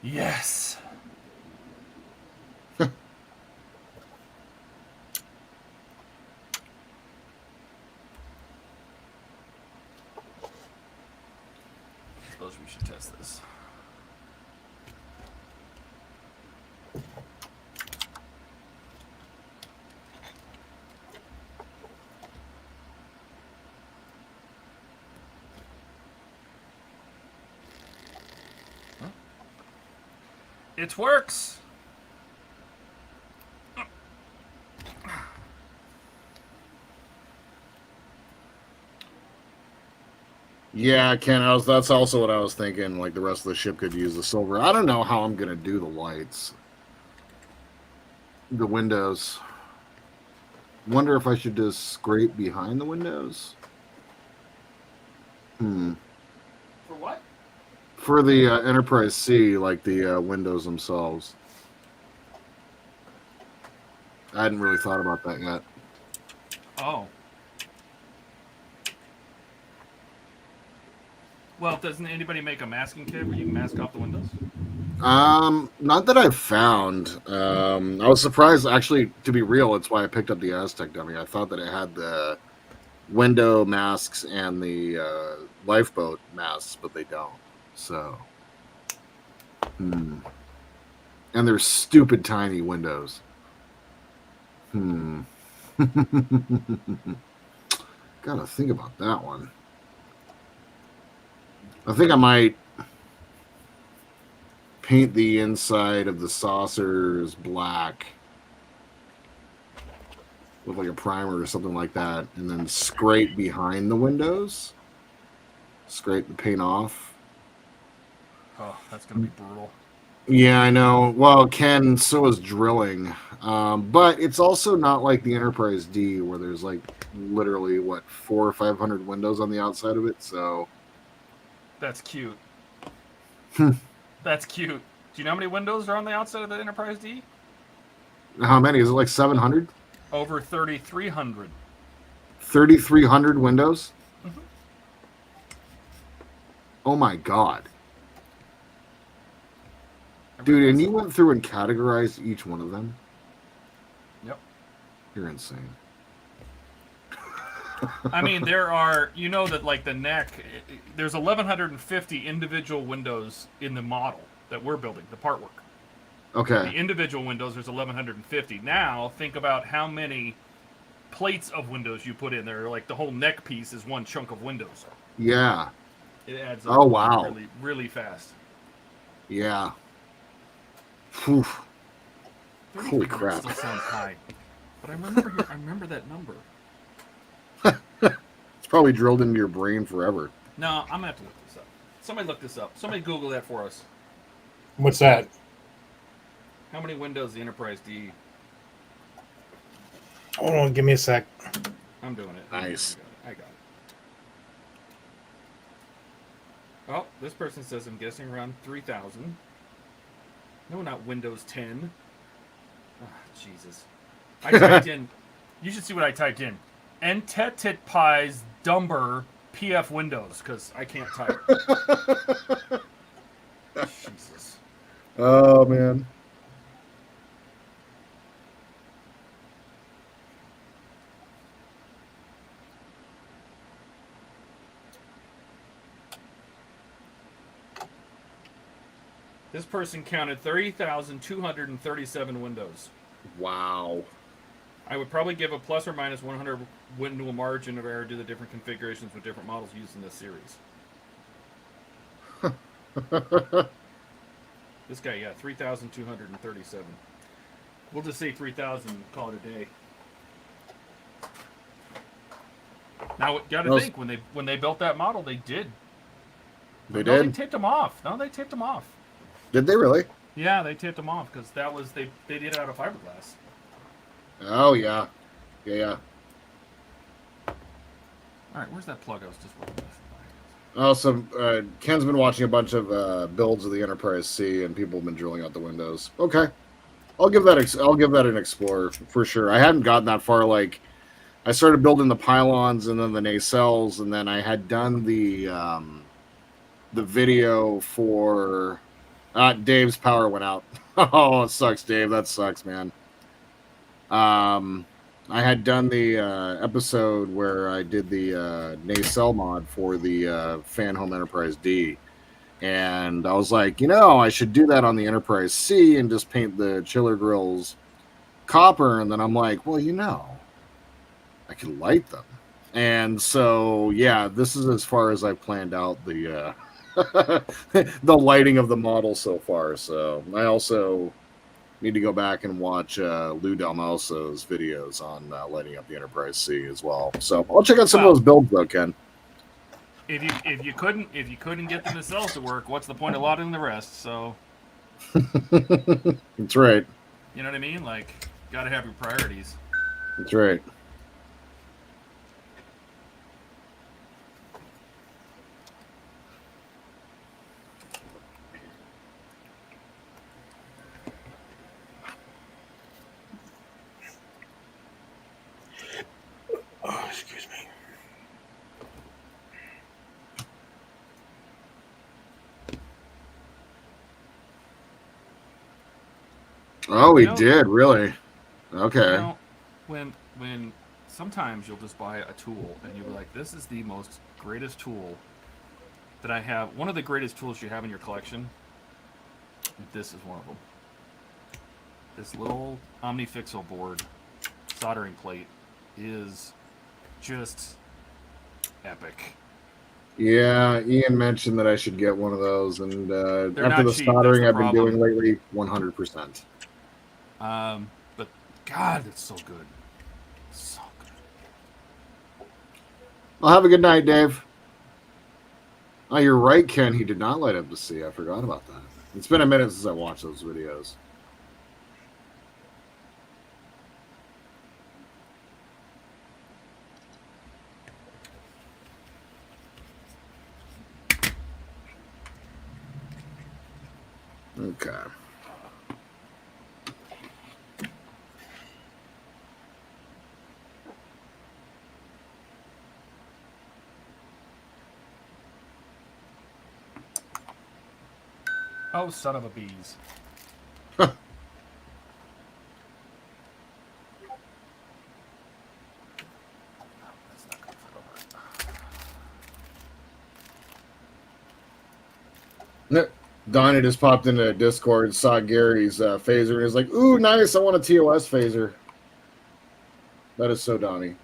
Yes. I suppose we should test this. It works. Yeah, Ken, that's also what I was thinking. Like the rest of the ship could use the silver. I don't know how I'm gonna do the lights. The windows. Wonder if I should just scrape behind the windows. For what? For the Enterprise C, like the windows themselves. I hadn't really thought about that yet. Oh. Well, doesn't anybody make a masking kit where you can mask off the windows? Not that I've found. I was surprised, actually, to be real, it's why I picked up the Aztec dummy. I thought that it had the window masks and the lifeboat masks, but they don't. So, and they're stupid tiny windows. Gotta think about that one. I think I might paint the inside of the saucers black with like a primer or something like that, and then scrape behind the windows. Scrape the paint off. Oh, that's gonna be brutal. Yeah, I know. Well, Ken, so is drilling. But it's also not like the Enterprise D where there's like literally what 400 or 500 windows on the outside of it. So That's cute. That's cute. Do you know how many windows are on the outside of the Enterprise D? how many is it? Like 700? Over 3,300. 3,300 windows? Mhm. Oh my god. Dude, and you went through and categorized each one of them? Yep. You're insane. I mean, there are, you know, that like the neck, there's 1,150 individual windows in the model that we're building, the part work. The Okay. individual windows, there's 1,150. Now, think about how many plates of windows you put in there. Like the whole neck piece is one chunk of windows. Yeah. It adds up Oh, wow. really, really fast. Yeah. Whew. 3,300 Holy crap. Still sounds high, but I remember that number. It's probably drilled into your brain forever. No, I'm gonna have to look this up. Somebody look this up. Somebody Google that for us. What's that? How many windows the Enterprise D? Hold on, give me a sec. I'm doing it. Nice. I got it. Oh, this person says I'm guessing around 3,000. No, not Windows 10. Oh, Jesus. I typed in. You should see what I typed in. Entetitpies Dumber PF Windows, because I can't type. Jesus. Oh, man. This person counted 30,237 windows. Wow. I would probably give a plus or minus 100 window margin of error due to the different configurations with different models used in this series. This guy, yeah, 3,237. We'll just say 3,000 and call it a day. Now, gotta think, when they built that model, they did. They No, did? they taped them off. No, they taped them off. Did they really? Yeah, they taped them off because that was they did it out of fiberglass. Oh, yeah. Yeah. All right, where's that plug I was just looking at? Oh, so Ken's been watching a bunch of builds of the Enterprise C, and people have been drilling out the windows. Okay, I'll give that an explore for sure. I hadn't gotten that far. Like, I started building the pylons and then the nacelles, and then I had done the video for Dave's power went out. Oh, it sucks, Dave. That sucks, man. I had done the episode where I did the nacelle mod for the Fan Home Enterprise D, and I was like, I should do that on the Enterprise C and just paint the chiller grills copper. And then I'm like, well, I can light them. And so, yeah, this is as far as I planned out the the lighting of the model so far. So I also need to go back and watch Lou Dalmoso's videos on lighting up the Enterprise C as well. So I'll check out some of those builds though, Ken. If you couldn't get the nacelles to work, what's the point of loading the rest? So That's right. you know what I mean? Like, gotta have your priorities. That's right. Oh, excuse me. Oh, he did, really? Okay. You know, when sometimes you'll just buy a tool and you'll be like, this is the greatest tool that I have. One of the greatest tools you have in your collection. This is one of them. This little OmniFixel board soldering plate is just epic. Yeah, Ian mentioned that I should get one of those, and They're after not the cheap, that's soldering the I've been doing problem. lately, 100%. But God, it's so good. So good. Well, have a good night, Dave. Oh, you're right, Ken. He did not light up the sea. I forgot about that. It's been a minute since I watched those videos. Okay. Oh, son of a bees. Donnie just popped into Discord, saw Gary's phaser, and is like, "Ooh, nice! I want a TOS phaser." That is so Donnie.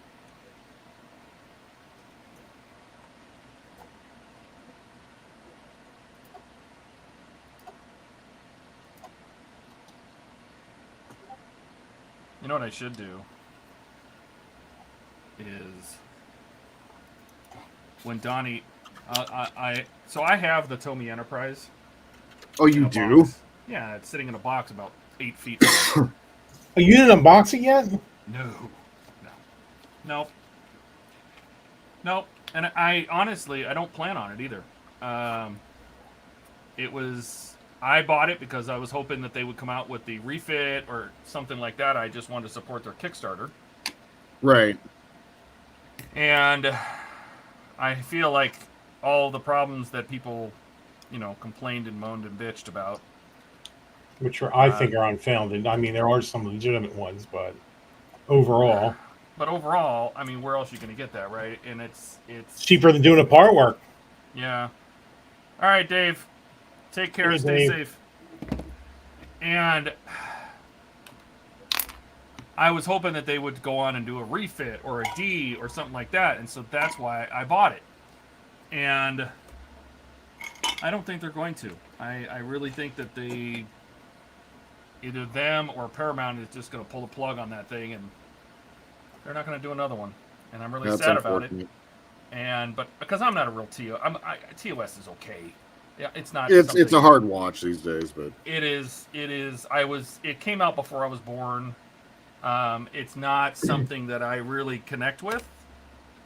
You know what I should do is when Donnie, so I have the Tomy Enterprise. Oh, in you a do? box. Yeah, it's sitting in a box about 8 feet. Are you didn't unbox it yet? No. Nope. And I honestly, I don't plan on it either. I bought it because I was hoping that they would come out with the refit or something like that. I just wanted to support their Kickstarter. Right. And I feel like all the problems that people, complained and moaned and bitched about. Which I think are unfounded. I mean, there are some legitimate ones, but overall. But overall, I mean, where else are you going to get that, right? And it's cheaper than doing a part work. Yeah. All right, Dave. Take care. Hey, Stay Dave. safe. And I was hoping that they would go on and do a refit or a D or something like that, and so that's why I bought it. And I don't think they're going to. I really think that either them or Paramount is just going to pull the plug on that thing, and they're not going to do another one. And I'm really sad about it. But because I'm not a real TOS is okay. Yeah, it's not. It's a hard watch these days, but it is. It came out before I was born. It's not something that I really connect with.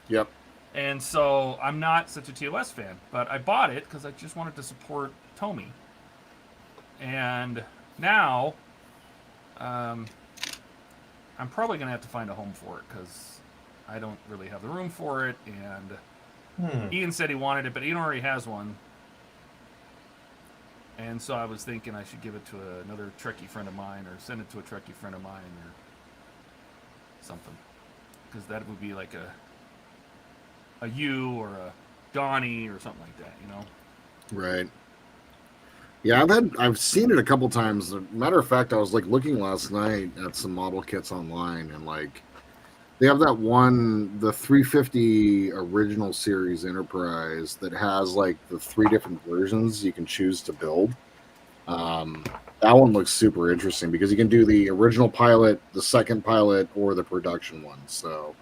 Yep. And so I'm not such a TOS fan, but I bought it because I just wanted to support Tomy. And now, I'm probably gonna have to find a home for it because I don't really have the room for it. And Ian said he wanted it, but Ian already has one. And so I was thinking I should give it to another Trekkie friend of mine, or send it to a Trekkie friend of mine, or something, because that would be like a you or a Donnie or something like that, Right. Yeah, I've seen it a couple times. Matter of fact, I was like looking last night at some model kits online, and like they have that one, the 350 original series Enterprise that has like the 3 different versions you can choose to build. That one looks super interesting because you can do the original pilot, the second pilot, or the production one. So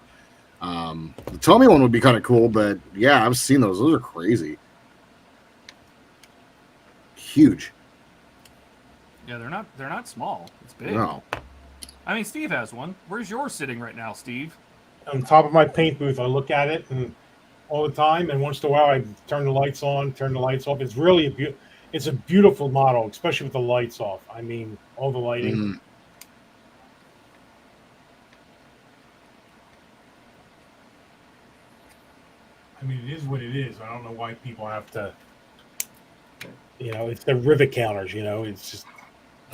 the Tomy one would be kind of cool, but yeah, I've seen those. Those are crazy. Huge. Yeah, they're not small. It's big. No. I mean, Steve has one. Where's yours sitting right now, Steve? On top of my paint booth, I look at it and all the time, and once in a while I turn the lights on, turn the lights off. It's really it's a beautiful model, especially with the lights off. I mean, all the lighting. Mm-hmm. I mean, it is what it is. I don't know why people have to, it's the rivet counters, it's just.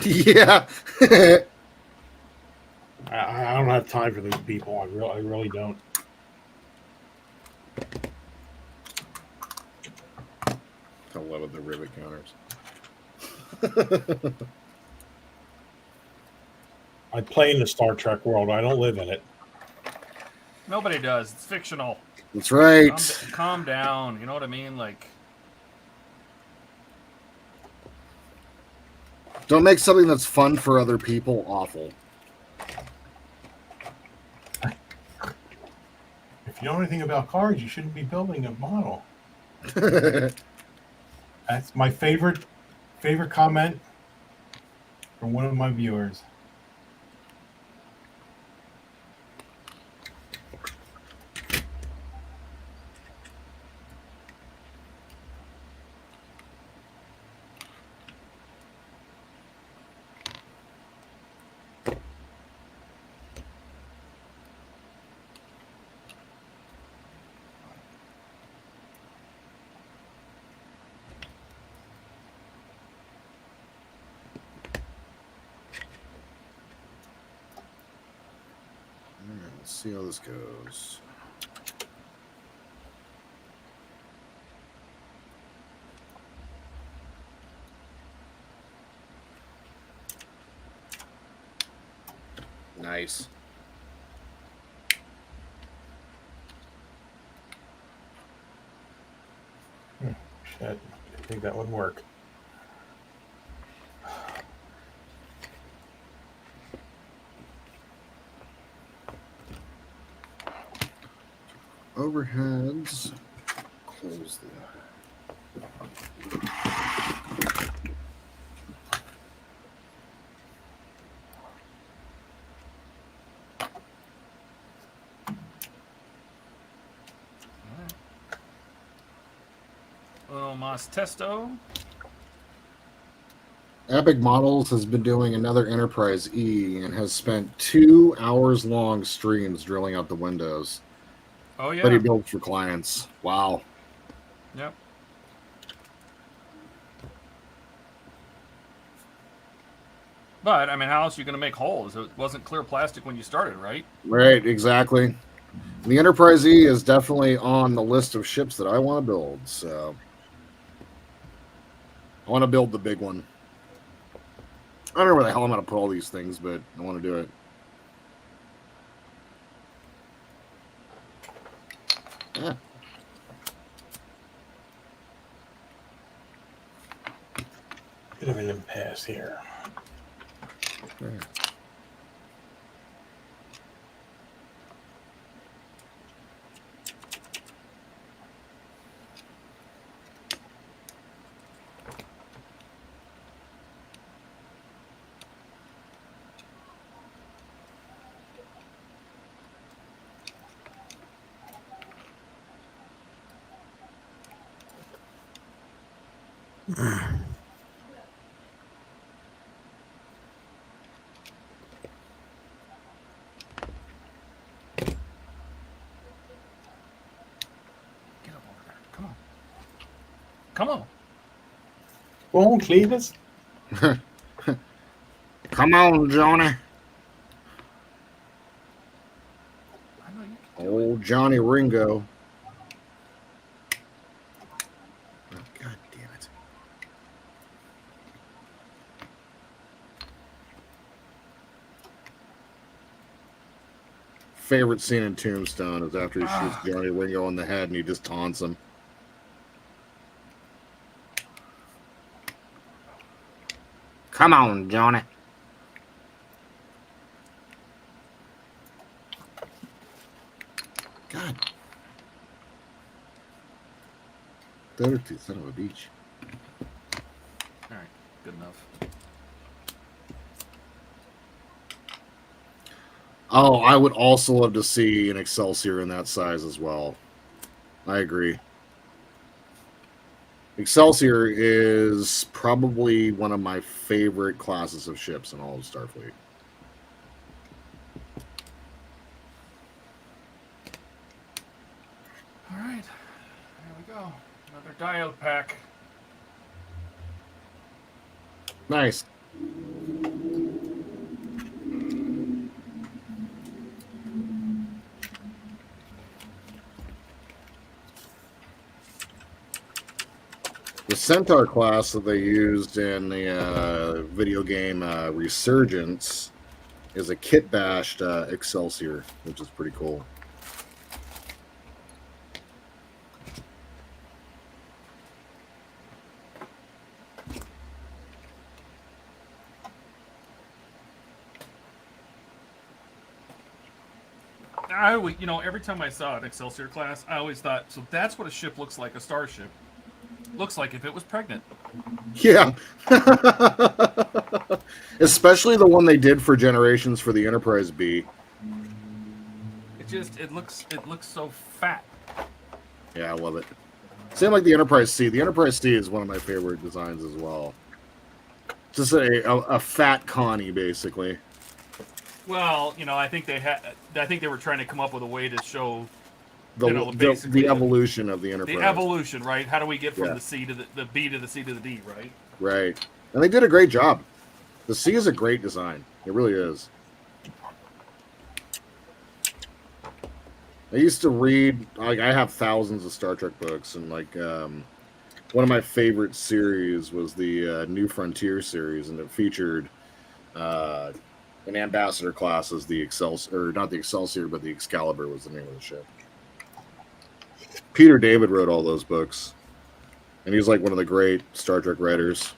Yeah. I don't have time for those people. I really don't. I love the rivet counters. I play in the Star Trek world. I don't live in it. Nobody does. It's fictional. That's right. Calm down. You know what I mean? Like, Don't make something that's fun for other people awful. If you know anything about cars, you shouldn't be building a model. That's my favorite comment from one of my viewers. Let's see how this goes. Nice. Shit, I think that would work. Overheads. Close the. little Mas Testo. Epic Models has been doing another Enterprise E and has spent 2 hours long streams drilling out the windows. Oh yeah. But he builds for clients. Wow. Yep. But I mean, how else are you going to make holes? It wasn't clear plastic when you started, right? Right, exactly. The Enterprise E is definitely on the list of ships that I want to build. So I want to build the big one. I don't know where the hell I'm going to put all these things, but I want to do it. Yeah. Bit of an impasse here. Right. Get up over there. Come on. Come on. Go on, Clevis. Come on, Johnny. I know you can do it. Old Johnny Ringo. Oh, God damn it. Favorite scene in Tombstone is after he shoots Johnny Ringo in the head and he just taunts him. Come on, Johnny. God. The other two son of a beach. All right. Good enough. Oh, I would also love to see an Excelsior in that size as well. I agree. Excelsior is probably one of my favorite classes of ships in all of Starfleet. All right. There we go. Another diode pack. Nice. The Centaur class that they used in the video game Resurgence is a kit-bashed Excelsior, which is pretty cool. I always, every time I saw an Excelsior class, I always thought, so that's what a ship looks like, a starship looks like if it was pregnant. Yeah. Especially the one they did for Generations for the Enterprise B. It looks so fat. Yeah, I love it. Same like the Enterprise C. The Enterprise C is one of my favorite designs as well. Just a fat Connie, basically. Well, I think they were trying to come up with a way to show The evolution of the Enterprise. the evolution, right? How do we get from Yeah. the C to the B to the C to the D, right? Right. And they did a great job. The C is a great design. It really is. I used to read, like, I have thousands of Star Trek books, and like one of my favorite series was the New Frontier series, and it featured an ambassador class as the Excelsior, or not the Excelsior, but the Excalibur was the name of the ship. Peter David wrote all those books, and he's like one of the great Star Trek writers.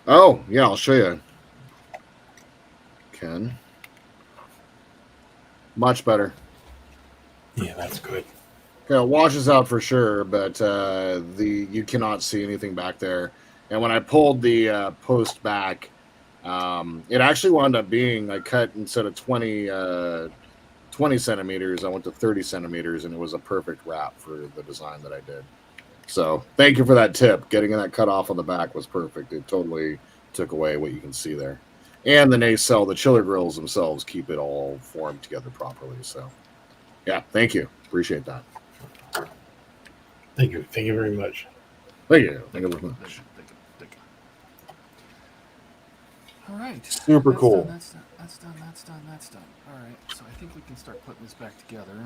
Oh, yeah, I'll show you. Ken. Much better. Yeah, that's good. Yeah, it washes out for sure, but you cannot see anything back there. And when I pulled the post back, it actually wound up being, I cut instead of 20 centimeters, I went to 30 centimeters, and it was a perfect wrap for the design that I did. So thank you for that tip. Getting that cut off on the back was perfect. It totally took away what you can see there. And the nacelle, the chiller grills themselves keep it all formed together properly. So yeah, thank you. Appreciate that. Thank you. Thank you very much. Thank you. Thank you very much. Thank you. All right. Super That's cool. Done, that's done. All right. So I think we can start putting this back together.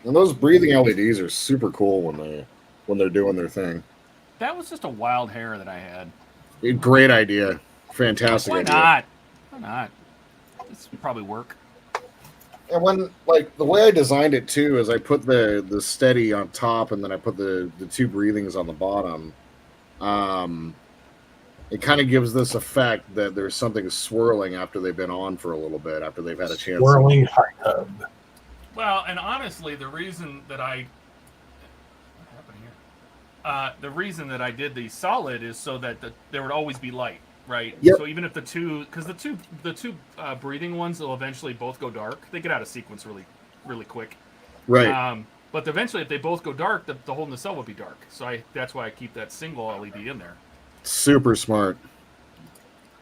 And those breathing LEDs are super cool when they're doing their thing. That was just a wild hair that I had. Great idea. Fantastic Why idea. not? Why not? This would probably work. And when, like, the way I designed it too is I put the steady on top, and then I put the two breathings on the bottom. It kind of gives this effect that there's something swirling after they've been on for a little bit, after they've had a chance. Swirling hot tub. Well, and honestly, the reason that what happened here? The reason that I did the solid is so that there would always be light, right? Yep. So even if the two breathing ones will eventually both go dark, they get out of sequence really, really quick. Right. But eventually, if they both go dark, the whole nacelle will be dark. So that's why I keep that single LED in there. Super smart.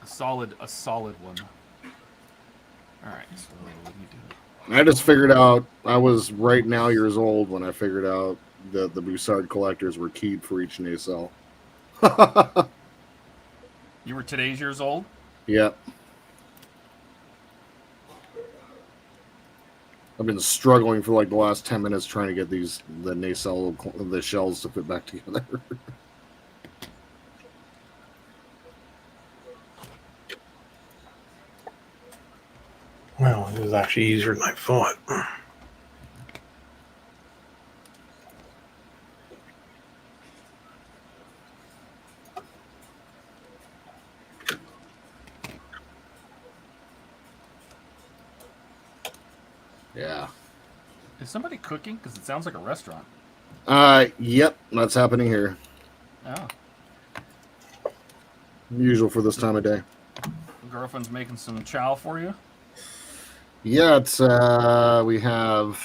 A solid one. All right. So let me do it. I just figured out, I was right now years old when I figured out that the Bussard collectors were keyed for each nacelle. You were today's years old? Yep. I've been struggling for like the last 10 minutes trying to get the nacelle, the shells to fit back together. Well, it was actually easier than I thought. Yeah. Is somebody cooking? Because it sounds like a restaurant. Yep, that's happening here. Oh. Usual for this time of day. Girlfriend's making some chow for you? Yeah, it's we have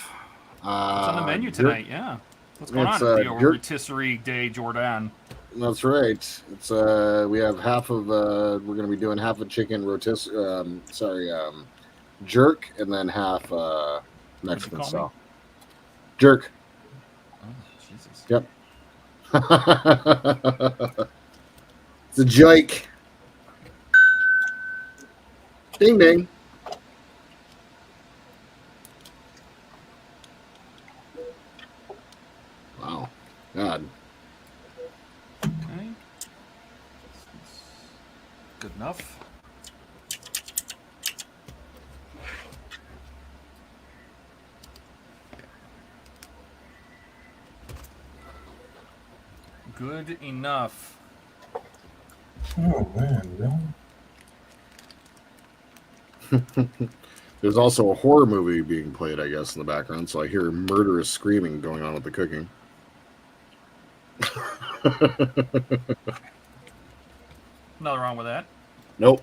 What's on the menu tonight? Yeah. What's going It's, on? The jerk- rotisserie de Jordan. That's right. It's we have half of we're gonna be doing half a chicken jerk, and then half Mexican call style. Jerk. Oh, Jesus. Yep. It's a jike. Ding ding. God. Okay. Good enough. Good enough. Oh man, really? There's also a horror movie being played, I guess, in the background, so I hear murderous screaming going on with the cooking. Nothing wrong with that. Nope.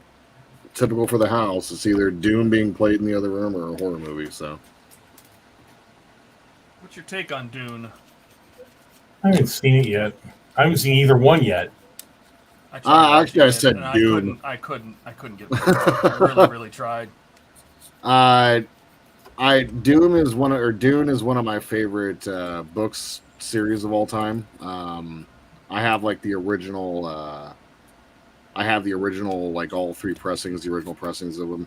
Typical for the house. It's either Doom being played in the other room or a horror movie, so. What's your take on Dune? I haven't seen it yet. I haven't seen either one yet. I tried Actually, watching I it, said and Dune. I couldn't get through it. I really, really tried. Dune is one of my favorite books series of all time. I have like the original. I have the original, like all three pressings, the original pressings of them.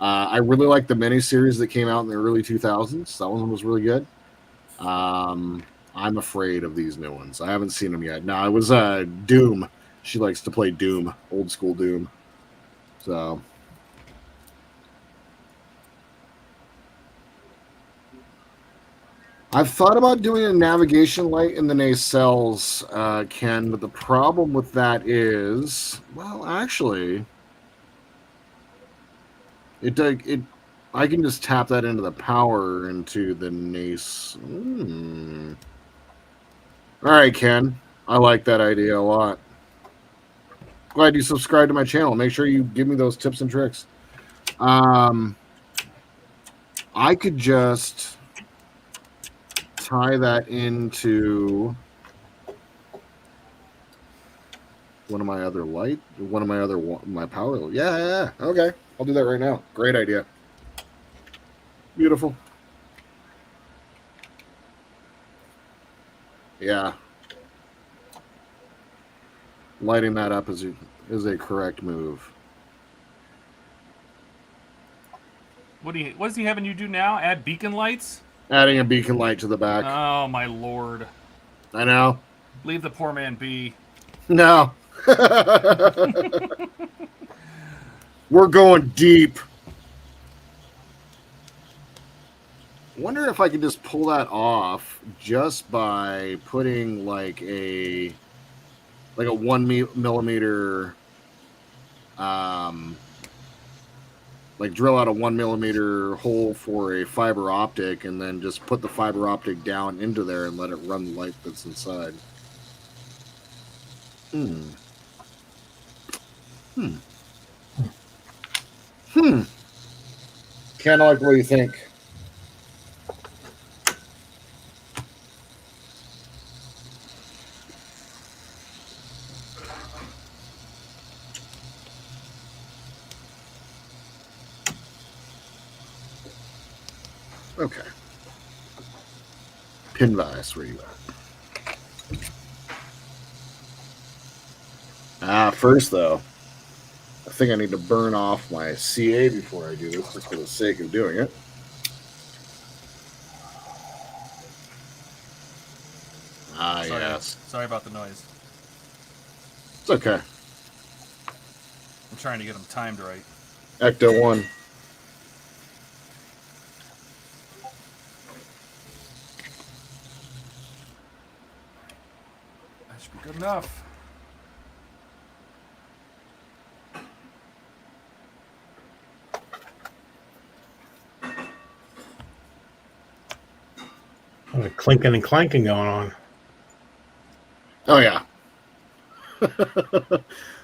I really like the miniseries that came out in the early 2000s. That one was really good. I'm afraid of these new ones. I haven't seen them yet. No, it was Doom. She likes to play Doom, old school Doom. So. I've thought about doing a navigation light in the nacelles, Ken, but the problem with that is, well, actually, I can just tap that into the power into the nace. All right, Ken, I like that idea a lot. Glad you subscribed to my channel. Make sure you give me those tips and tricks. I could just tie that into one of my other my power. Yeah. Okay, I'll do that right now. Great idea. Beautiful. Yeah. Lighting that up is a correct move. What is he having you do now? Add beacon lights? Adding a beacon light to the back. Oh my lord! I know. Leave the poor man be. No. We're going deep. Wonder if I could just pull that off just by putting like a 1 millimeter, like drill out a 1 millimeter hole for a fiber optic, and then just put the fiber optic down into there and let it run the light that's inside. Kind of like what you think. Okay. Pin vise, where you at? First though, I think I need to burn off my CA before I do this, just for the sake of doing it. Yes. Sorry about the noise. It's okay. I'm trying to get them timed right. Ecto 1. That should be good enough. Clinking and clanking going on. Oh yeah.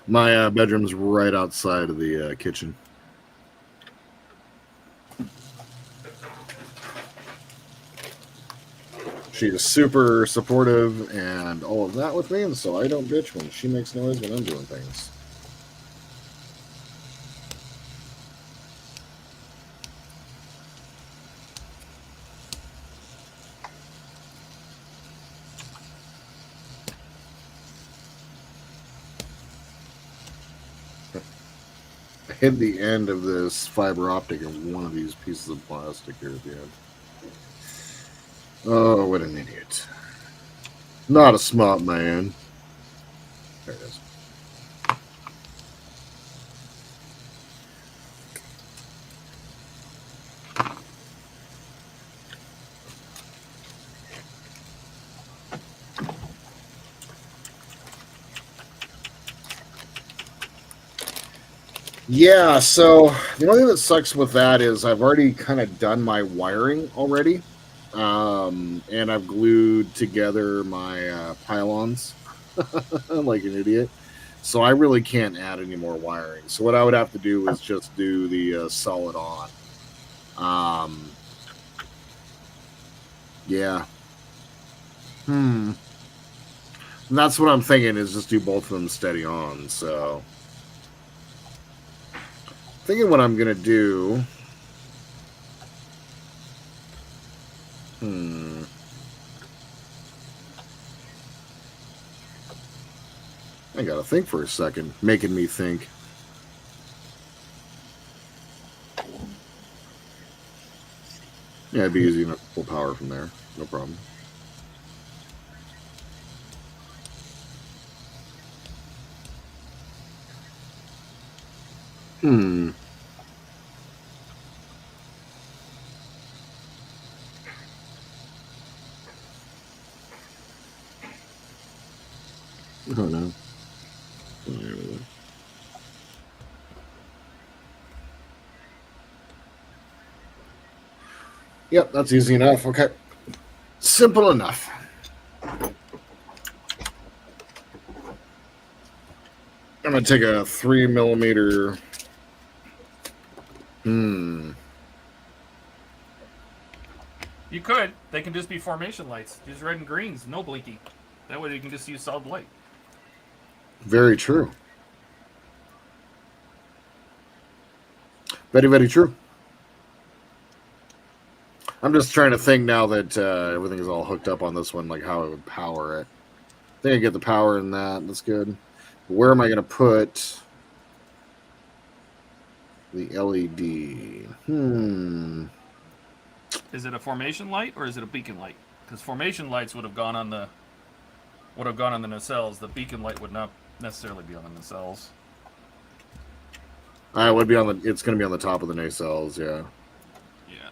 My bedroom's right outside of the kitchen. She's super supportive and all of that with me, and so I don't bitch when she makes noise when I'm doing things. I hid the end of this fiber optic in one of these pieces of plastic here at the end. Oh, what an idiot. Not a smart man. There it is. Yeah, so the only thing that sucks with that is I've already kind of done my wiring already. And I've glued together my pylons like an idiot. So I really can't add any more wiring. So what I would have to do is just do the solid on. Yeah. And that's what I'm thinking is just do both of them steady on. So thinking what I'm gonna do. I gotta think for a second, making me think. Yeah, it'd be easy enough to pull power from there. No problem. Oh no. Yep, that's easy enough. Okay. Simple enough. I'm going to take a 3mm. You could. They can just be formation lights. Just red and greens, no blinking. That way you can just use solid light. Very true. Very, very true. I'm just trying to think now that everything is all hooked up on this one, like how I would power it. I think I get the power in that. That's good. Where am I going to put the LED? Is it a formation light or is it a beacon light? Because formation lights would have gone on the nacelles. The beacon light would not necessarily be on the nacelles. It would be on the. It's going to be on the top of the nacelles. Yeah. Yeah,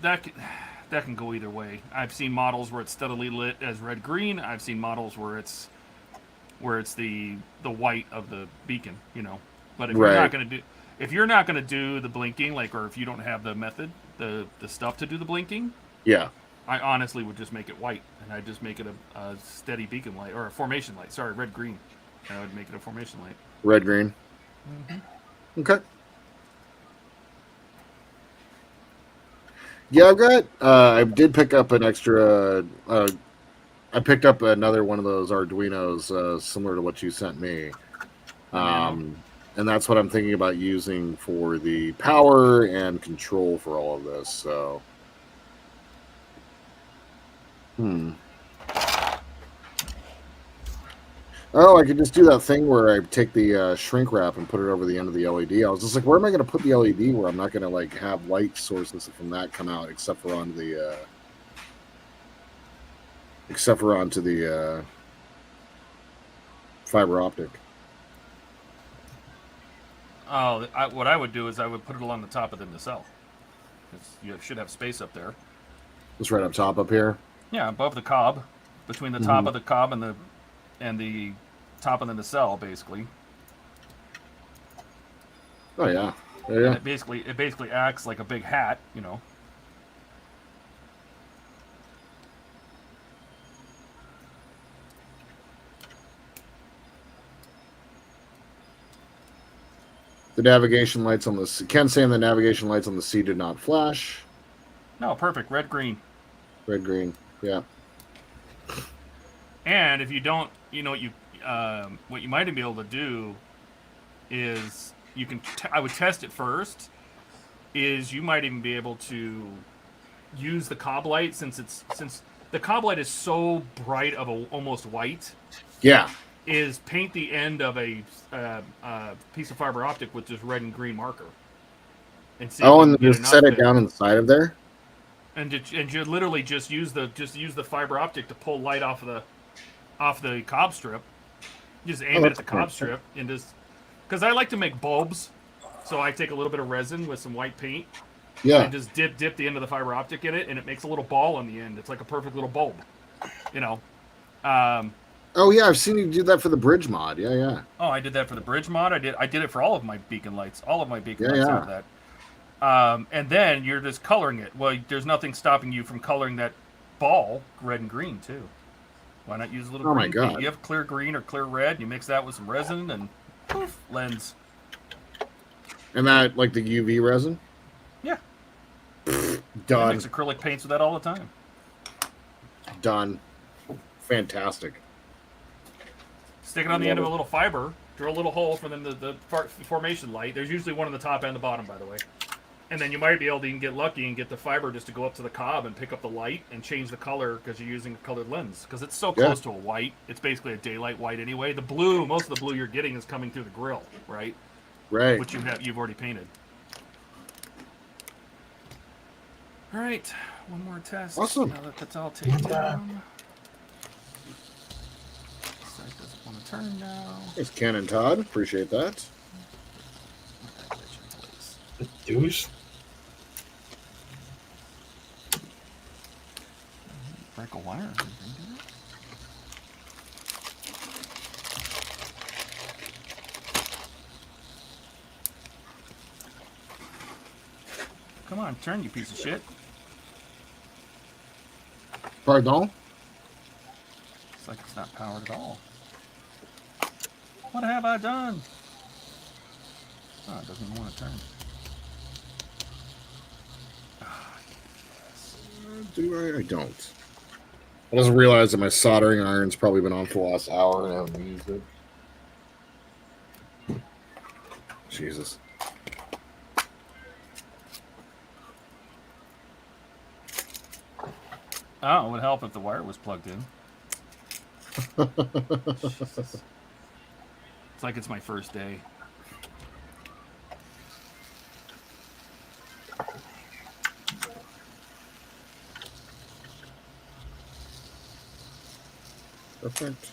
that can go either way. I've seen models where it's steadily lit as red green. I've seen models where it's the white of the beacon. You know, but if you're not gonna do the blinking, like, or if you don't have the method, the stuff to do the blinking, Yeah. I honestly would just make it white, and I'd just make it a steady beacon light, or a formation light. Sorry, red green. I would make it a formation light. Red green. Okay. Yeah, I've got. I did pick up an extra. I picked up another one of those Arduinos, similar to what you sent me. And that's what I'm thinking about using for the power and control for all of this. So, Oh, I could just do that thing where I take the shrink wrap and put it over the end of the LED. I was just like, where am I going to put the LED where I'm not going to like have light sources from that come out, except for onto the fiber optic. Oh, what I would do is I would put it along the top of the nacelle. You should have space up there. Just right up top up here? Yeah, above the cob, between the top of the cob and the top of the nacelle, basically. Oh yeah, yeah. And it basically acts like a big hat, you know. The navigation lights on the Ken saying the navigation lights on the C did not flash. No, perfect. Red, green. Red, green. Yeah. And if you don't, you know, what you might be able to do is you can. I would test it first. Is you might even be able to use the cob light since the cob light is so bright of almost white. Yeah. Is paint the end of a piece of fiber optic with just red and green marker. And see and just set it down inside of there. And you literally just use the fiber optic to pull light off of off the cob strip. You just aim it at the cob strip and just because I like to make bulbs, so I take a little bit of resin with some white paint. Yeah. And just dip the end of the fiber optic in it, and it makes a little ball on the end. It's like a perfect little bulb, you know. Oh yeah, I've seen you do that for the bridge mod. Yeah, yeah. Oh, I did that for the bridge mod. I did it for all of my beacon lights. All of my beacon lights yeah. have that. And then you're just coloring it. Well, there's nothing stopping you from coloring that ball red and green too. Why not use a little Oh green my God. paint? You have clear green or clear red, and you mix that with some resin and poof, lens. And that like the UV resin? Yeah. I Done. mix acrylic paints with that all the time. Done. Fantastic. Stick it on the end of a little fiber, drill a little hole for them the formation light. There's usually one on the top and the bottom, by the way. And then you might be able to even get lucky and get the fiber just to go up to the cob and pick up the light and change the color because you're using a colored lens. Because it's so close to a white, it's basically a daylight white anyway. The blue, most of the blue you're getting is coming through the grill, right? Right. Which you've already painted. All right, one more test. Awesome. Now that that's all taken down. Site doesn't want to turn now. Thanks, Ken and Todd. Appreciate that. The deuce. Break a wire. Come on, turn, you piece of shit. Pardon? It's like it's not powered at all. What have I done? Oh, it doesn't even want to turn. Do I? I don't. I just realized that my soldering iron's probably been on for the last hour and I haven't used it. Jesus. Oh, it would help if the wire was plugged in. Jesus. It's like it's my first day. Perfect.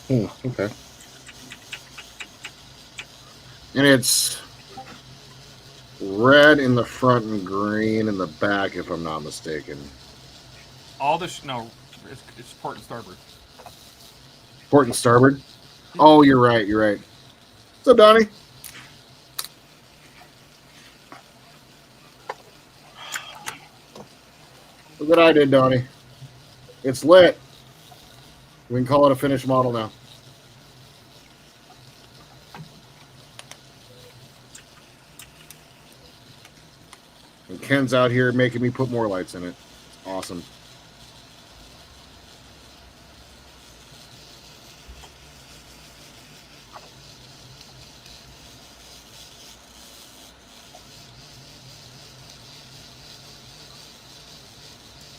Okay. And it's red in the front and green in the back, if I'm not mistaken. All the no, it's port and starboard. Port and starboard? Oh, you're right. You're right. What's up, Donnie? Look what I did, Donnie. It's lit. We can call it a finished model now. And Ken's out here making me put more lights in it. Awesome.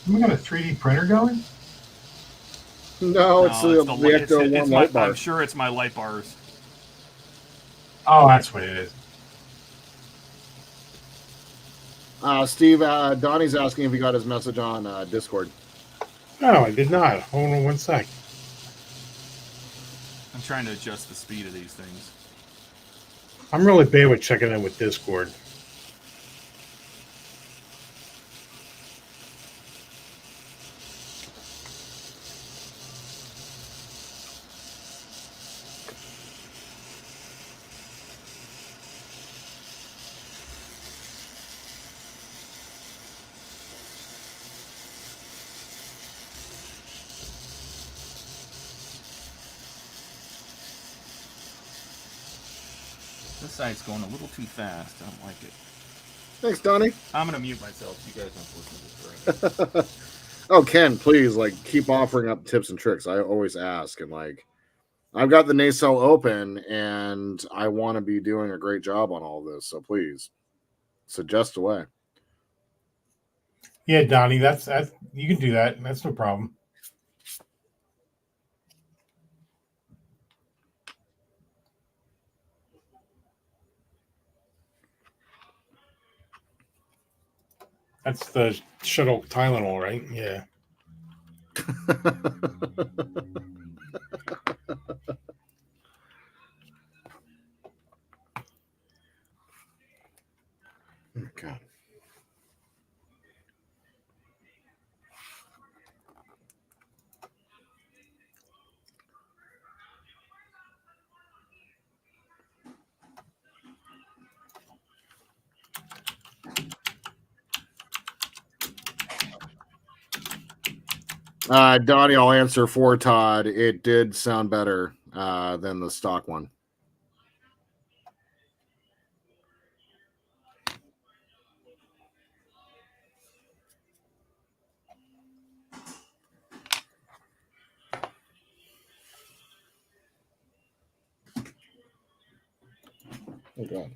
We got a 3D printer going? No, it's the Ecto 1 light bar. I'm sure it's my light bars. Oh, that's what it is. Steve, Donnie's asking if he got his message on Discord. No, I did not. Hold on 1 sec. I'm trying to adjust the speed of these things. I'm really bad with checking in with Discord. This site's going a little too fast. I don't like it. Thanks, Donnie. I'm gonna mute myself. So you guys don't listen to this forever. Oh, Ken, please, like, keep offering up tips and tricks. I always ask, and like, I've got the nacelle open, and I want to be doing a great job on all this. So please, suggest away. Yeah, Donnie, that's you can do that. That's no problem. That's the shuttle Tylenol, right? Yeah. God. Donnie, I'll answer for Todd. It did sound better than the stock one. Oh, God.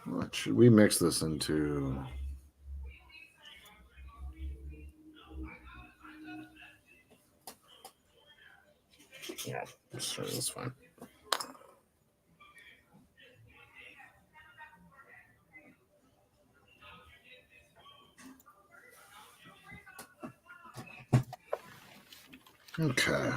What should we mix this into? Yeah, sure, that's fine. Okay.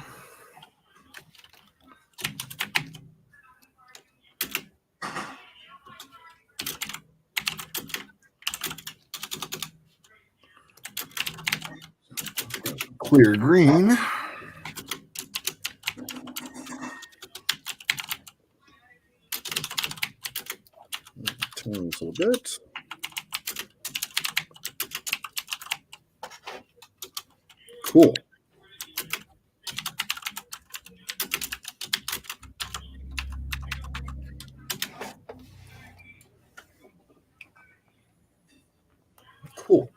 Clear green. Turn this a little bit. Cool. Cool.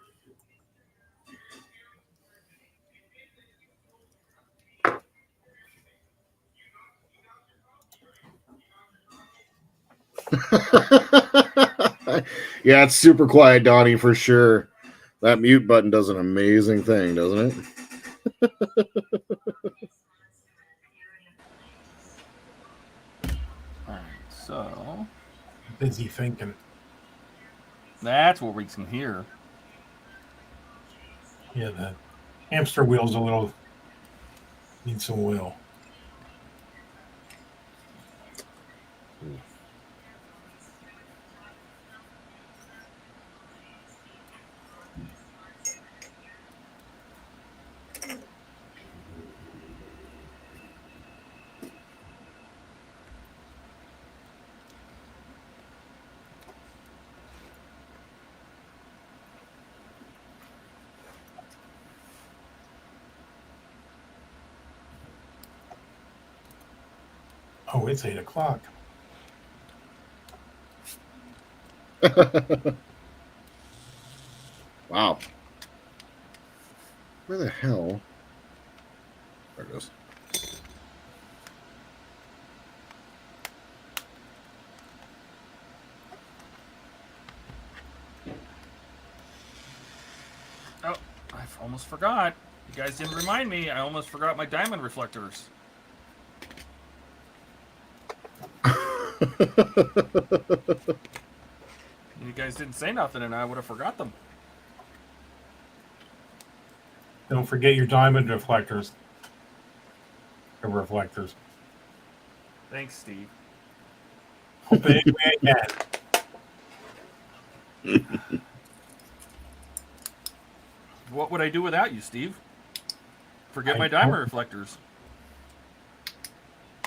Yeah, it's super quiet, Donnie, for sure. That mute button does an amazing thing, doesn't it? Alright, so Busy thinking. that's what we can hear. Yeah, the hamster wheel's a little need some oil. Oh, it's 8 o'clock. Wow. Where the hell? There it goes. Oh, I almost forgot. You guys didn't remind me. I almost forgot my diamond reflectors. You guys didn't say nothing, and I would have forgot them. Don't forget your diamond reflectors. Or reflectors. Thanks, Steve. Hope any way I can. What would I do without you, Steve? Forget my diamond reflectors.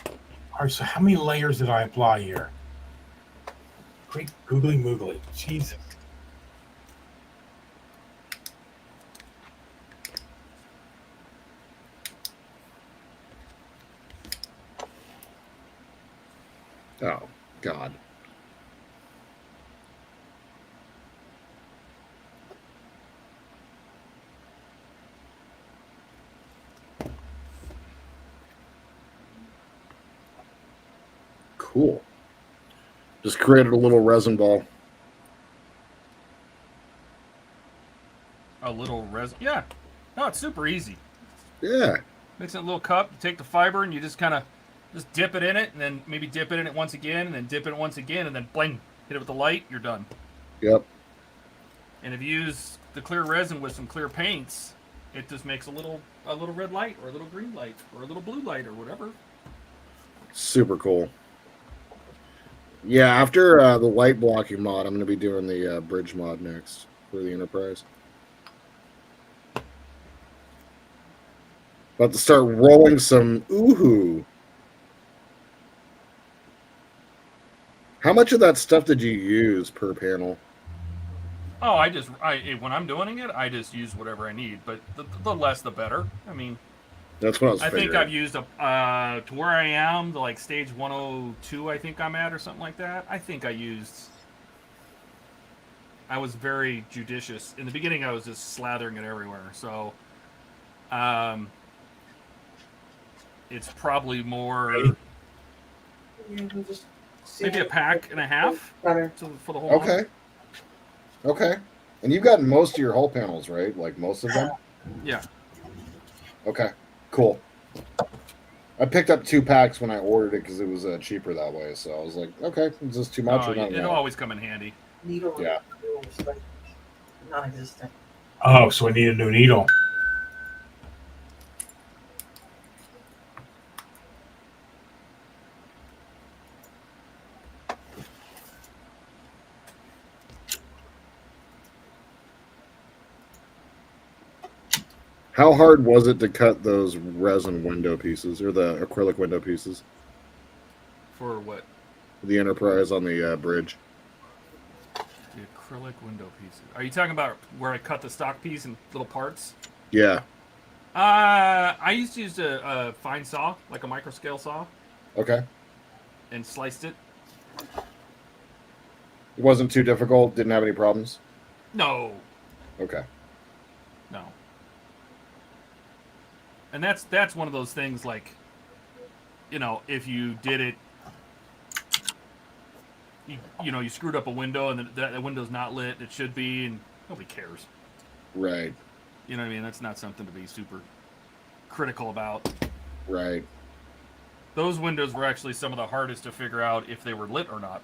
All right, so how many layers did I apply here? Great googly moogly. Jesus. Oh, God. Cool. Just created a little resin ball. A little resin. Yeah. No, it's super easy. Yeah. Mix it in a little cup. You take the fiber and you just kind of just dip it in it, and then maybe dip it in it once again, and then dip it once again, and then bling, hit it with the light. You're done. Yep. And if you use the clear resin with some clear paints, it just makes a little red light, or a little green light, or a little blue light, or whatever. Super cool. Yeah, after the light blocking mod, I'm going to be doing the bridge mod next for the Enterprise. About to start rolling some oohoo. How much of that stuff did you use per panel? Oh, when I'm doing it, I just use whatever I need, but the less the better. I mean, That's what I was I think figuring. I've used to where I am, to like stage 102, I think I'm at, or something like that. I think I was very judicious. In the beginning, I was just slathering it everywhere. So, it's probably more, maybe a pack and a half for the whole Okay. Okay. And you've gotten most of your hull panels, right? Like most of them? model. Yeah. Okay. Cool. I picked up 2 packs when I ordered it because it was cheaper that way. So I was like, okay, is this too much or not? It'll always come in handy. Needle. Yeah. Non-existent. Oh, so I need a new needle. How hard was it to cut those resin window pieces or the acrylic window pieces? For what? The Enterprise on the bridge. The acrylic window pieces. Are you talking about where I cut the stock piece in little parts? Yeah. I used to use a fine saw, like a micro scale saw, Okay. and sliced it. It wasn't too difficult. Didn't have any problems. No, Okay. no. And that's one of those things, like, you know, if you did it, you screwed up a window and that window's not lit, it should be, and nobody cares. Right. You know what I mean? That's not something to be super critical about. Right. Those windows were actually some of the hardest to figure out if they were lit or not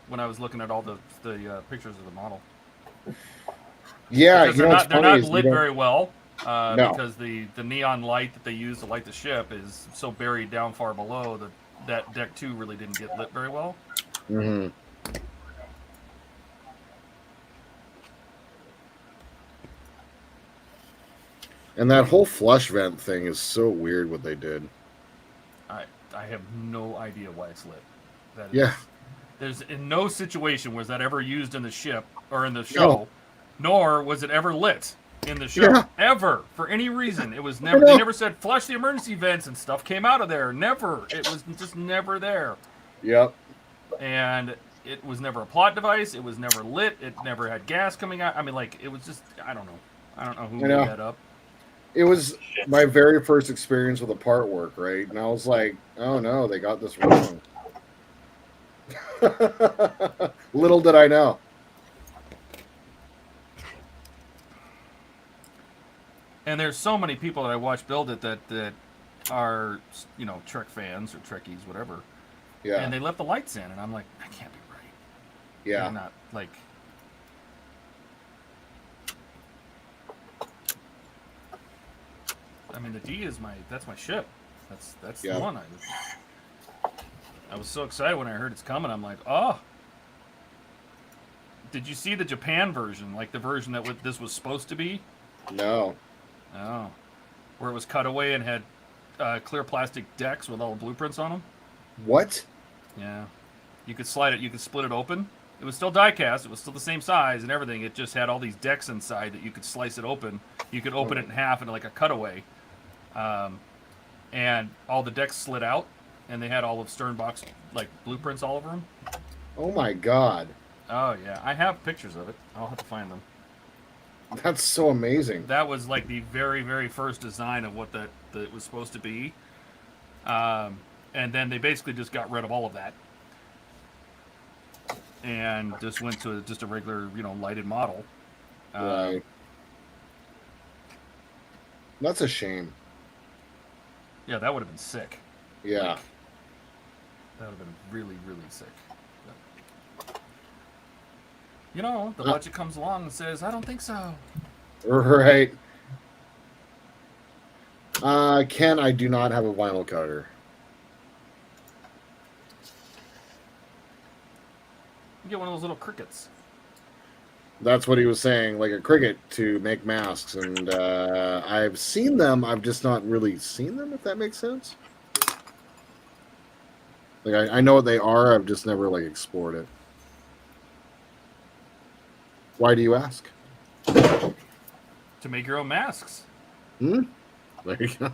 when I was looking at all the pictures of the model. Yeah, Because you know what's they're funny not is lit very well. No. Because the neon light that they use to light the ship is so buried down far below that deck 2 really didn't get lit very well. Mm-hmm. And that whole flush vent thing is so weird what they did. I have no idea why it's lit. That is, Yeah. There's in no situation was that ever used in the ship or in the show, No. nor was it ever lit in the show. Yeah. Ever. For any reason. It was never, know. they never said flush the emergency vents and stuff came out of there. Never. It was just never there. Yep. And it was never a plot device. It was never lit. It never had gas coming out. I mean, like, it was just, I don't know. I don't know who I know. made that up. It was my very first experience with a part work, right? And I was like, oh no, they got this wrong. Little did I know. And there's so many people that I watch build it that are, Trek fans or Trekkies, whatever. Yeah. And they left the lights in, and I'm like, that can't be right. Yeah. They're not, like... I mean, the D is that's my ship. That's Yeah. the one. I was so excited when I heard it's coming. I'm like, oh. Did you see the Japan version? Like the version that this was supposed to be? No. Oh. Where it was cut away and had clear plastic decks with all the blueprints on them? What? Yeah. You could slide it. You could split it open. It was still die-cast. It was still the same size and everything. It just had all these decks inside that you could slice it open. You could open it in half into like a cutaway. And all the decks slid out. and they had all of Sternbach's like blueprints all over them. Oh my god, Oh yeah, I have pictures of it. I'll have to find them. that's so amazing. That was like the very, very first design of what that was supposed to be. And then they basically just got rid of all of that and just went to just a regular, lighted model. Right. That's a shame. Yeah, that would have been sick. Yeah. That would have been really, really sick. But, the budget comes along and says, I don't think so. Right. Ken, I do not have a vinyl cutter. You get one of those little crickets. That's what he was saying, like a cricket to make masks. And I've seen them. I've just not really seen them, if that makes sense. Like I know what they are. I've just never like explored it. Why do you ask? To make your own masks. Hmm? There you go.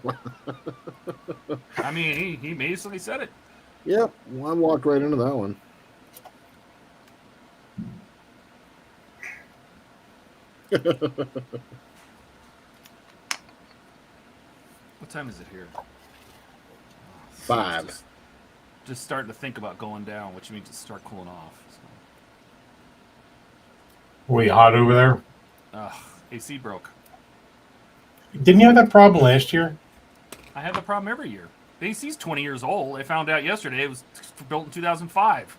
I mean, he basically said it. Yep. Well, I walked right into that one. What time is it here? 5. Just starting to think about going down, which means to start cooling off. So. Were you hot over there? AC broke. Didn't you have that problem last year? I have the problem every year. The AC's 20 years old. I found out yesterday it was built in 2005.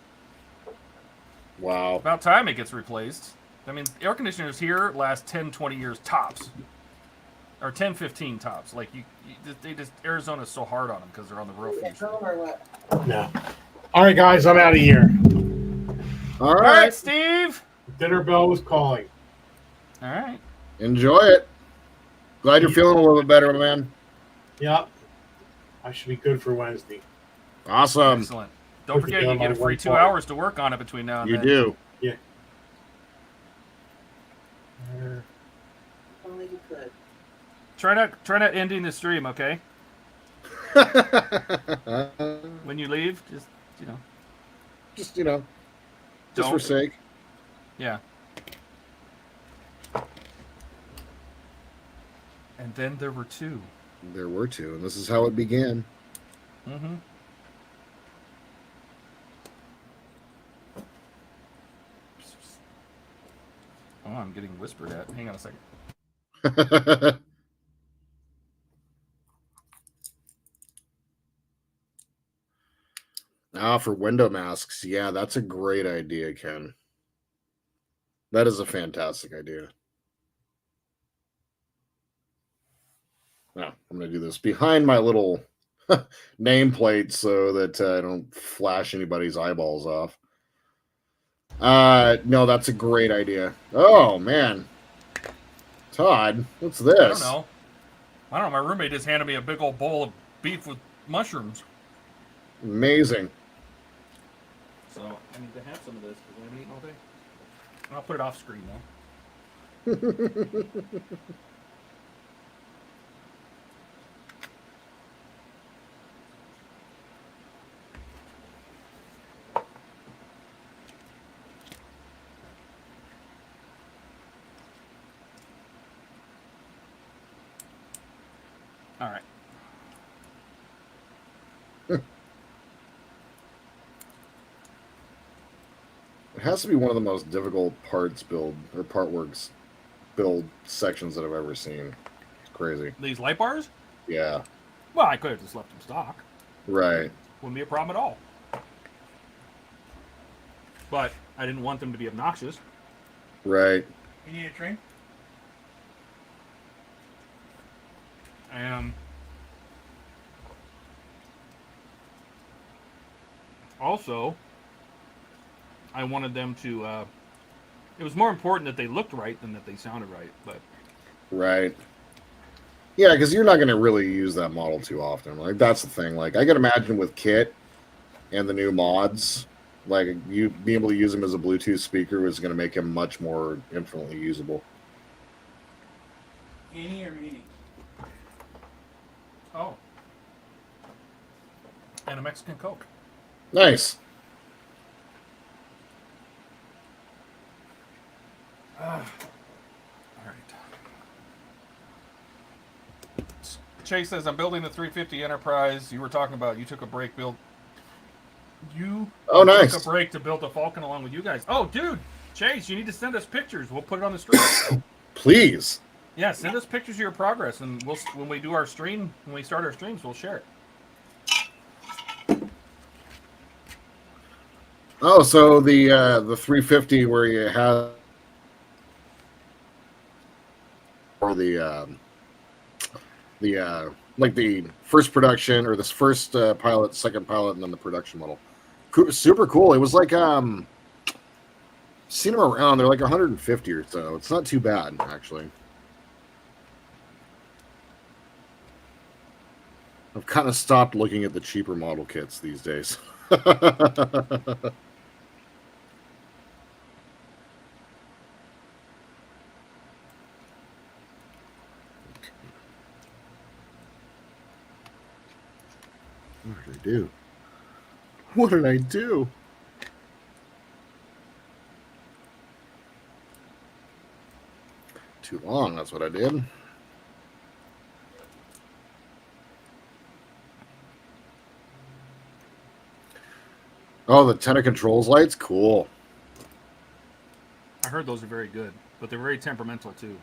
Wow. About time it gets replaced. I mean, air conditioners here last 10, 20 years tops. Or 10, 15 tops. Like, Arizona's so hard on them because they're on the roof. No. All right, guys, I'm out of here. All All right. right, Steve. Dinner bell was calling. All right. Enjoy it. Glad you're feeling a little bit better, man. Yep. I should be good for Wednesday. Awesome. Excellent. Don't forget, you get a free 2 hours to work on it between now and You then. do. Yeah. Only you could. Try not ending the stream, okay? When you leave, just Just, just Don't. for sake. yeah. And then there were 2. There were 2, and this is how it began. Mm-hmm. Oh, I'm getting whispered at. Hang on a second. For window masks. Yeah, that's a great idea, Ken. That is a fantastic idea. Now, I'm going to do this behind my little nameplate so that I don't flash anybody's eyeballs off. No, that's a great idea. Oh, man. Todd, what's this? I don't know. My roommate just handed me a big old bowl of beef with mushrooms. Amazing. So I need to have some of this because I'm eating all day. I'll put it off screen though. All right. It has to be one of the most difficult parts build or part works build sections that I've ever seen. It's crazy. These light bars? Yeah. Well, I could have just left them stock. Right. Wouldn't be a problem at all. But I didn't want them to be obnoxious. Right. You need a drink? And also, I wanted them to. It was more important that they looked right than that they sounded right. But Right. Yeah, because you're not going to really use that model too often. Like, that's the thing. Like, I can imagine with Kit and the new mods, like, you being able to use him as a Bluetooth speaker is going to make him much more infinitely usable. Annie or meanie? Oh. And a Mexican Coke. Nice. All right. Chase says, I'm building the 350 Enterprise. You were talking about, you took a break build. You nice. took a break to build a Falcon along with you guys. Oh, dude. Chase, you need to send us pictures. We'll put it on the stream. Please. Yeah, send us pictures of your progress, and we'll when we do our stream, when we start our streams, we'll share it. Oh, so the 350 where you have or the like the first production or this first pilot, second pilot, and then the production model. Super cool. It was like seen them around. They're like 150 or so. It's not too bad actually. I've kind of stopped looking at the cheaper model kits these days. What did I do? What did I do? Too long, that's what I did. Oh, the tenor controls lights? Cool. I heard those are very good, but they're very temperamental too.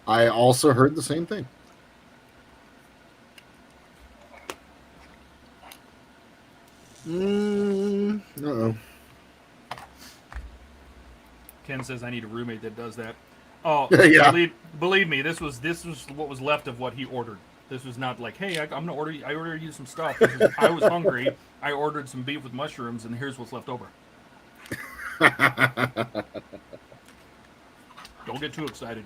I also heard the same thing. Uh-oh. Ken says I need a roommate that does that. Oh, Yeah. believe me, this was what was left of what he ordered. This was not like, hey, I'm gonna order. I ordered you some stuff. I was hungry. I ordered some beef with mushrooms, and here's what's left over. Don't get too excited.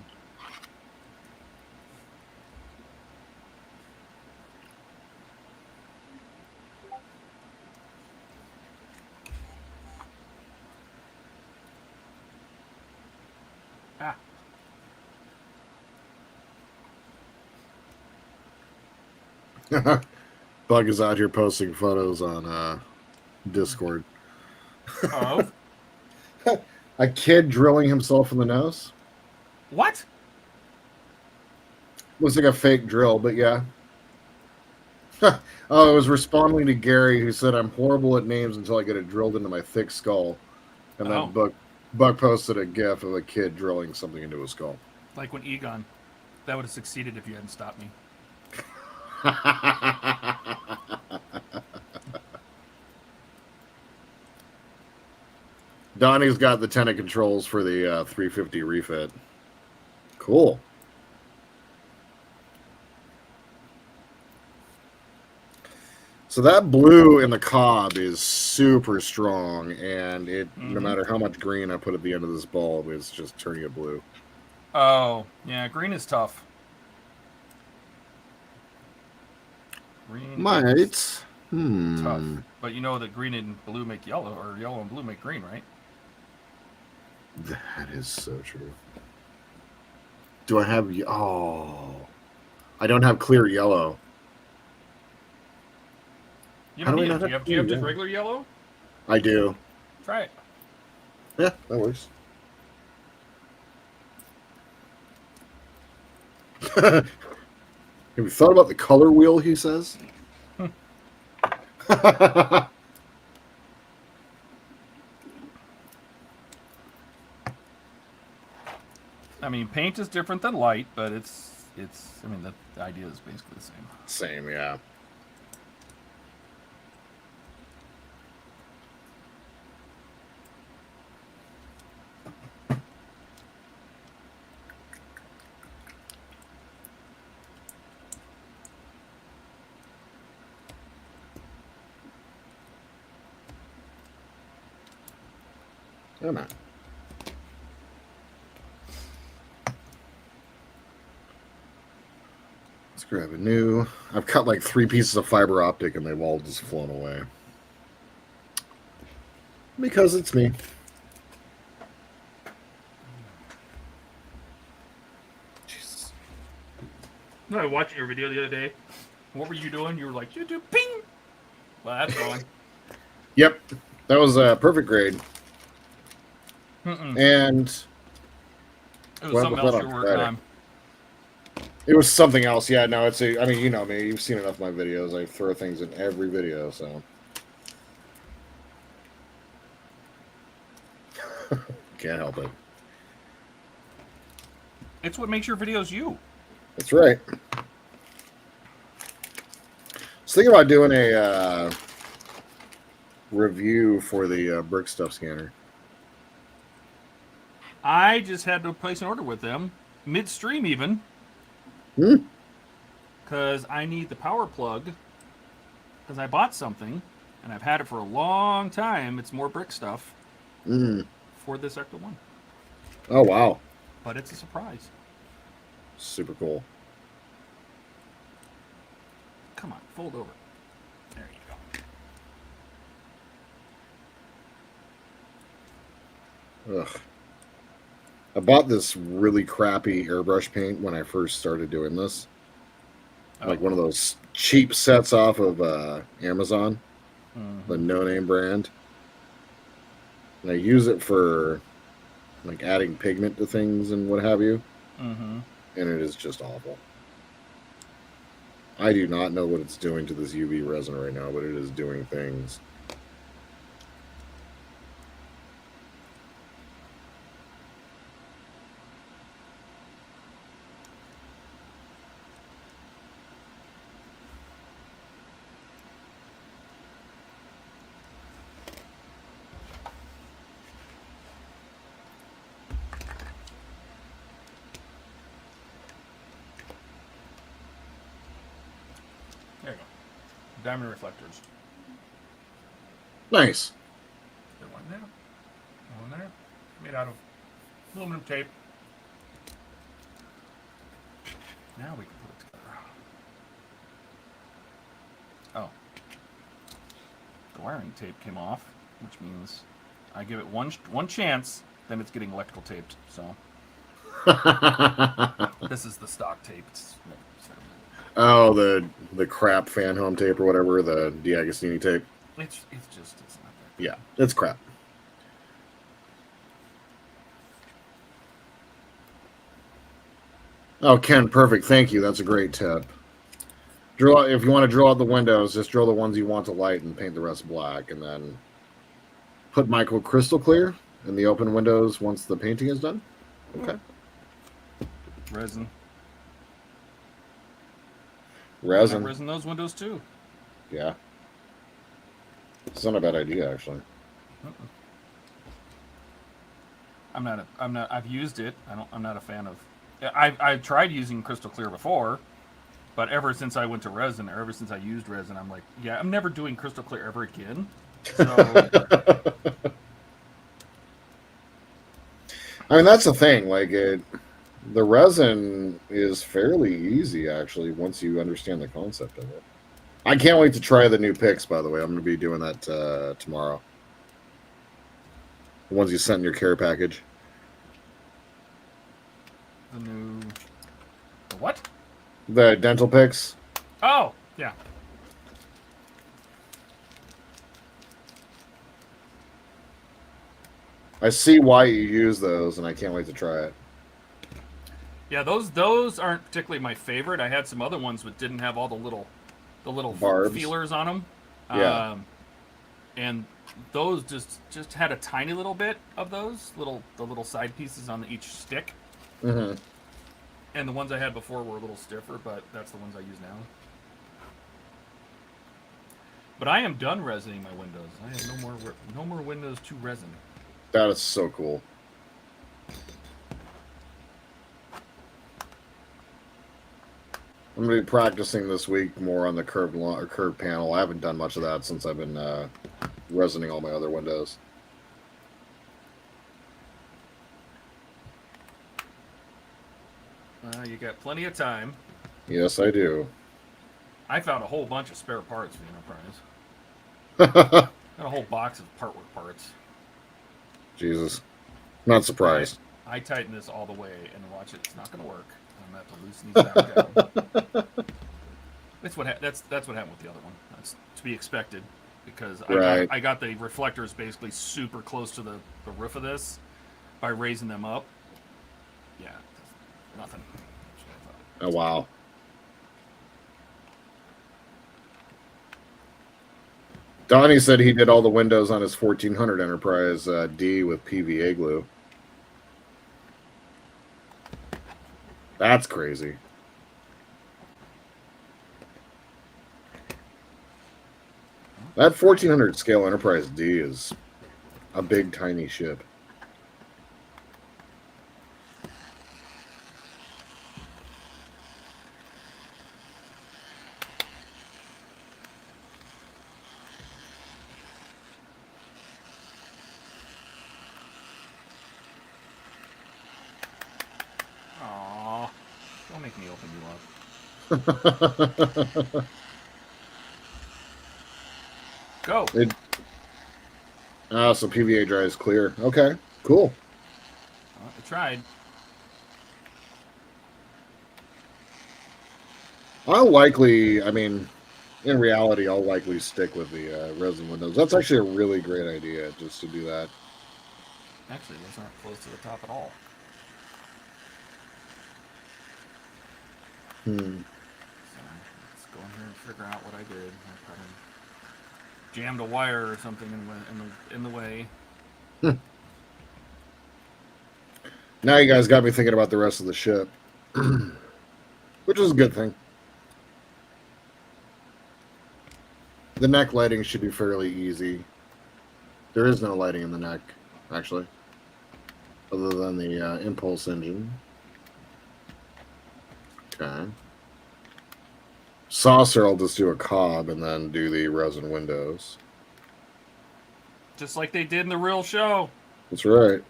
Ah. Bug is out here posting photos on Discord. Of A kid drilling himself in the nose. what? Looks like a fake drill, but yeah. Oh, it was responding to Gary, who said, I'm horrible at names until I get it drilled into my thick skull. And then Oh. Bug posted a gif of a kid drilling something into his skull. Like when Egon, that would have succeeded if you hadn't stopped me. Donnie's got the tenant controls for the 350 refit. Cool. So that blue in the cob is super strong, and no matter how much green I put at the end of this bulb, it's just turning it blue. Oh, yeah, green is tough. Green Might. is tough. But you know that green and blue make yellow, or yellow and blue make green, right? That is so true. Do I have... Oh. I don't have clear yellow. You How don't do need I it. not Do have you have clear just yellow? regular yellow? I do. Try it. Yeah, that works. Have you thought about the color wheel, he says? I mean, paint is different than light, but it's. I mean, the idea is basically the same. Same, yeah. Come on. Let's grab a new. I've cut like 3 pieces of fiber optic and they've all just flown away. Because it's me. Jesus. No, I watched your video the other day. What were you doing? You were like, YouTube, ping! Well, that's fun. Yep, that was a perfect grade. Mm-mm. And It was Well, something but else on you're working Friday. on. it was something else. Yeah, no, it's a. I mean, you know me. You've seen enough of my videos. I throw things in every video, so can't help it. It's what makes your videos you. That's right. I was thinking about doing a review for the brick stuff scanner. I just had to place an order with them midstream, even Hmm. because I need the power plug because I bought something and I've had it for a long time. It's more brick stuff Mm. for this Ecto 1, Oh wow, but it's a surprise. super cool. Come on, fold over. There you go. Ugh. I bought this really crappy airbrush paint when I first started doing this. Like one of those cheap sets off of Amazon, the no-name brand. And I use it for like adding pigment to things and what have you. Mm-hmm. And it is just awful. I do not know what it's doing to this UV resin right now, but it is doing things. There you go. Diamond reflectors. Nice. There one there. One there. Made out of aluminum tape. Now we can put it together. Oh. The wiring tape came off, which means I give it one chance, then it's getting electrical taped. So this is the stock tape. Oh, the crap fan home tape or whatever, the D'Agostini tape. It's not that. Yeah, it's crap. Oh, Ken, perfect. Thank you. That's a great tip. Drill out, if you want to drill out the windows, just drill the ones you want to light and paint the rest black, and then put micro crystal clear in the open windows once the painting is done. Okay. Resin. Resin. Resin those windows too. Yeah. It's not a bad idea, actually. I've used it. I'm not a fan of. I've tried using crystal clear before, but ever since I went to resin, or ever since I used resin, I'm like, yeah, I'm never doing crystal clear ever again. So I mean, that's the thing. Like, the resin is fairly easy, actually, once you understand the concept of it. I can't wait to try the new picks, by the way. I'm going to be doing that tomorrow. The ones you sent in your care package. the what? The dental picks. Oh, yeah. I see why you use those, and I can't wait to try it. Yeah, those aren't particularly my favorite. I had some other ones that didn't have all the little Barbs. feelers on them. Yeah. And those just had a tiny little bit of those the little side pieces on each stick. Mm-hmm. And the ones I had before were a little stiffer, but that's the ones I use now. But I am done resining my windows. I have no more windows to resin. That is so cool. I'm going to be practicing this week more on the curved panel. I haven't done much of that since I've been resining all my other windows. You got plenty of time. Yes, I do. I found a whole bunch of spare parts for the Enterprise. Got a whole box of partwork parts. Jesus. Not surprised. I tighten this all the way and watch it. It's not going to work. I'm going to have to loosen these back down. That's what that's what happened with the other one. That's to be expected because Right. I got the reflectors basically super close to the roof of this by raising them up. Yeah, nothing. Oh wow. Donnie said he did all the windows on his 1400 Enterprise D with PVA glue. That's crazy. That 1400 scale Enterprise D is a big, tiny ship. Aww. Don't make me open you up. Go. So PVA dry is clear. Okay, cool. I tried. I'll likely, I mean, in reality, I'll likely stick with the resin windows. That's actually a really great idea, just to do that. Actually, those aren't close to the top at all. So let's go in here and figure out what I did. I probably jammed a wire or something in the way. Now you guys got me thinking about the rest of the ship, which is a good thing. The neck lighting should be fairly easy. There is no lighting in the neck, actually, other than the impulse engine. Okay. Saucer, I'll just do a cob and then do the resin windows. Just like they did in the real show. That's right.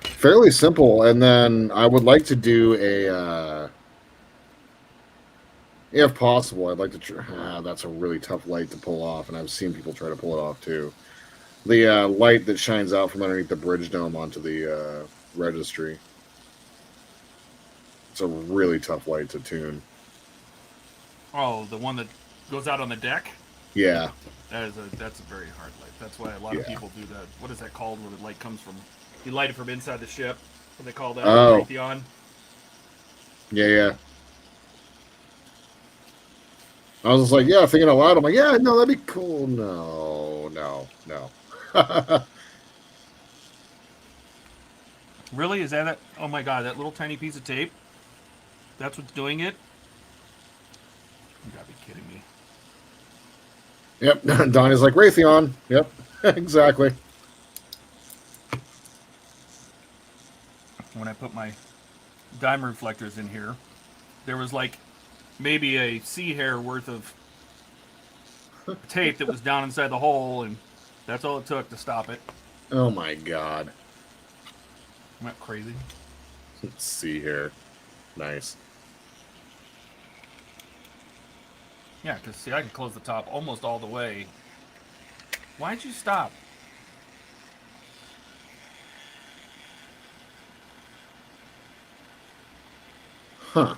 Fairly simple, and then I would like to do a, if possible, I'd like to try, that's a really tough light to pull off, and I've seen people try to pull it off too. The light that shines out from underneath the bridge dome onto the registry. It's a really tough light to tune. Oh, the one that goes out on the deck? Yeah. That's a very hard light. That's why a lot of people do that. What is that called where the light comes from? You light it from inside the ship. What do they call that? Oh. Raytheon? Yeah. I was just like, yeah, thinking out loud. I'm like, yeah, no, that'd be cool. No. Really? Is that it? Oh my god, that little tiny piece of tape? That's what's doing it? You gotta be kidding me. Yep. Donnie's like, Raytheon. Yep. Exactly. When I put my diamond reflectors in here, there was like maybe a sea hair worth of tape that was down inside the hole, and that's all it took to stop it. Oh my god. Am I crazy? Let's see here. Nice. Yeah, because see, I can close the top almost all the way. Why'd you stop? Huh.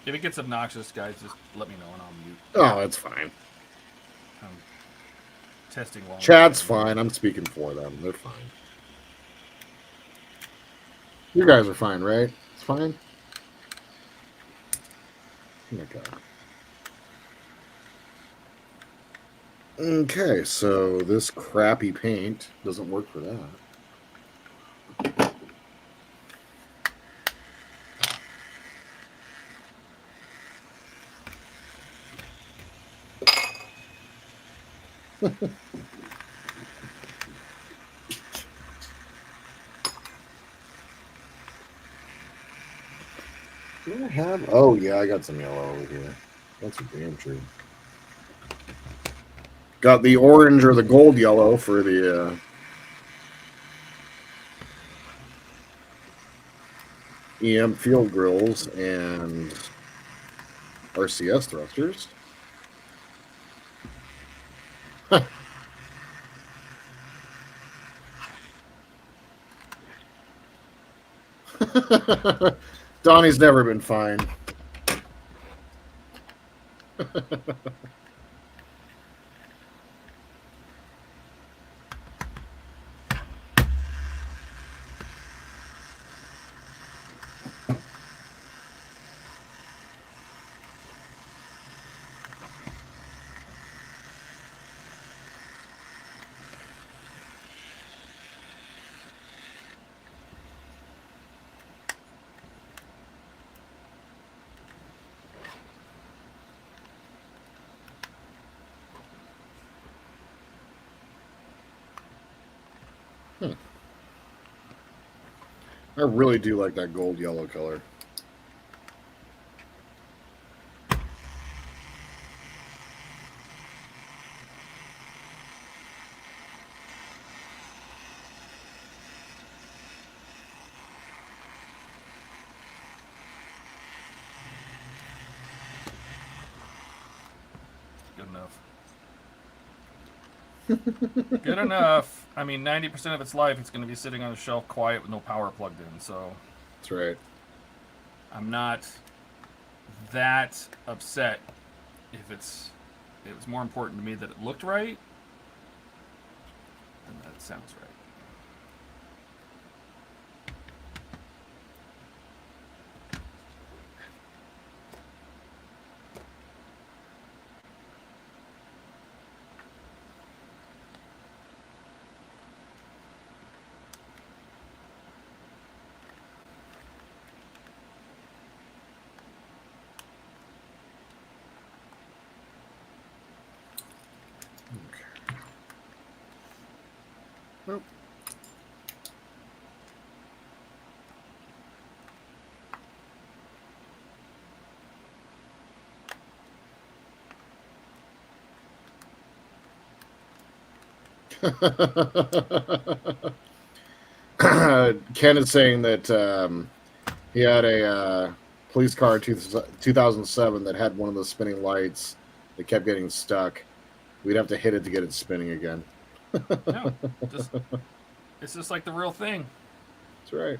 If it gets obnoxious, guys, just let me know and I'll mute. Oh, that's fine. I'm testing while Chat's fine. I'm speaking for them. They're fine. You guys are fine, right? It's fine? Okay. Okay, so this crappy paint doesn't work for that. Do I have? Oh yeah, I got some yellow over here. That's a damn true. Got the orange or the gold yellow for the EM field grills and RCS thrusters. Donnie's never been fine. I really do like that gold yellow color. Good enough. Good enough. I mean, 90% of its life, it's going to be sitting on a shelf quiet with no power plugged in, so That's right. I'm not that upset if it was more important to me that it looked right than that it sounds right. Nope. Ken is saying that he had a police car in 2007 that had one of those spinning lights that kept getting stuck. We'd have to hit it to get it spinning again. No, it's just like the real thing. That's right.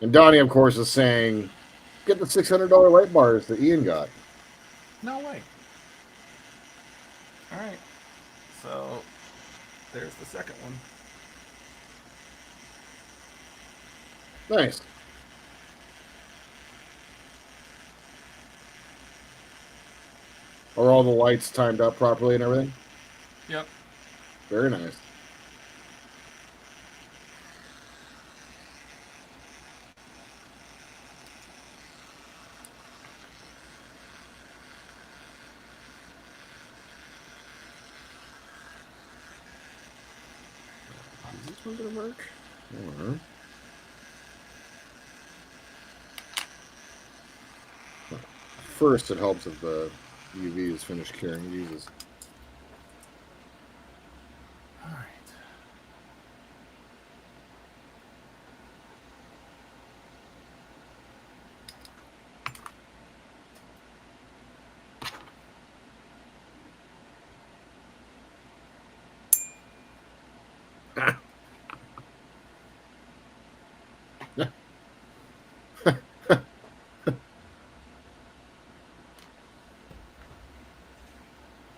And Donnie, of course, is saying, get the $600 light bars that Ian got. No way. All right. So there's the second one. Nice. Are all the lights timed up properly and everything? Yep. Very nice. Is this one going to work? I don't know. First, it helps if the UV is finished curing. Jesus. All right.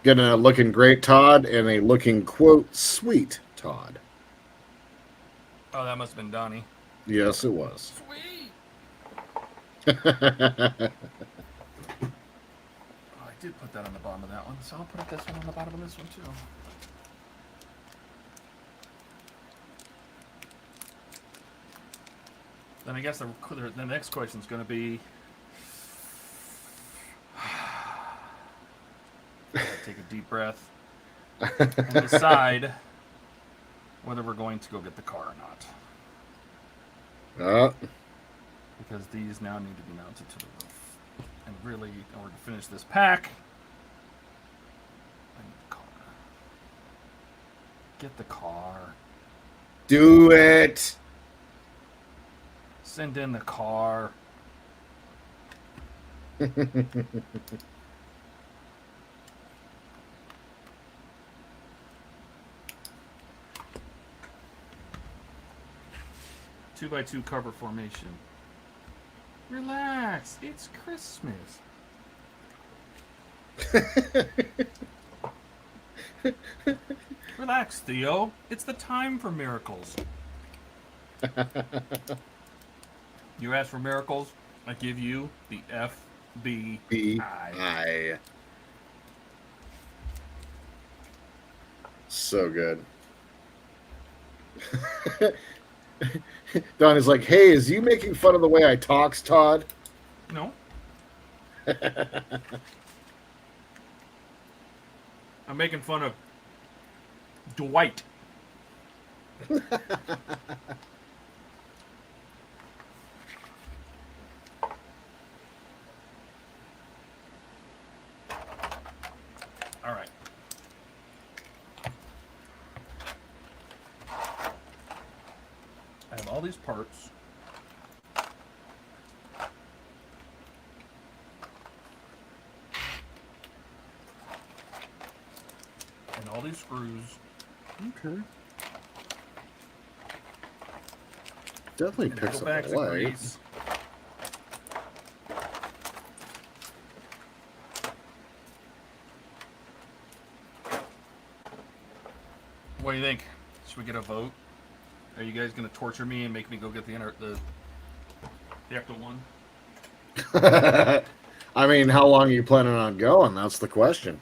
Getting a looking great Todd and a looking, quote, sweet Todd. Oh, that must have been Donnie. Yes, it was. Sweet. Oh, I did put that on the bottom of that one, so I'll put this one on the bottom of this one too. Then I guess the next question is going to be, take a deep breath and decide whether we're going to go get the car or not. Because these now need to be mounted to the roof. And really, in order to finish this pack, I need the car. Get the car. Do it. Send in the car. Two by two cover formation. Relax. It's Christmas. Relax, Theo. It's the time for miracles. You ask for miracles, I give you the FBI. B-I. So good. Don is like, hey, is you making fun of the way I talks, Todd? No. I'm making fun of Dwight. All right. I have all these parts. And all these screws. Okay. Definitely And picks little up bags a of light. grease. What do you think? Should we get a vote? Are you guys going to torture me and make me go get the Ecto one? I mean, how long are you planning on going? That's the question.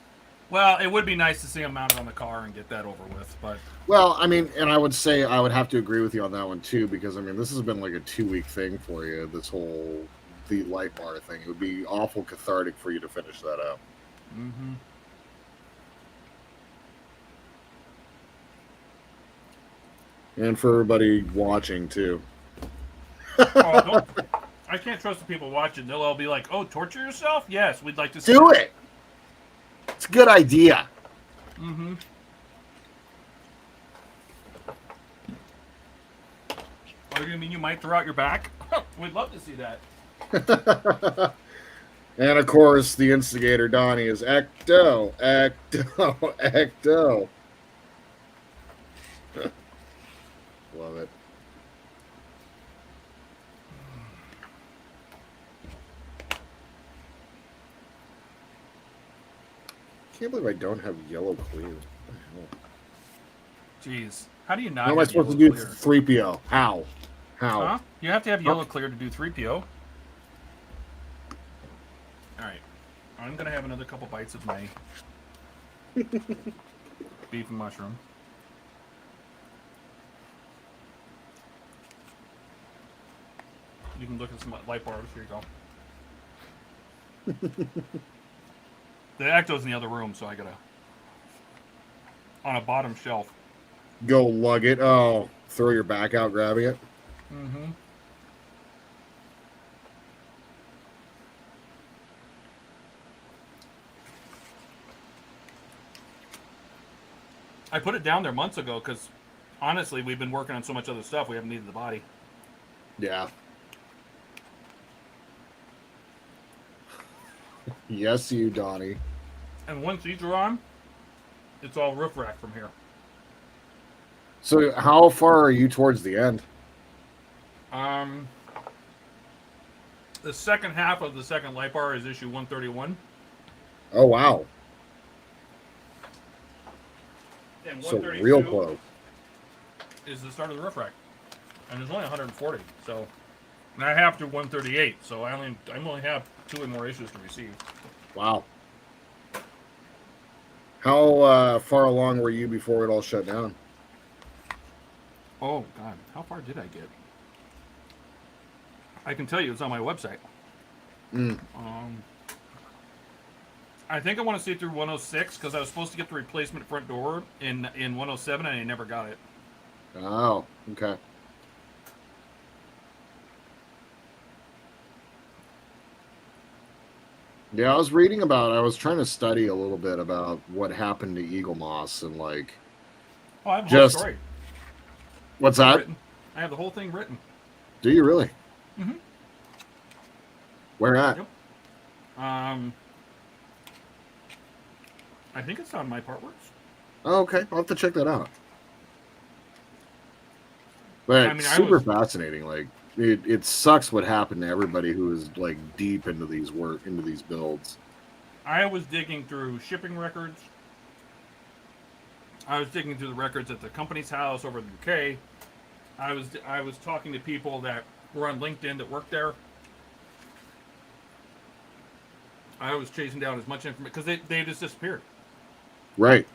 Well, it would be nice to see them mounted on the car and get that over with, but Well, I mean, and I would say I would have to agree with you on that one too, because I mean, this has been like a 2-week thing for you. This whole the light bar thing. It would be awful cathartic for you to finish that up. mm-hmm. And for everybody watching too. I can't trust the people watching. They'll all be like, "Oh, torture yourself? Yes, we'd like to see Do that." it. It's a good idea. Mm-hmm. Oh, you mean you might throw out your back? We'd love to see that. And of course, the instigator Donnie is Ecto, Ecto, Ecto. Love it. Can't believe I don't have yellow clear. What the hell? Jeez, how do you not? How am I have supposed to yellow do clear? 3PO? How? Huh? You have to have yellow clear to do 3PO. All right, I'm gonna have another couple bites of my beef and mushroom. You can look at some light bars. Here you go. The Ecto's in the other room, so I gotta on a bottom shelf. Go lug it. Oh, throw your back out grabbing it. Mm-hmm. I put it down there months ago because, honestly, we've been working on so much other stuff we haven't needed the body. Yeah. Yes, you, Donnie. And once these are on, it's all roof rack from here. So, how far are you towards the end? The second half of the second light bar is issue 131. Oh, wow. And So 132 real close. is the start of the roof rack. And there's only 140, so... And I have to 138, so I only have 2 more issues to receive. Wow. How far along were you before it all shut down? Oh, God. How far did I get? I can tell you, it's on my website. Mm. I think I want to see it through 106 because I was supposed to get the replacement front door in 107 and I never got it. Oh, okay. Yeah, I was trying to study a little bit about what happened to Eagle Moss and like, Oh, I have the Just- whole story. what's that? Written. I have the whole thing written. Do you really? Mhm. Where at? Yep. I think it's on my partworks. Oh, okay. I'll have to check that out. But I mean, I super was- fascinating. Like, it sucks what happened to everybody who is like deep into these builds. I was digging through shipping records. I was digging through the records at the company's house over in the UK. I was talking to people that were on LinkedIn that worked there. I was chasing down as much information because they just disappeared. Right.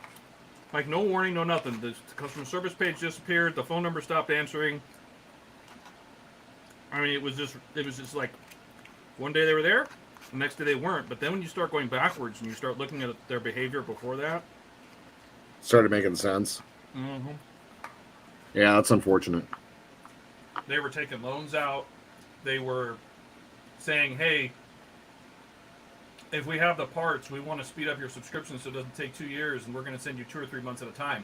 Like no warning, no nothing. The customer service page disappeared. The phone number stopped answering. I mean, it was just like one day they were there, the next day they weren't. But then when you start going backwards and you start looking at their behavior before that, Started making sense. mm-hmm. Yeah, that's unfortunate. They were taking loans out. They were saying, hey, if we have the parts, we want to speed up your subscription so it doesn't take 2 years, and we're going to send you 2 or 3 months at a time.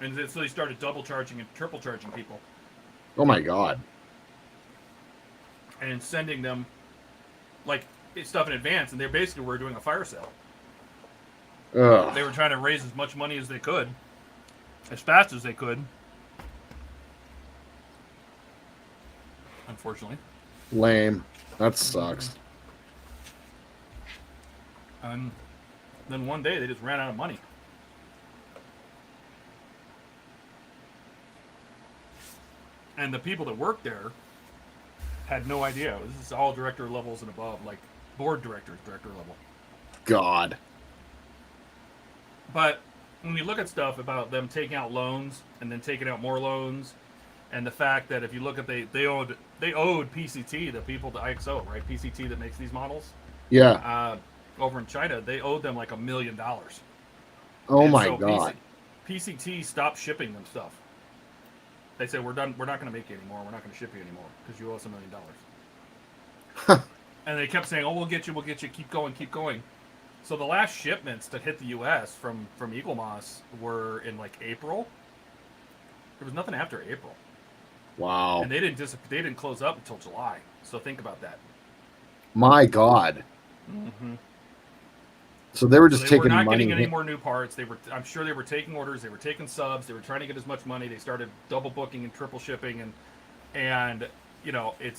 And so they started double charging and triple charging people Oh my god. and sending them like stuff in advance. And they basically were doing a fire sale. Ugh. They were trying to raise as much money as they could, as fast as they could. Unfortunately. Lame. That sucks. And then one day they just ran out of money. And the people that worked there had no idea. This is all director levels and above, like board directors, director level. God. But when we look at stuff about them taking out loans and then taking out more loans, and the fact that if you look at they owed PCT, the people, the IXO, right? PCT that makes these models. Yeah. Over in China, they owed them like $1 million. Oh And my so god. PCT stopped shipping them stuff. They said, we're done. We're not going to make you anymore. We're not going to ship you anymore because you owe us $1 million. And they kept saying, oh, we'll get you. Keep going, keep going. So the last shipments that hit the U.S. from Eagle Moss were in like April. There was nothing after April. Wow. And they didn't close up until July. So think about that. My god. Mm-hmm. So they were just They taking were not money. getting any more new parts. I'm sure they were taking orders. They were taking subs. They were trying to get as much money. They started double booking and triple shipping, and you know it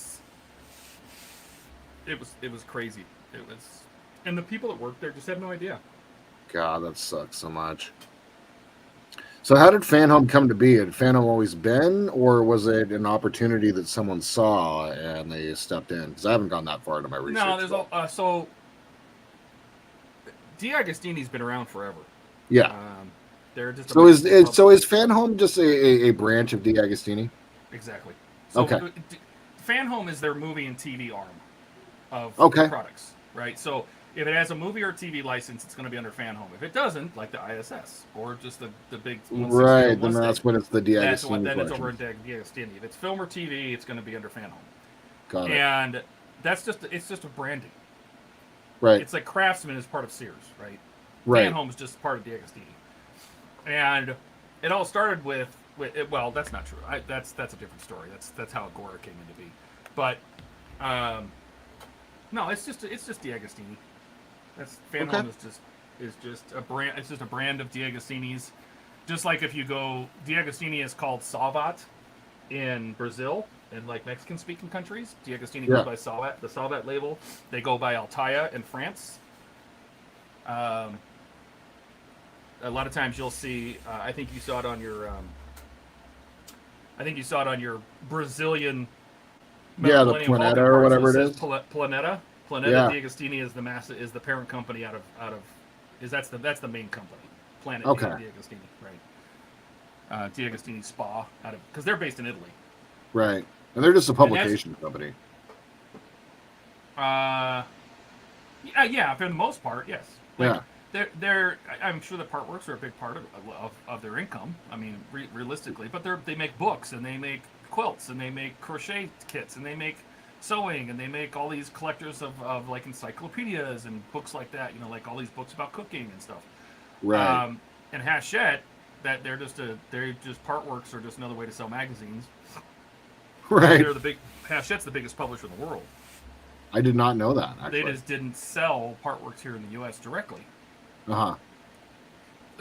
was crazy. It was, and the people that worked there just had no idea. God, that sucks so much. So how did Fan Home come to be? Had Fan Home always been, or was it an opportunity that someone saw and they stepped in? Because I haven't gone that far into my research. No, there's so D'Agostini's been around forever. Yeah. They're just So is Fan Home just a branch of D'Agostini? Exactly. So Okay. Fan Home is their movie and TV arm of Okay. products, right? So if it has a movie or TV license, it's going to be under Fan Home. If it doesn't, like the ISS or just the big 160 Right. Then Mustang, that's when it's the that's D'Agostini then it's over collection. in D'Agostini. If it's film or TV, it's going to be under Fan Home. Got it. And it's just a branding. Right. It's like Craftsman is part of Sears, right? Right. Fan Home is just part of D'Agostini. And it all started with well, that's not true. That's a different story. That's how Agora came into being. But no, it's just D'Agostini. That's Fan Okay. Home is just a brand. It's just a brand of D'Agostini's. Just like if you go, D'Agostini is called Salvat in Brazil and like Mexican speaking countries. D'Agostini goes by Salvat, the Salvat label. They go by Altaia in France. A lot of times you'll see. I think you saw it on your Brazilian. Yeah, the Millennium Planeta Falcon or card, whatever so it says is. Planeta. Planeta Yeah. D'Agostini is the parent company out of that's the main company. Planet Okay. D'Agostini, right? D'Agostini Spa out of because they're based in Italy. Right. And they're just a publication company. Yeah, for the most part, yes. Like, Yeah. they're. I'm sure the part works are a big part of their income. I mean, realistically, but they make books and they make quilts and they make crochet kits and they make sewing and they make all these collectors of like encyclopedias and books like that. You know, like all these books about cooking and stuff. Right. And Hachette, that they're just part works or just another way to sell magazines. Right. They're Hachette's the biggest publisher in the world. I did not know that. Actually. They just didn't sell part works here in the U.S. directly. Uh-huh.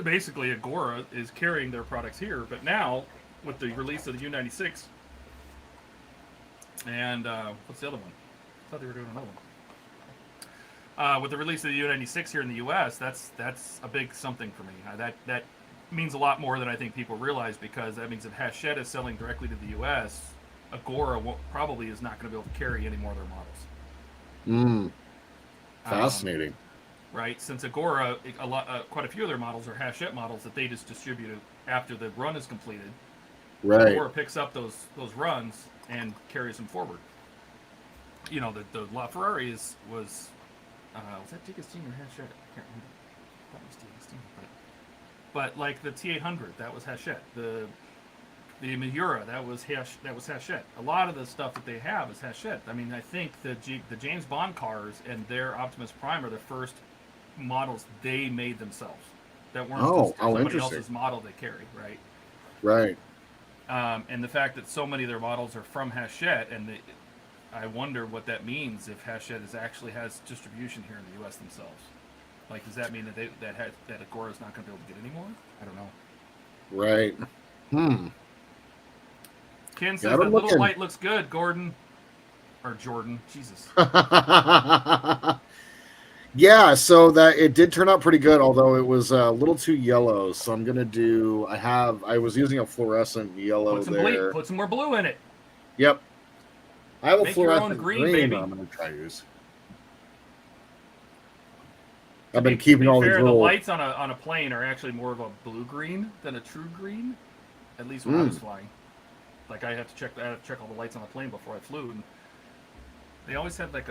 Basically, Agora is carrying their products here, but now with the release of the U96, And what's the other one? I thought they were doing another one. With the release of the U96 here in the U.S., that's a big something for me. That means a lot more than I think people realize, because that means if Hachette is selling directly to the U.S., Agora probably is not going to be able to carry any more of their models. Fascinating. Right? Since Agora, quite a few of their models are Hachette models that they just distribute after the run is completed. Right. Agora picks up those runs and carries them forward. You know, the LaFerrari was that D'Agostino or Hachette? I can't remember. That was D'Agostino, but like the T800, that was Hachette. The Miura, that was Hachette. A lot of the stuff that they have is Hachette. I mean, I think the James Bond cars and their Optimus Prime are the first models they made themselves. That weren't just somebody else's model they carry, right? Right. And the fact that so many of their models are from Hachette, and I wonder what that means if Hachette actually has distribution here in the U.S. themselves. Like, does that mean that Agora is not going to be able to get any more? I don't know. Right. Ken says that little light looks good, Gordon. Or Jordan. Jesus. Yeah, so that it did turn out pretty good, although it was a little too yellow. So I'm gonna do. I was using a fluorescent yellow there. Put some more blue in it. Yep. I have a Make your fluorescent own green, baby. I'm gonna try to use. I've been keeping all these the little lights on a plane are actually more of a blue green than a true green. At least when I was flying. Like I have to check all the lights on the plane before I flew, and they always had like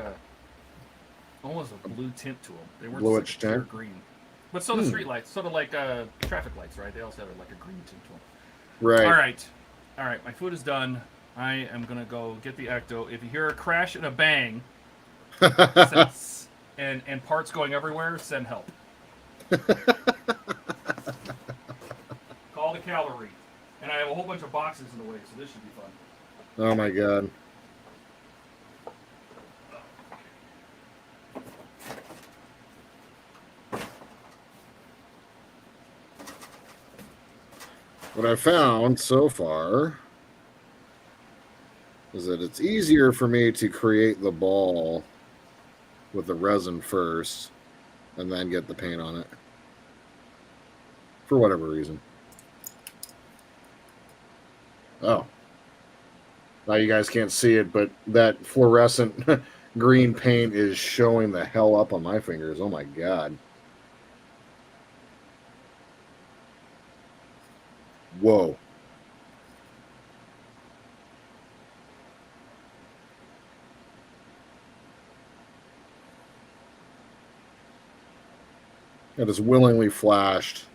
almost a blue tint to them. They weren't bluish just like pure tint. green. But so the street lights, sort of like traffic lights, right? They also have like a green tint to them. Right. All right. My food is done. I am gonna go get the Ecto. If you hear a crash and a bang, and parts going everywhere, send help. Call the cavalry. And I have a whole bunch of boxes in the way, so this should be fun. Oh my god. What I found so far is that it's easier for me to create the ball with the resin first and then get the paint on it. For whatever reason. Oh. Now you guys can't see it, but that fluorescent green paint is showing the hell up on my fingers. Oh my god. Whoa. I just willingly flashed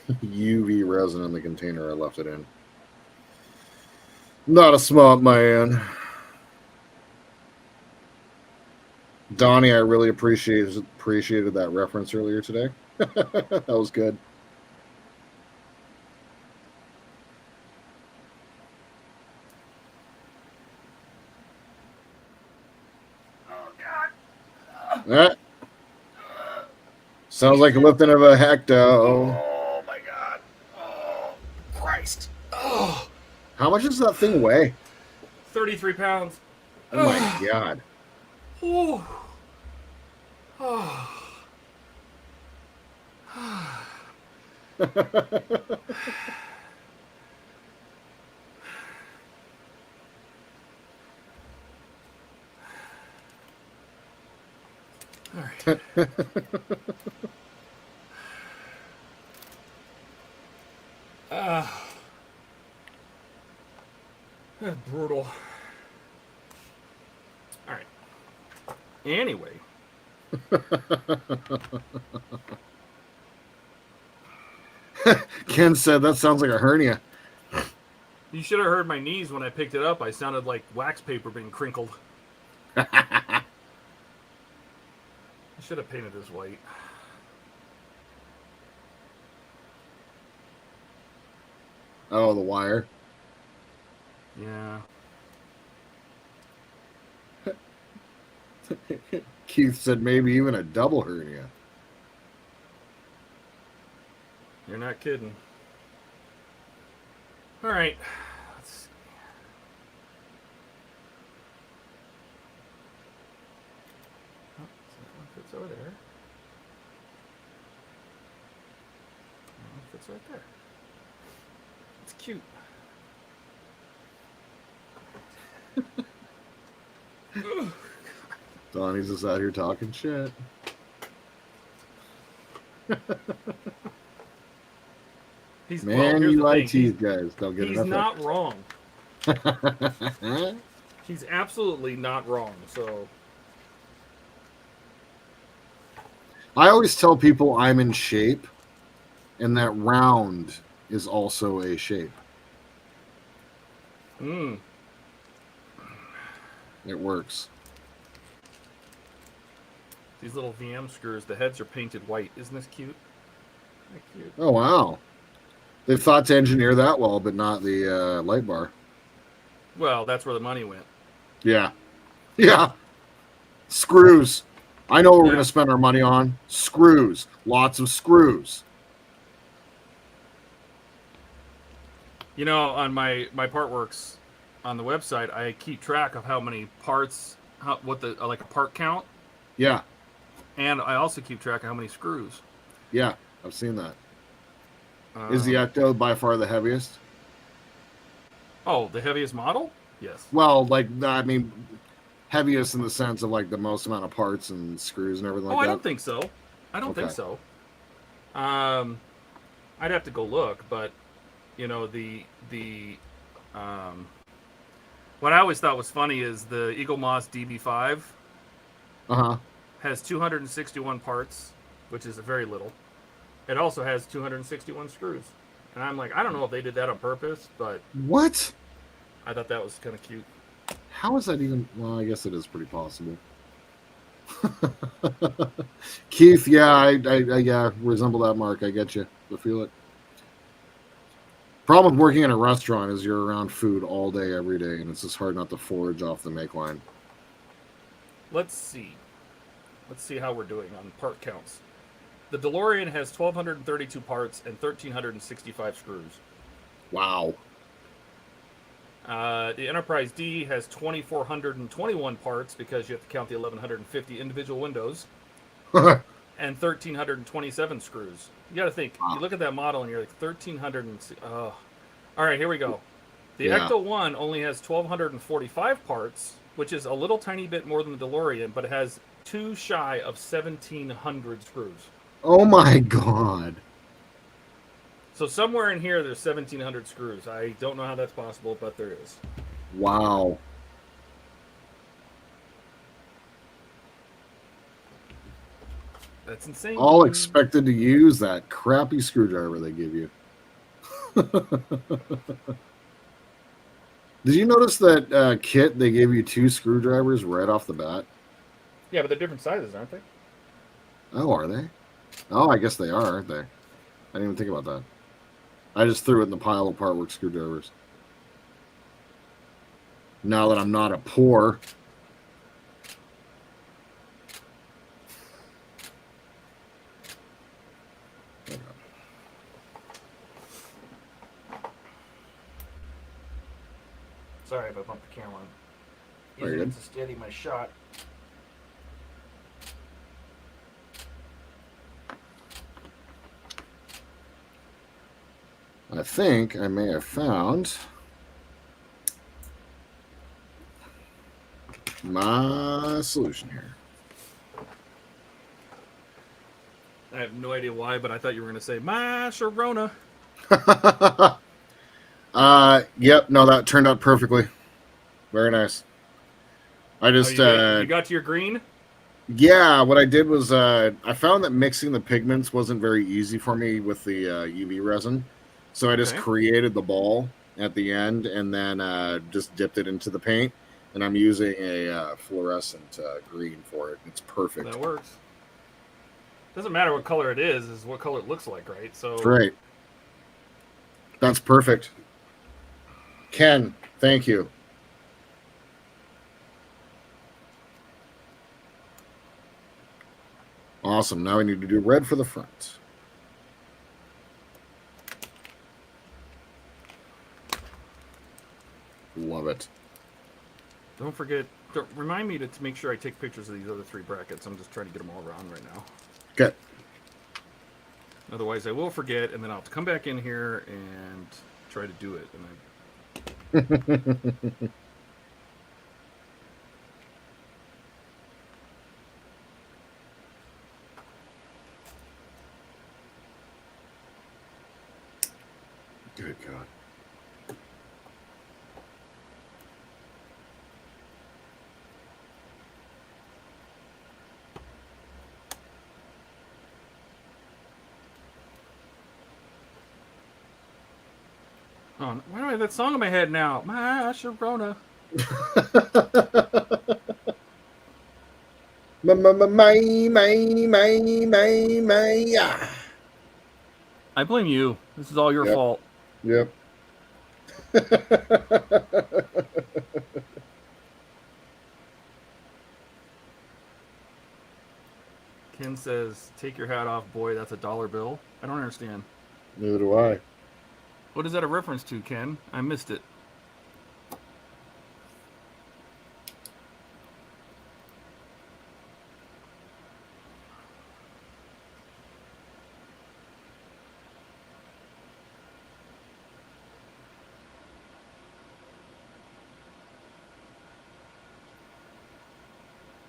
UV resin in the container I left it in. Not a smart man. Donnie, I really appreciated that reference earlier today. That was good. Sounds like a lifting of a hecto. Oh my god. Oh, Christ. Oh. How much does that thing weigh? 33 pounds. Oh my god. Oh. Oh. All right. That's brutal. All right. Anyway. Ken said that sounds like a hernia. You should have heard my knees when I picked it up. I sounded like wax paper being crinkled. I should have painted this white. Oh, the wire. Yeah. Keith said maybe even a double hernia. You're not kidding. All right. Let's see. fits over there. Oh, fits right there. It's cute. Donnie's just out here talking shit. He's, Man, here's you the thing. IT guys don't get He's enough. not wrong. Of He's absolutely not wrong. So I always tell people I'm in shape, and that round is also a shape. Mm. It works. These little VM screws, the heads are painted white. Isn't this cute? Isn't that cute? Oh, wow. They thought to engineer that well, but not the light bar. Well, that's where the money went. Yeah. Yeah. Screws. I know what we're Yeah. going to spend our money on. Screws. Lots of screws. You know, on my Partworks on the website, I keep track of how many parts, what the like a part count, Yeah. and I also keep track of how many screws. Yeah. I've seen that. Is the Ecto by far the heaviest? Oh, the heaviest model? Yes. Well, like, I mean, heaviest in the sense of like the most amount of parts and screws and everything like that. I don't think so. I don't think Okay. so. I'd have to go look, but you know what I always thought was funny is the Eagle Moss DB5 Uh-huh. has 261 parts, which is very little. It also has 261 screws. And I'm like, I don't know if they did that on purpose, but What? I thought that was kind of cute. How is that even? Well, I guess it is pretty possible. Keith, yeah, I yeah, resemble that mark. I get you. I feel it. Problem with working in a restaurant is you're around food all day, every day, and it's just hard not to forage off the make line. Let's see. Let's see how we're doing on part counts. The DeLorean has 1,232 parts and 1,365 screws. Wow. The Enterprise D has 2,421 parts because you have to count the 1,150 individual windows and 1,327 screws. You got to think. You look at that model and you're like 1,300. All right, here we go. The Yeah. Ecto 1 only has 1,245 parts, which is a little tiny bit more than the DeLorean, but it has two shy of 1,700 screws. Oh my god. So somewhere in here, there's 1,700 screws. I don't know how that's possible, but there is. Wow. That's insane. All expected to use that crappy screwdriver they give you. Did you notice that kit, they gave you 2 screwdrivers right off the bat? Yeah, but they're different sizes, aren't they? Oh, are they? Oh, I guess they are, aren't they? I didn't even think about that. I just threw it in the pile of Partwork screwdrivers. Now that I'm not a poor. Sorry if I bumped the camera. Very Using good. it to steady my shot. I think I may have found my solution here. I have no idea why, but I thought you were going to say, my Sharona. Yep, no, that turned out perfectly. Very nice. I just, you got to your green? yeah, what I did was, I found that mixing the pigments wasn't very easy for me with the UV resin. So I just Okay. created the ball at the end and then just dipped it into the paint. And I'm using a fluorescent green for it. It's perfect. That works. Doesn't matter what color it is what color it looks like, right? So Great. That's perfect. Ken, thank you. Awesome. Now we need to do red for the front. Love it. Don't forget. Remind me to make sure I take pictures of these other 3 brackets. I'm just trying to get them all around right now. Okay. Otherwise, I will forget, and then I'll have to come back in here and try to do it. And Good God. why do I have that song in my head now? My Sharona. I blame you. This is all your Yep. fault. Yep. Ken says, "Take your hat off, boy. That's a $1 bill." I don't understand. Neither do I. What is that a reference to, Ken? I missed it.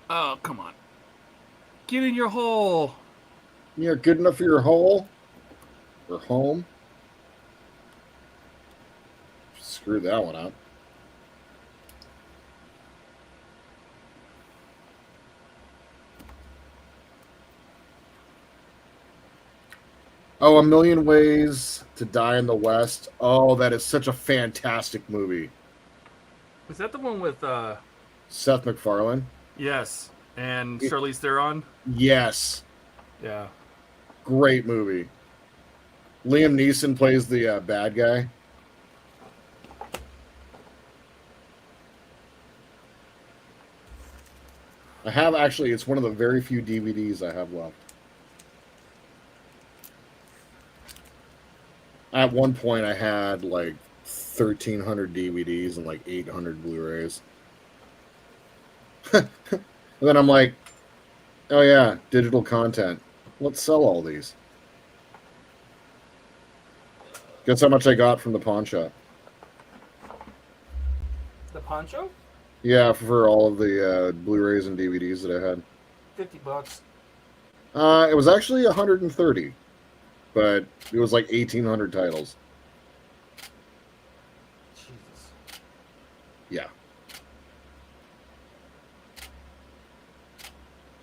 Oh, come on. Get in your hole. You're good enough for your hole? Or home? Screw that one up. Oh, A Million Ways to Die in the West. Oh, that is such a fantastic movie. Is that the one with, Seth MacFarlane? yes, and Charlize Theron? Yes. Yeah. Great movie. Liam Neeson plays the bad guy. I have actually, it's one of the very few DVDs I have left. At one point, I had like 1,300 DVDs and like 800 Blu-rays. And then I'm like, oh yeah, digital content. Let's sell all these. Guess how much I got from the pawn shop? The poncho? Yeah, for all of the Blu-rays and DVDs that I had. $50. It was actually 130, but it was like 1,800 titles. Jesus. Yeah.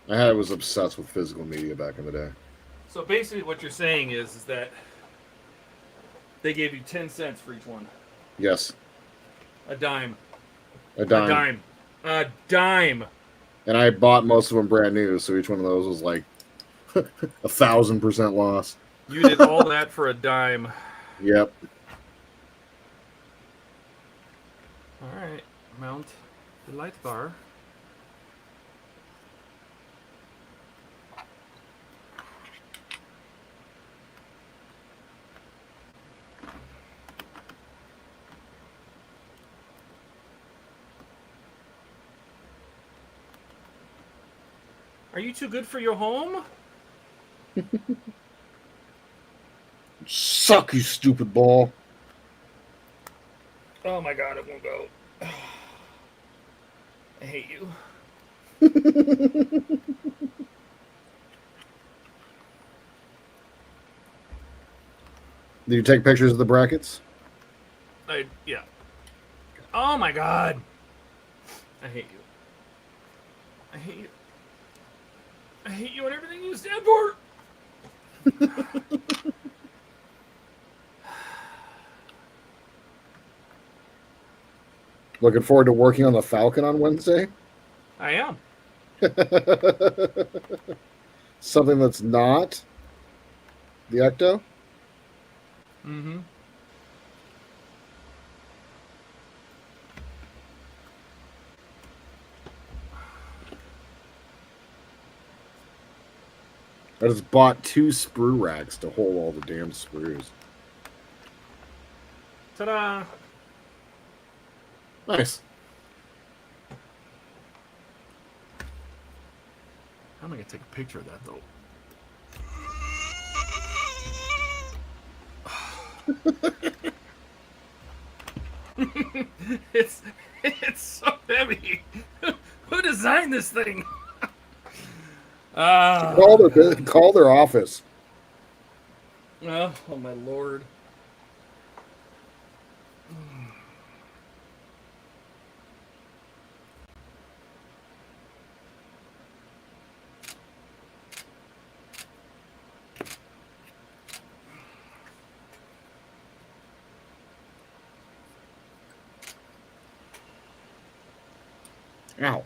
I was obsessed with physical media back in the day. So basically what you're saying is that they gave you 10 cents for each one. Yes. A dime. A dime. A dime. A dime. And I bought most of them brand new, so each one of those was like 1,000% loss. You did all that for a dime. Yep. All right. Mount the light bar. Are you too good for your home? Suck, you stupid ball. Oh my god, it won't go. I hate you. Did you take pictures of the brackets? Yeah. Oh my god. I hate you. I hate you. I hate you and everything you stand for. Looking forward to working on the Falcon on Wednesday? I am. Something that's not the Ecto? Mm-hmm. I just bought 2 sprue racks to hold all the damn sprues. Ta-da! Nice. How am I gonna take a picture of that though? it's so heavy. Who designed this thing? Call their office. Oh my lord. Ow.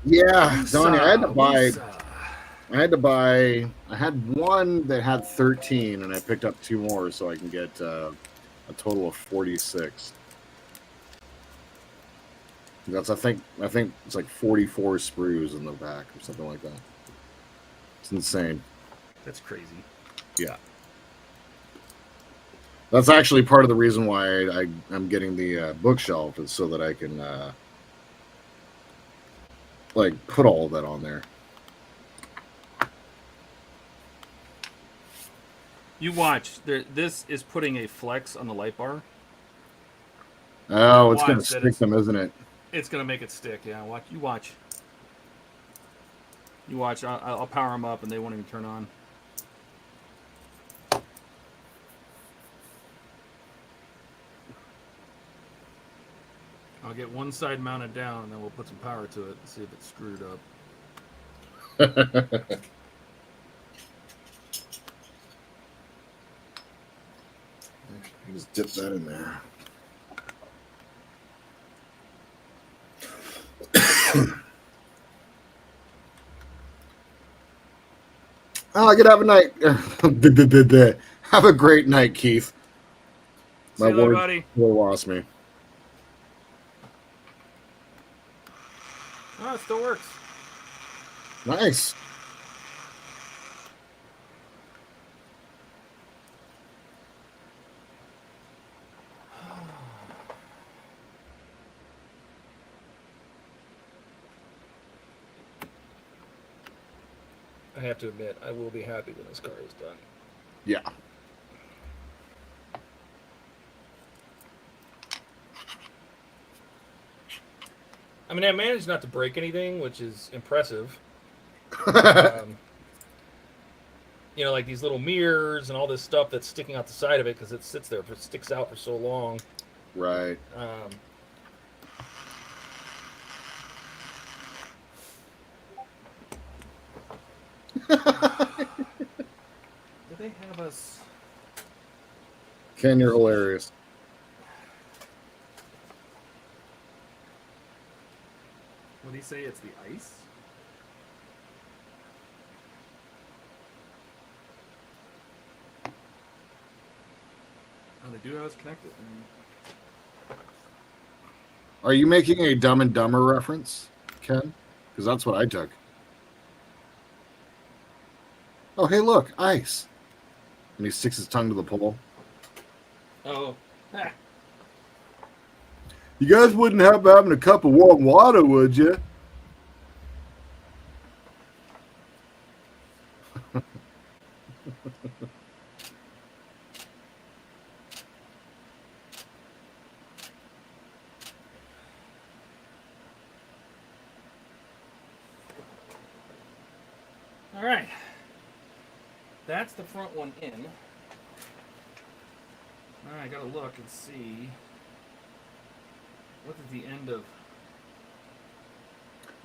Yeah, Donnie, I had to buy. I had one that had 13, and I picked up 2 more so I can get a total of 46. That's I think it's like 44 sprues in the back or something like that. It's insane. That's crazy. Yeah. That's actually part of the reason why I'm getting the bookshelf, is so that I can like put all of that on there. You watch. This is putting a flex on the light bar. Oh, it's Watch gonna that stick it's- them, isn't it? It's gonna make it stick. Yeah, watch. You watch. You watch. I'll power them up, and they won't even turn on. I'll get one side mounted down, and then we'll put some power to it and see if it's screwed up. Just dip that in there. Oh, good. Have a night. Have a great night, Keith. See you later, buddy. Really lost me. Oh, it still works. Nice. I have to admit, I will be happy when this car is done. Yeah. I mean, I managed not to break anything, which is impressive. You know, like these little mirrors and all this stuff that's sticking out the side of it because it sits there, it sticks out for so long. Right. Do they have us? Ken, you're hilarious. What do you say? It's the ice? Oh, they do have us connected. Are you making a Dumb and Dumber reference, Ken? Because that's what I took. Oh, hey, look, ice. And he sticks his tongue to the pole. Oh. You guys wouldn't have having a cup of warm water, would you? All right. That's the front one in. All right, I gotta look and see. What is the end of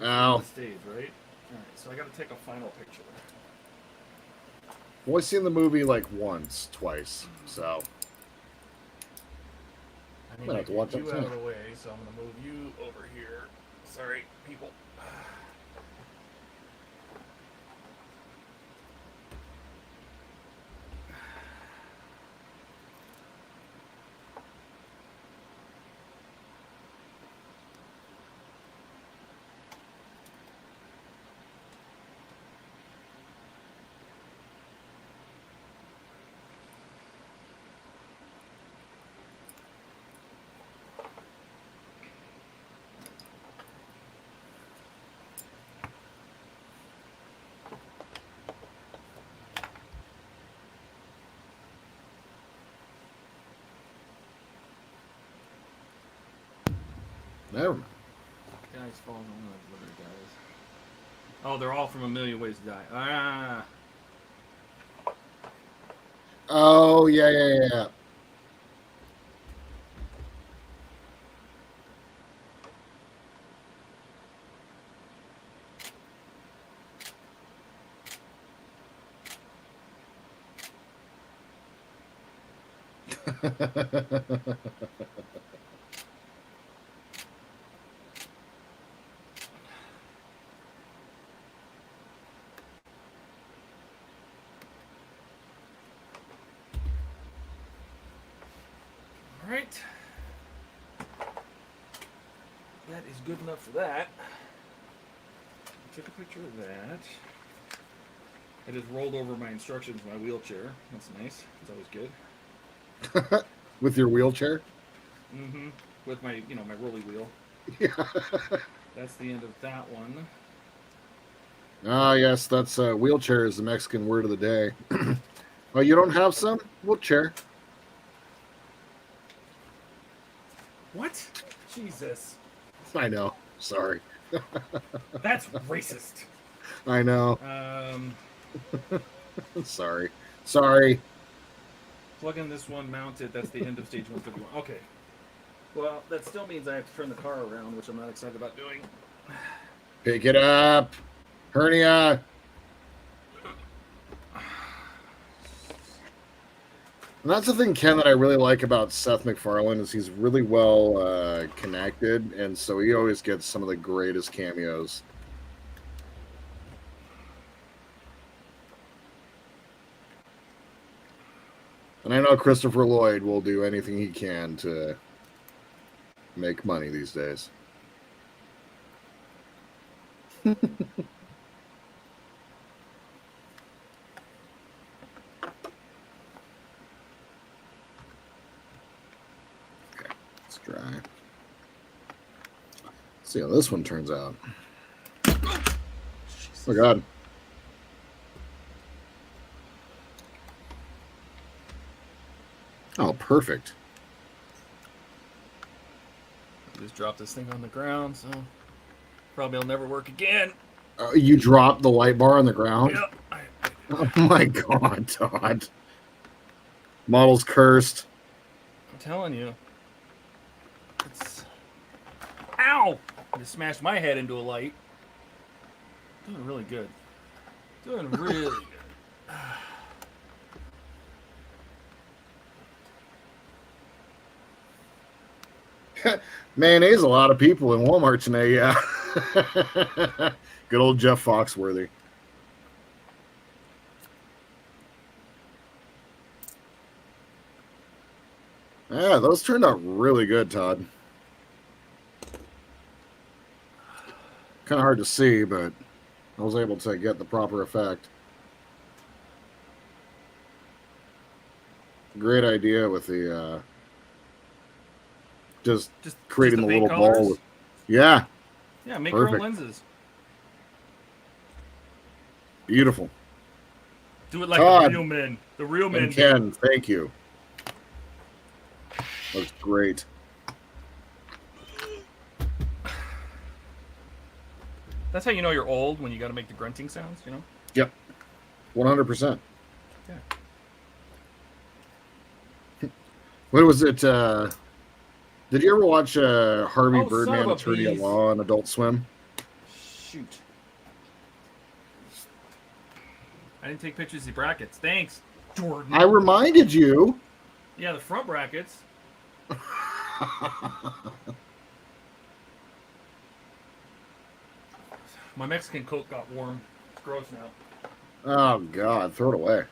Oh. the stage, right? All right, so I gotta take a final picture. I've only seen the movie like once, twice, so. I need Might to have to watch get you that out of tonight. the way, so I'm gonna move you over here. Sorry, people. Never mind. Guys falling on the other guys. Oh, they're all from A Million Ways to Die. Ah. Oh yeah, yeah, yeah. All right. That is good enough for that. I took a picture of that. I just rolled over my instructions in my wheelchair. That's nice. That's always good. With your wheelchair? Mm-hmm. With my, my rolly wheel. Yeah. That's the end of that one. Ah, yes, that's wheelchair is the Mexican word of the day. Oh, you don't have some? Wheelchair. What? Jesus. I know. Sorry. That's racist. I know. Sorry. Sorry. Plug in this one, mount it. That's the end of stage 151. Okay. Well, that still means I have to turn the car around, which I'm not excited about doing. Pick it up. Hernia. And that's the thing, Ken, that I really like about Seth MacFarlane is he's really well connected, and so he always gets some of the greatest cameos. And I know Christopher Lloyd will do anything he can to make money these days. Dry. Let's see how this one turns out. Oh God. Oh, perfect. Just drop this thing on the ground, so probably will never work again. You dropped the light bar on the ground? Yep. Oh my God, Todd. Model's cursed. I'm telling you. It's... Ow! I just smashed my head into a light. Doing really good. Doing really good. Mayonnaise, a lot of people in Walmart today, yeah. Good old Jeff Foxworthy. Yeah, those turned out really good, Todd. Kind of hard to see, but I was able to get the proper effect. Great idea with the just creating the the little colors? ball. Yeah. Yeah, make your Perfect. own lenses. Beautiful. Do it like Todd. the real men. The real men. And Ken, thank you. Looks great. That's how you know you're old, when you got to make the grunting sounds, you know? Yep. 100%. Yeah. What was it? Did you ever watch Harvey Oh, son Birdman, of a Attorney at bees. Law on Adult Swim? Shoot. I didn't take pictures of the brackets. Thanks, Jordan. I reminded you. Yeah, the front brackets. My Mexican coat got warm. It's gross now. Oh, God. Throw it away.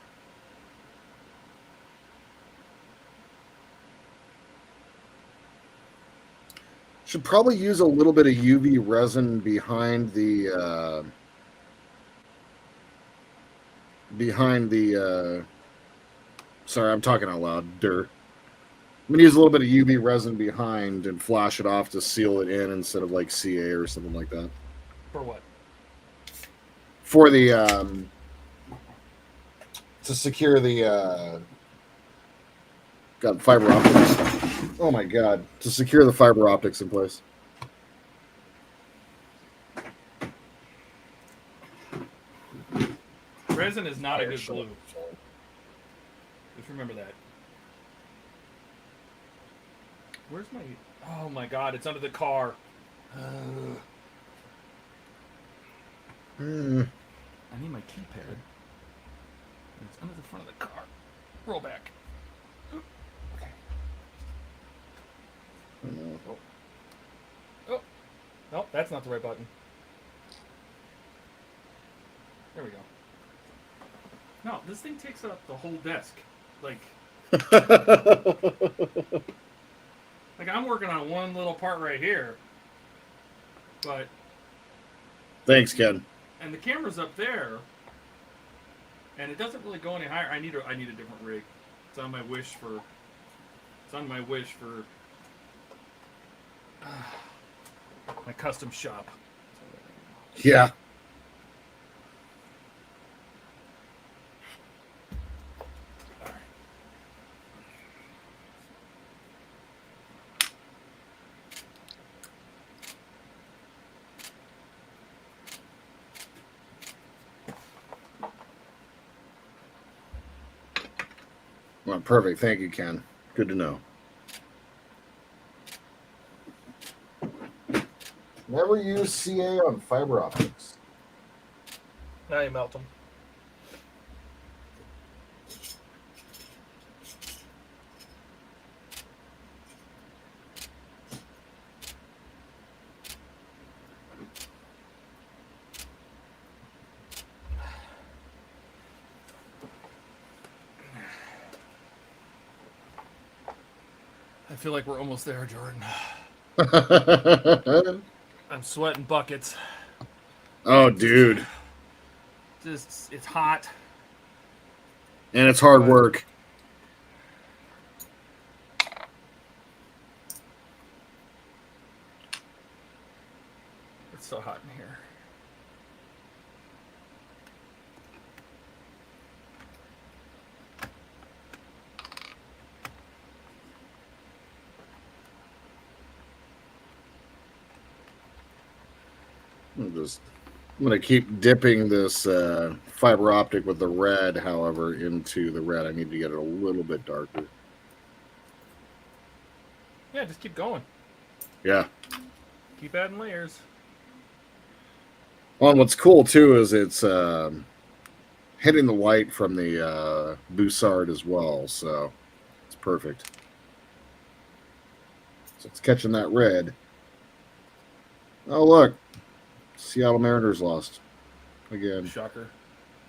Should probably use a little bit of UV resin behind the sorry, I'm talking out loud. I'm gonna use a little bit of UV resin behind and flash it off to seal it in instead of like CA or something like that. For what? For the to secure the fiber optics. Oh my God! To secure the fiber optics in place. Resin is not a good glue. Just remember that. Where's my... Oh my god, it's under the car. I need my keypad. It's under the front of the car. Roll back. Okay. Oh. No, that's not the right button. There we go. No, this thing takes up the whole desk. Like I'm working on one little part right here. But Thanks, Ken. and the camera's up there. And it doesn't really go any higher. I need a different rig. It's on my wish for my custom shop. Yeah. Well, perfect. Thank you, Ken. Good to know. Never use CA on fiber optics. Now you melt them. I feel like we're almost there, Jordan. I'm sweating buckets. Oh, dude. Just, it's hot. And it's hard work. It's so hot in here. I'm going to keep dipping this fiber optic with the red, however, into the red. I need to get it a little bit darker. Yeah, just keep going. Yeah. Keep adding layers. Well, and what's cool, too, is it's hitting the white from the Bussard as well, so it's perfect. So it's catching that red. Oh, look. Seattle Mariners lost again. Shocker.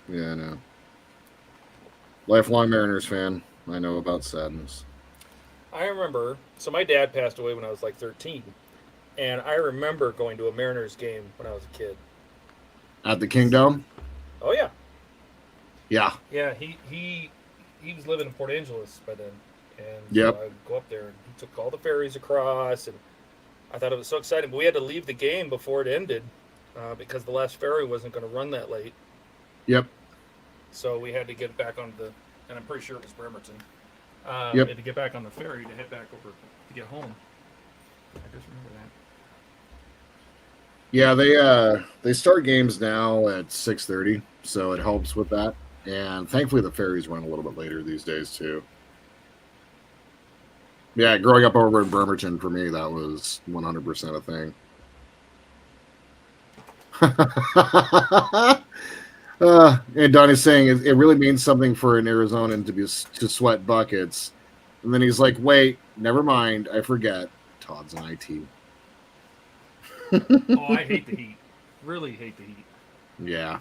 Yeah, I know. Lifelong Mariners fan. I know about sadness. I remember, so my dad passed away when I was like 13, and I remember going to a Mariners game when I was a kid. At the Kingdom? Oh yeah. Yeah. Yeah, he was living in Port Angeles by then, and Yep. so I'd go up there, and he took all the ferries across, and I thought it was so exciting. But we had to leave the game before it ended because the last ferry wasn't going to run that late. Yep. So we had to get back on the, and I'm pretty sure it was Bremerton. Yep. We had to get back on the ferry to head back over to get home. I just remember that. Yeah, they start games now at 6:30, so it helps with that. And thankfully, the ferries run a little bit later these days too. Yeah, growing up over in Bremerton, for me, that was 100% a thing. And Donnie's saying it really means something for an Arizonan to sweat buckets. And then he's like, wait, never mind, I forget. Todd's an IT. Oh, I hate the heat. Really hate the heat. Yeah.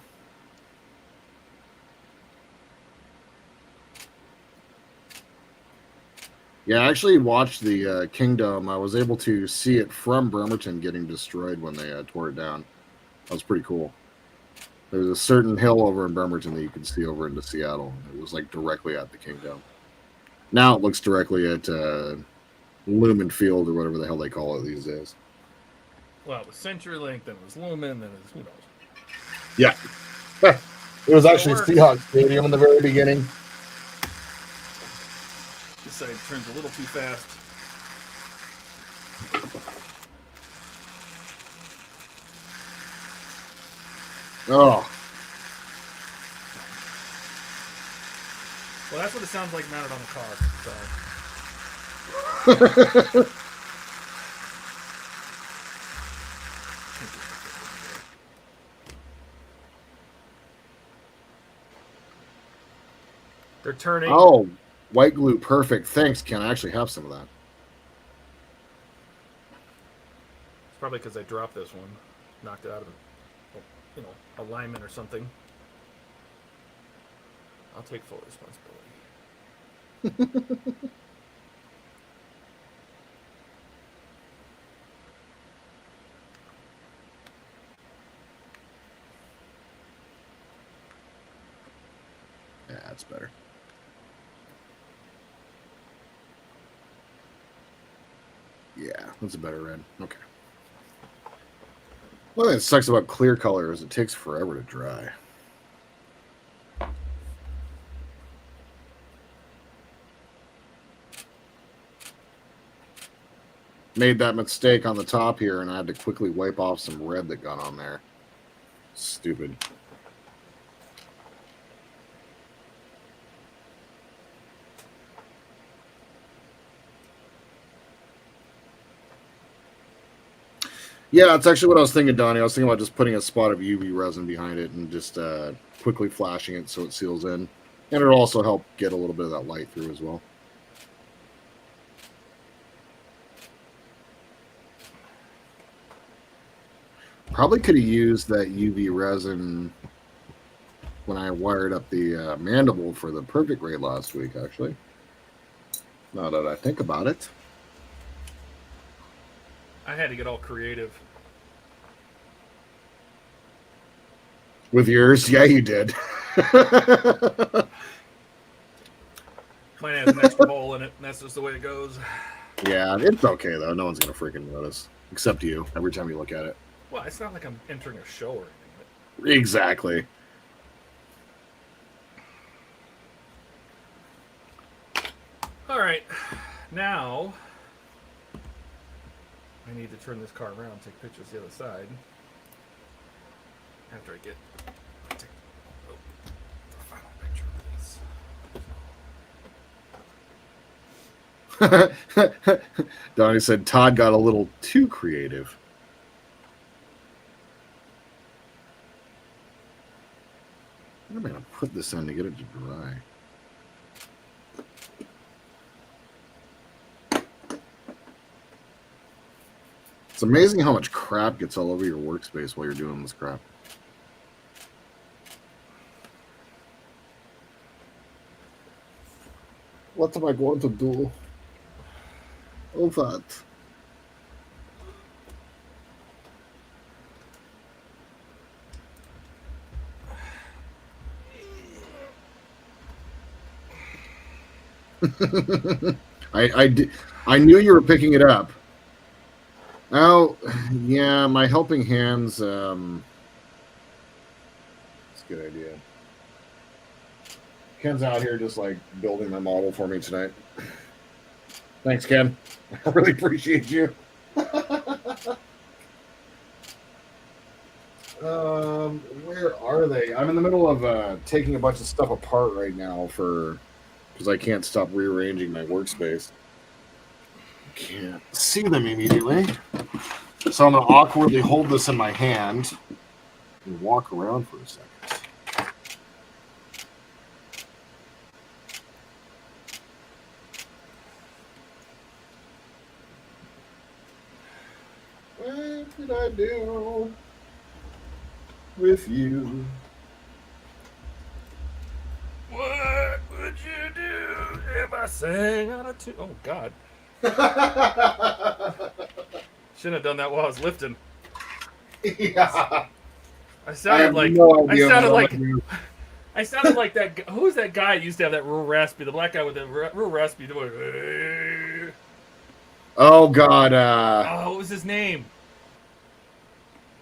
Yeah, I actually watched the Kingdom. I was able to see it from Bremerton getting destroyed when they tore it down. That was pretty cool. There's a certain hill over in Bremerton that you could see over into Seattle. It was like directly at the Kingdom. Now it looks directly at Lumen Field or whatever the hell they call it these days. Well, it was CenturyLink, then it was Lumen, then it was who knows. Yeah. It was actually It works. Seahawks Stadium in the very beginning. This side turns a little too fast. Oh. Well, that's what it sounds like mounted on the car. So. They're turning. Oh, white glue, perfect. Thanks, Ken. I actually have some of that. It's probably because I dropped this one, knocked it out of, alignment or something. I'll take full responsibility. Yeah, that's better. Yeah, that's a better red. Okay. One thing that sucks about clear color is it takes forever to dry. Made that mistake on the top here, and I had to quickly wipe off some red that got on there. Stupid. Yeah, that's actually what I was thinking, Donnie. I was thinking about just putting a spot of UV resin behind it and just quickly flashing it so it seals in. And it'll also help get a little bit of that light through as well. Probably could have used that UV resin when I wired up the mandible for the perfect grade last week, actually. Now that I think about it. I had to get all creative. With yours? Yeah, you did. Mine has an extra hole in it, and that's just the way it goes. Yeah, it's okay, though. No one's going to freaking notice. Except you, every time you look at it. Well, it's not like I'm entering a show or anything. Exactly. All right. Now, I need to turn this car around and take pictures the other side. After I get the final picture of this. Donnie said Todd got a little too creative. I'm going to put this in to get it to dry. It's amazing how much crap gets all over your workspace while you're doing this crap. What am I going to do? Oh, that. I knew you were picking it up. Oh, yeah, my helping hands. That's a good idea. Ken's out here just like building my model for me tonight. Thanks, Ken. I really appreciate you. Where are they? I'm in the middle of taking a bunch of stuff apart right now because I can't stop rearranging my workspace. Can't see them immediately. So I'm going to awkwardly hold this in my hand and walk around for a second. What did I do with you? What would you do if I sang out of tune? Oh, God. Shouldn't have done that while I was lifting. Yeah. I sounded like I sounded like that. Who was that guy who used to have that real raspy? The black guy with the real raspy voice. Oh God. What was his name?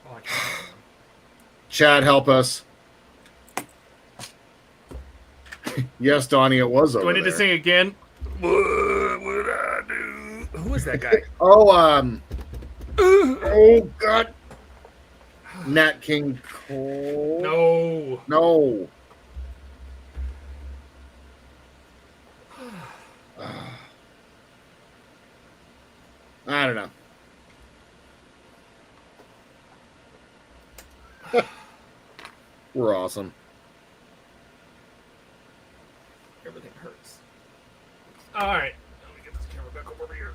Oh, I can't remember. Chad, help us. Yes, Donnie, it was over Do I need there. to sing again? What would I do? Who was that guy? Oh, oh God. Nat King Cole. No. No. I don't know. We're awesome. Everything hurts. All right, let me get this camera back over here.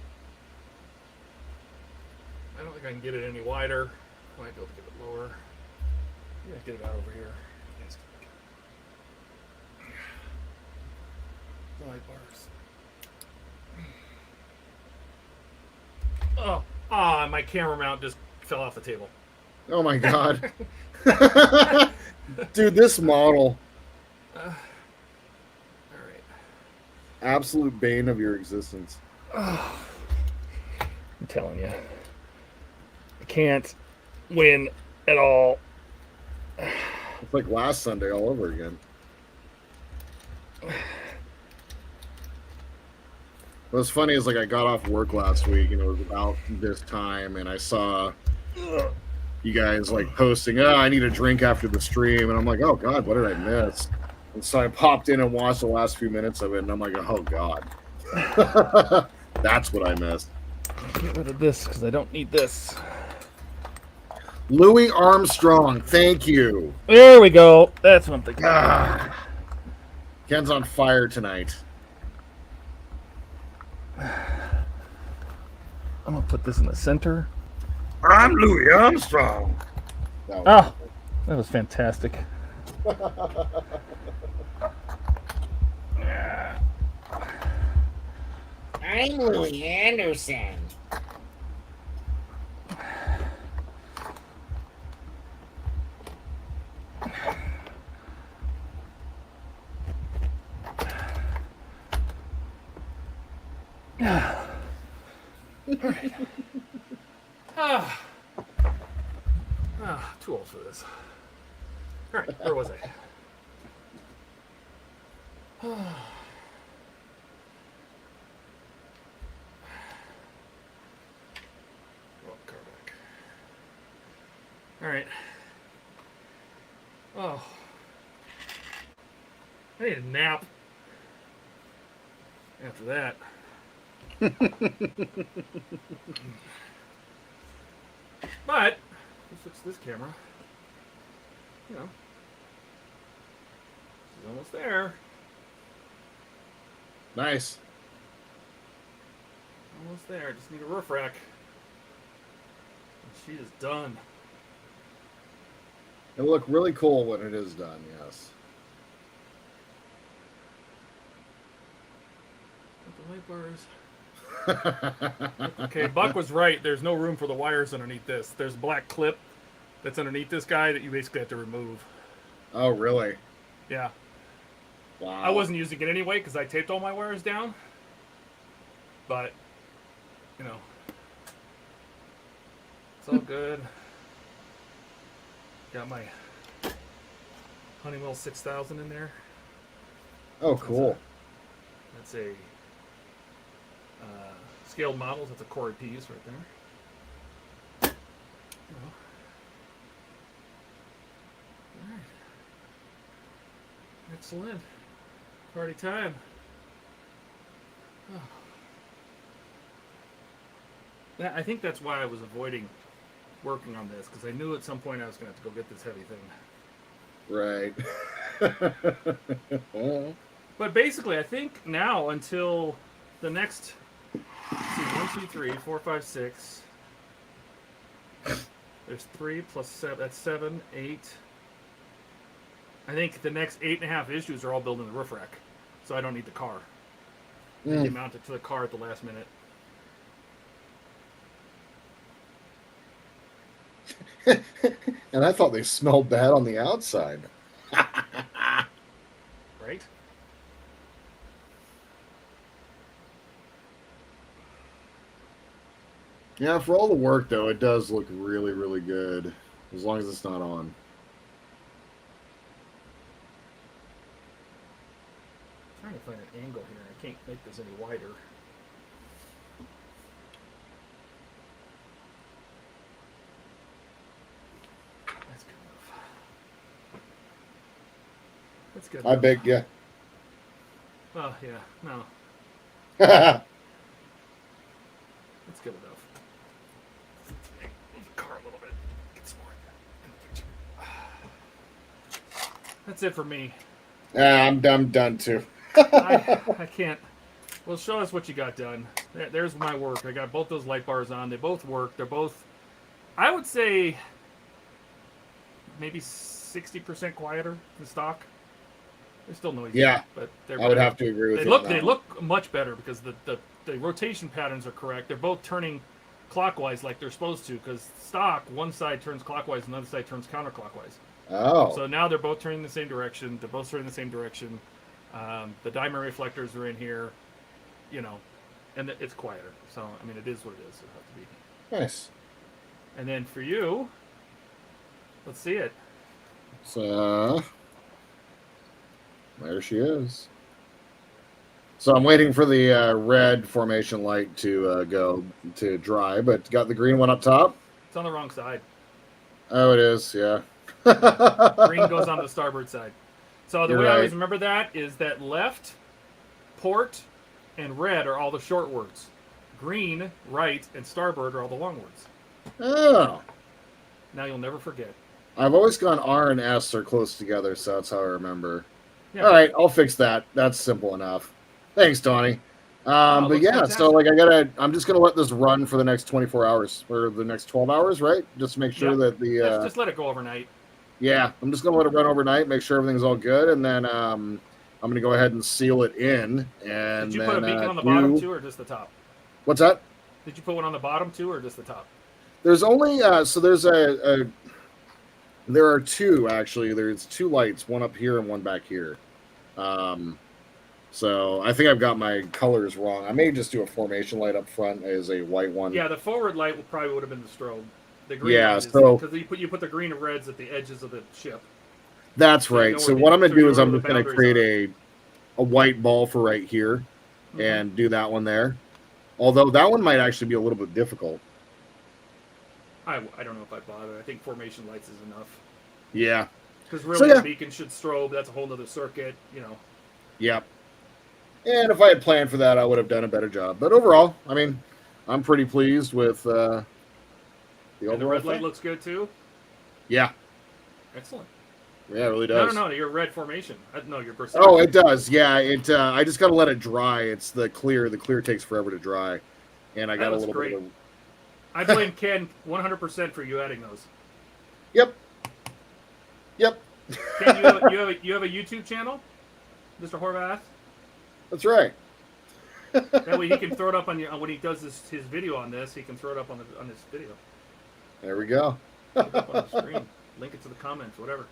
I don't think I can get it any wider. I might be able to get it lower. Yeah, get it out over here. Yes. The light bars. Oh, my camera mount just fell off the table. Oh my god. Dude, this model. All right. Absolute bane of your existence. I'm telling you. I can't win at all. It's like last Sunday all over again. What's funny is, like, I got off work last week, and it was about this time, and I saw you guys, like, posting, I need a drink after the stream, and I'm like, oh, God, what did I miss? And so I popped in and watched the last few minutes of it, and I'm like, oh, God. That's what I missed. Get rid of this, because I don't need this. Louis Armstrong, thank you. There we go. That's what I'm thinking. Ken's on fire tonight. I'm going to put this in the center. I'm Louis Armstrong. Oh, that was fantastic. I'm Louis Anderson. Too old for this. All right, where was I? All right. Oh, I need a nap after that. But let's fix this camera. You know, she's almost there. Nice. Almost there. Just need a roof rack. And she is done. It'll look really cool when it is done, yes. The light bars. Okay, Buck was right. There's no room for the wires underneath this. There's a black clip that's underneath this guy that you basically have to remove. Oh, really? Yeah. Wow. I wasn't using it anyway because I taped all my wires down. But, you know, it's all good. Got my Honeywell 6000 in there. Oh, cool. That's a scaled models. That's a Corey piece right there. You know. All right. Excellent. Party time. Oh. I think that's why I was avoiding working on this, because I knew at some point I was going to have to go get this heavy thing. Right. But basically, I think now until the next, let's see, 1, 2, 3, 4, 5, 6. There's 3 plus 7. That's 7, 8. I think the next 8.5 issues are all building the roof rack, so I don't need the car. They mount it to the car at the last minute. And I thought they smelled bad on the outside. Right? Yeah, for all the work, though, it does look really, really good. As long as it's not on. I'm trying to find an angle here. I can't make this any wider. That's good enough. That's good I enough. beg, yeah. Oh, yeah. No. That's good enough. Move the car a little bit. Get some more. That's it for me. I'm done too. I can't. Well, show us what you got done. There's my work. I got both those light bars on. They both work. They're both, I would say, maybe 60% quieter than stock. They're still noisy. Yeah, but they're I would better. have to agree with They you. look. on They that. look much better because the rotation patterns are correct. They're both turning clockwise like they're supposed to. Because stock, one side turns clockwise, and the other side turns counterclockwise. Oh. So now they're both turning the same direction. They're both turning the same direction. The diamond reflectors are in here, you know, and it's quieter. So, I mean, it is what it is. It'll have to be. Nice. And then for you, let's see it. So there she is. So I'm waiting for the red formation light to go to dry, but got the green one up top. It's on the wrong side. Oh, it is. Yeah. Green goes on the starboard side. So the You're way I right. always remember that is that left, port, and red are all the short words. Green, right, and starboard are all the long words. Oh. Now you'll never forget. I've always gone R and S are close together, so that's how I remember. Yeah. All right, I'll fix that. That's simple enough. Thanks, Donnie. But looks yeah, fantastic. so like I'm just gonna let this run for the next 24 hours or the next 12 hours, right? Just to make sure Yeah. that the Just let it go overnight. yeah, I'm just gonna let it run overnight, make sure everything's all good, and then I'm gonna go ahead and seal it in. And Did you then, put a beacon on the bottom too, or just the top? What's that? Did you put one on the bottom too, or just the top? There's only so there's there are two actually. There's two lights, one up here and one back here. So I think I've got my colors wrong. I may just do a formation light up front as a white one. Yeah, the forward light probably would have been the strobe. The green Yeah, light so- because you put the green and reds at the edges of the ship. That's So you right. know So where what the- I'm gonna so you do know is where I'm the just gonna boundaries create a white ball for right here Mhm. and do that one there. Although that one might actually be a little bit difficult. I don't know if I bother. I think formation lights is enough. Yeah. Because really, yeah. the beacon should strobe. That's a whole nother circuit, you know. Yep. And if I had planned for that, I would have done a better job. But overall, I mean, I'm pretty pleased with the And the overall red light thing. looks good too. Yeah. Excellent. Yeah, it really does. No, your red formation. No, your burst. Oh, it does. Yeah, it. I just gotta let it dry. It's the clear. The clear takes forever to dry, and I That got a looks little great. bit of. I blame Ken 100% for you adding those. Yep. Yep. Ken, you have a YouTube channel, Mr. Horvath. That's right. That way he can throw it up on when he does his video on this. He can throw it up on this video. There we go. Put it up on the screen. Link it to the comments, whatever.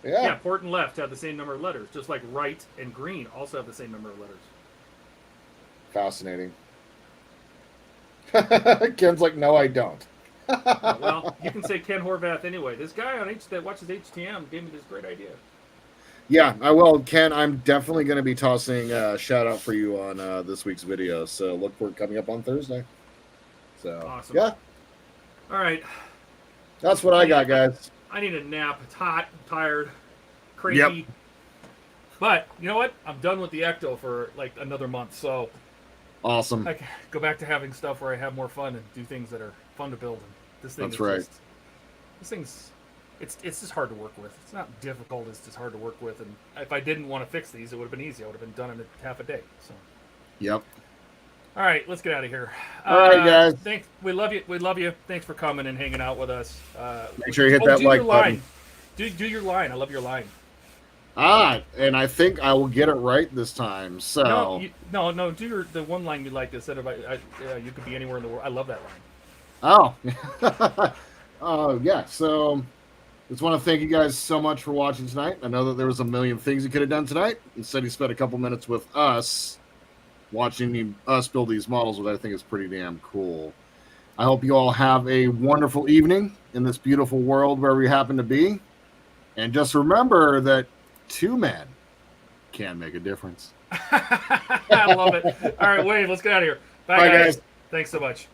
Yeah, port and left have the same number of letters, just like right and green also have the same number of letters. Fascinating. Ken's like, no, I don't. Well, you can say Ken Horvath anyway. This guy on that watches HTM gave me this great idea. Yeah, I will. Ken, I'm definitely going to be tossing a shout out for you on this week's video. So look for it coming up on Thursday. So, Awesome. yeah, All right. that's what I got, guys. I need a nap. It's hot. I'm tired. Cranky. Yep. But you know what? I'm done with the Ecto for like another month. So Awesome. I can go back to having stuff where I have more fun and do things that are fun to build. And this thing That's is right. just, this thing's it's just hard to work with. It's not difficult. It's just hard to work with. And if I didn't want to fix these, it would have been easy. I would have been done in half a day. So. Yep. All right, let's get out of here. All right, guys. Thanks. We love you. We love you. Thanks for coming and hanging out with us. Make sure you hit that do like your button. line. Do your line. I love your line. And I think I will get it right this time. So No. Do the one line you like that said about you could be anywhere in the world. I love that line. Oh, yeah. So just want to thank you guys so much for watching tonight. I know that there was a million things you could have done tonight. Instead, you spent a couple minutes with us watching us build these models, which I think is pretty damn cool. I hope you all have a wonderful evening in this beautiful world wherever you happen to be. And just remember that 2 men can make a difference. I love it. All right, Wade, let's get out of here. Bye, Bye, guys. guys. Thanks so much.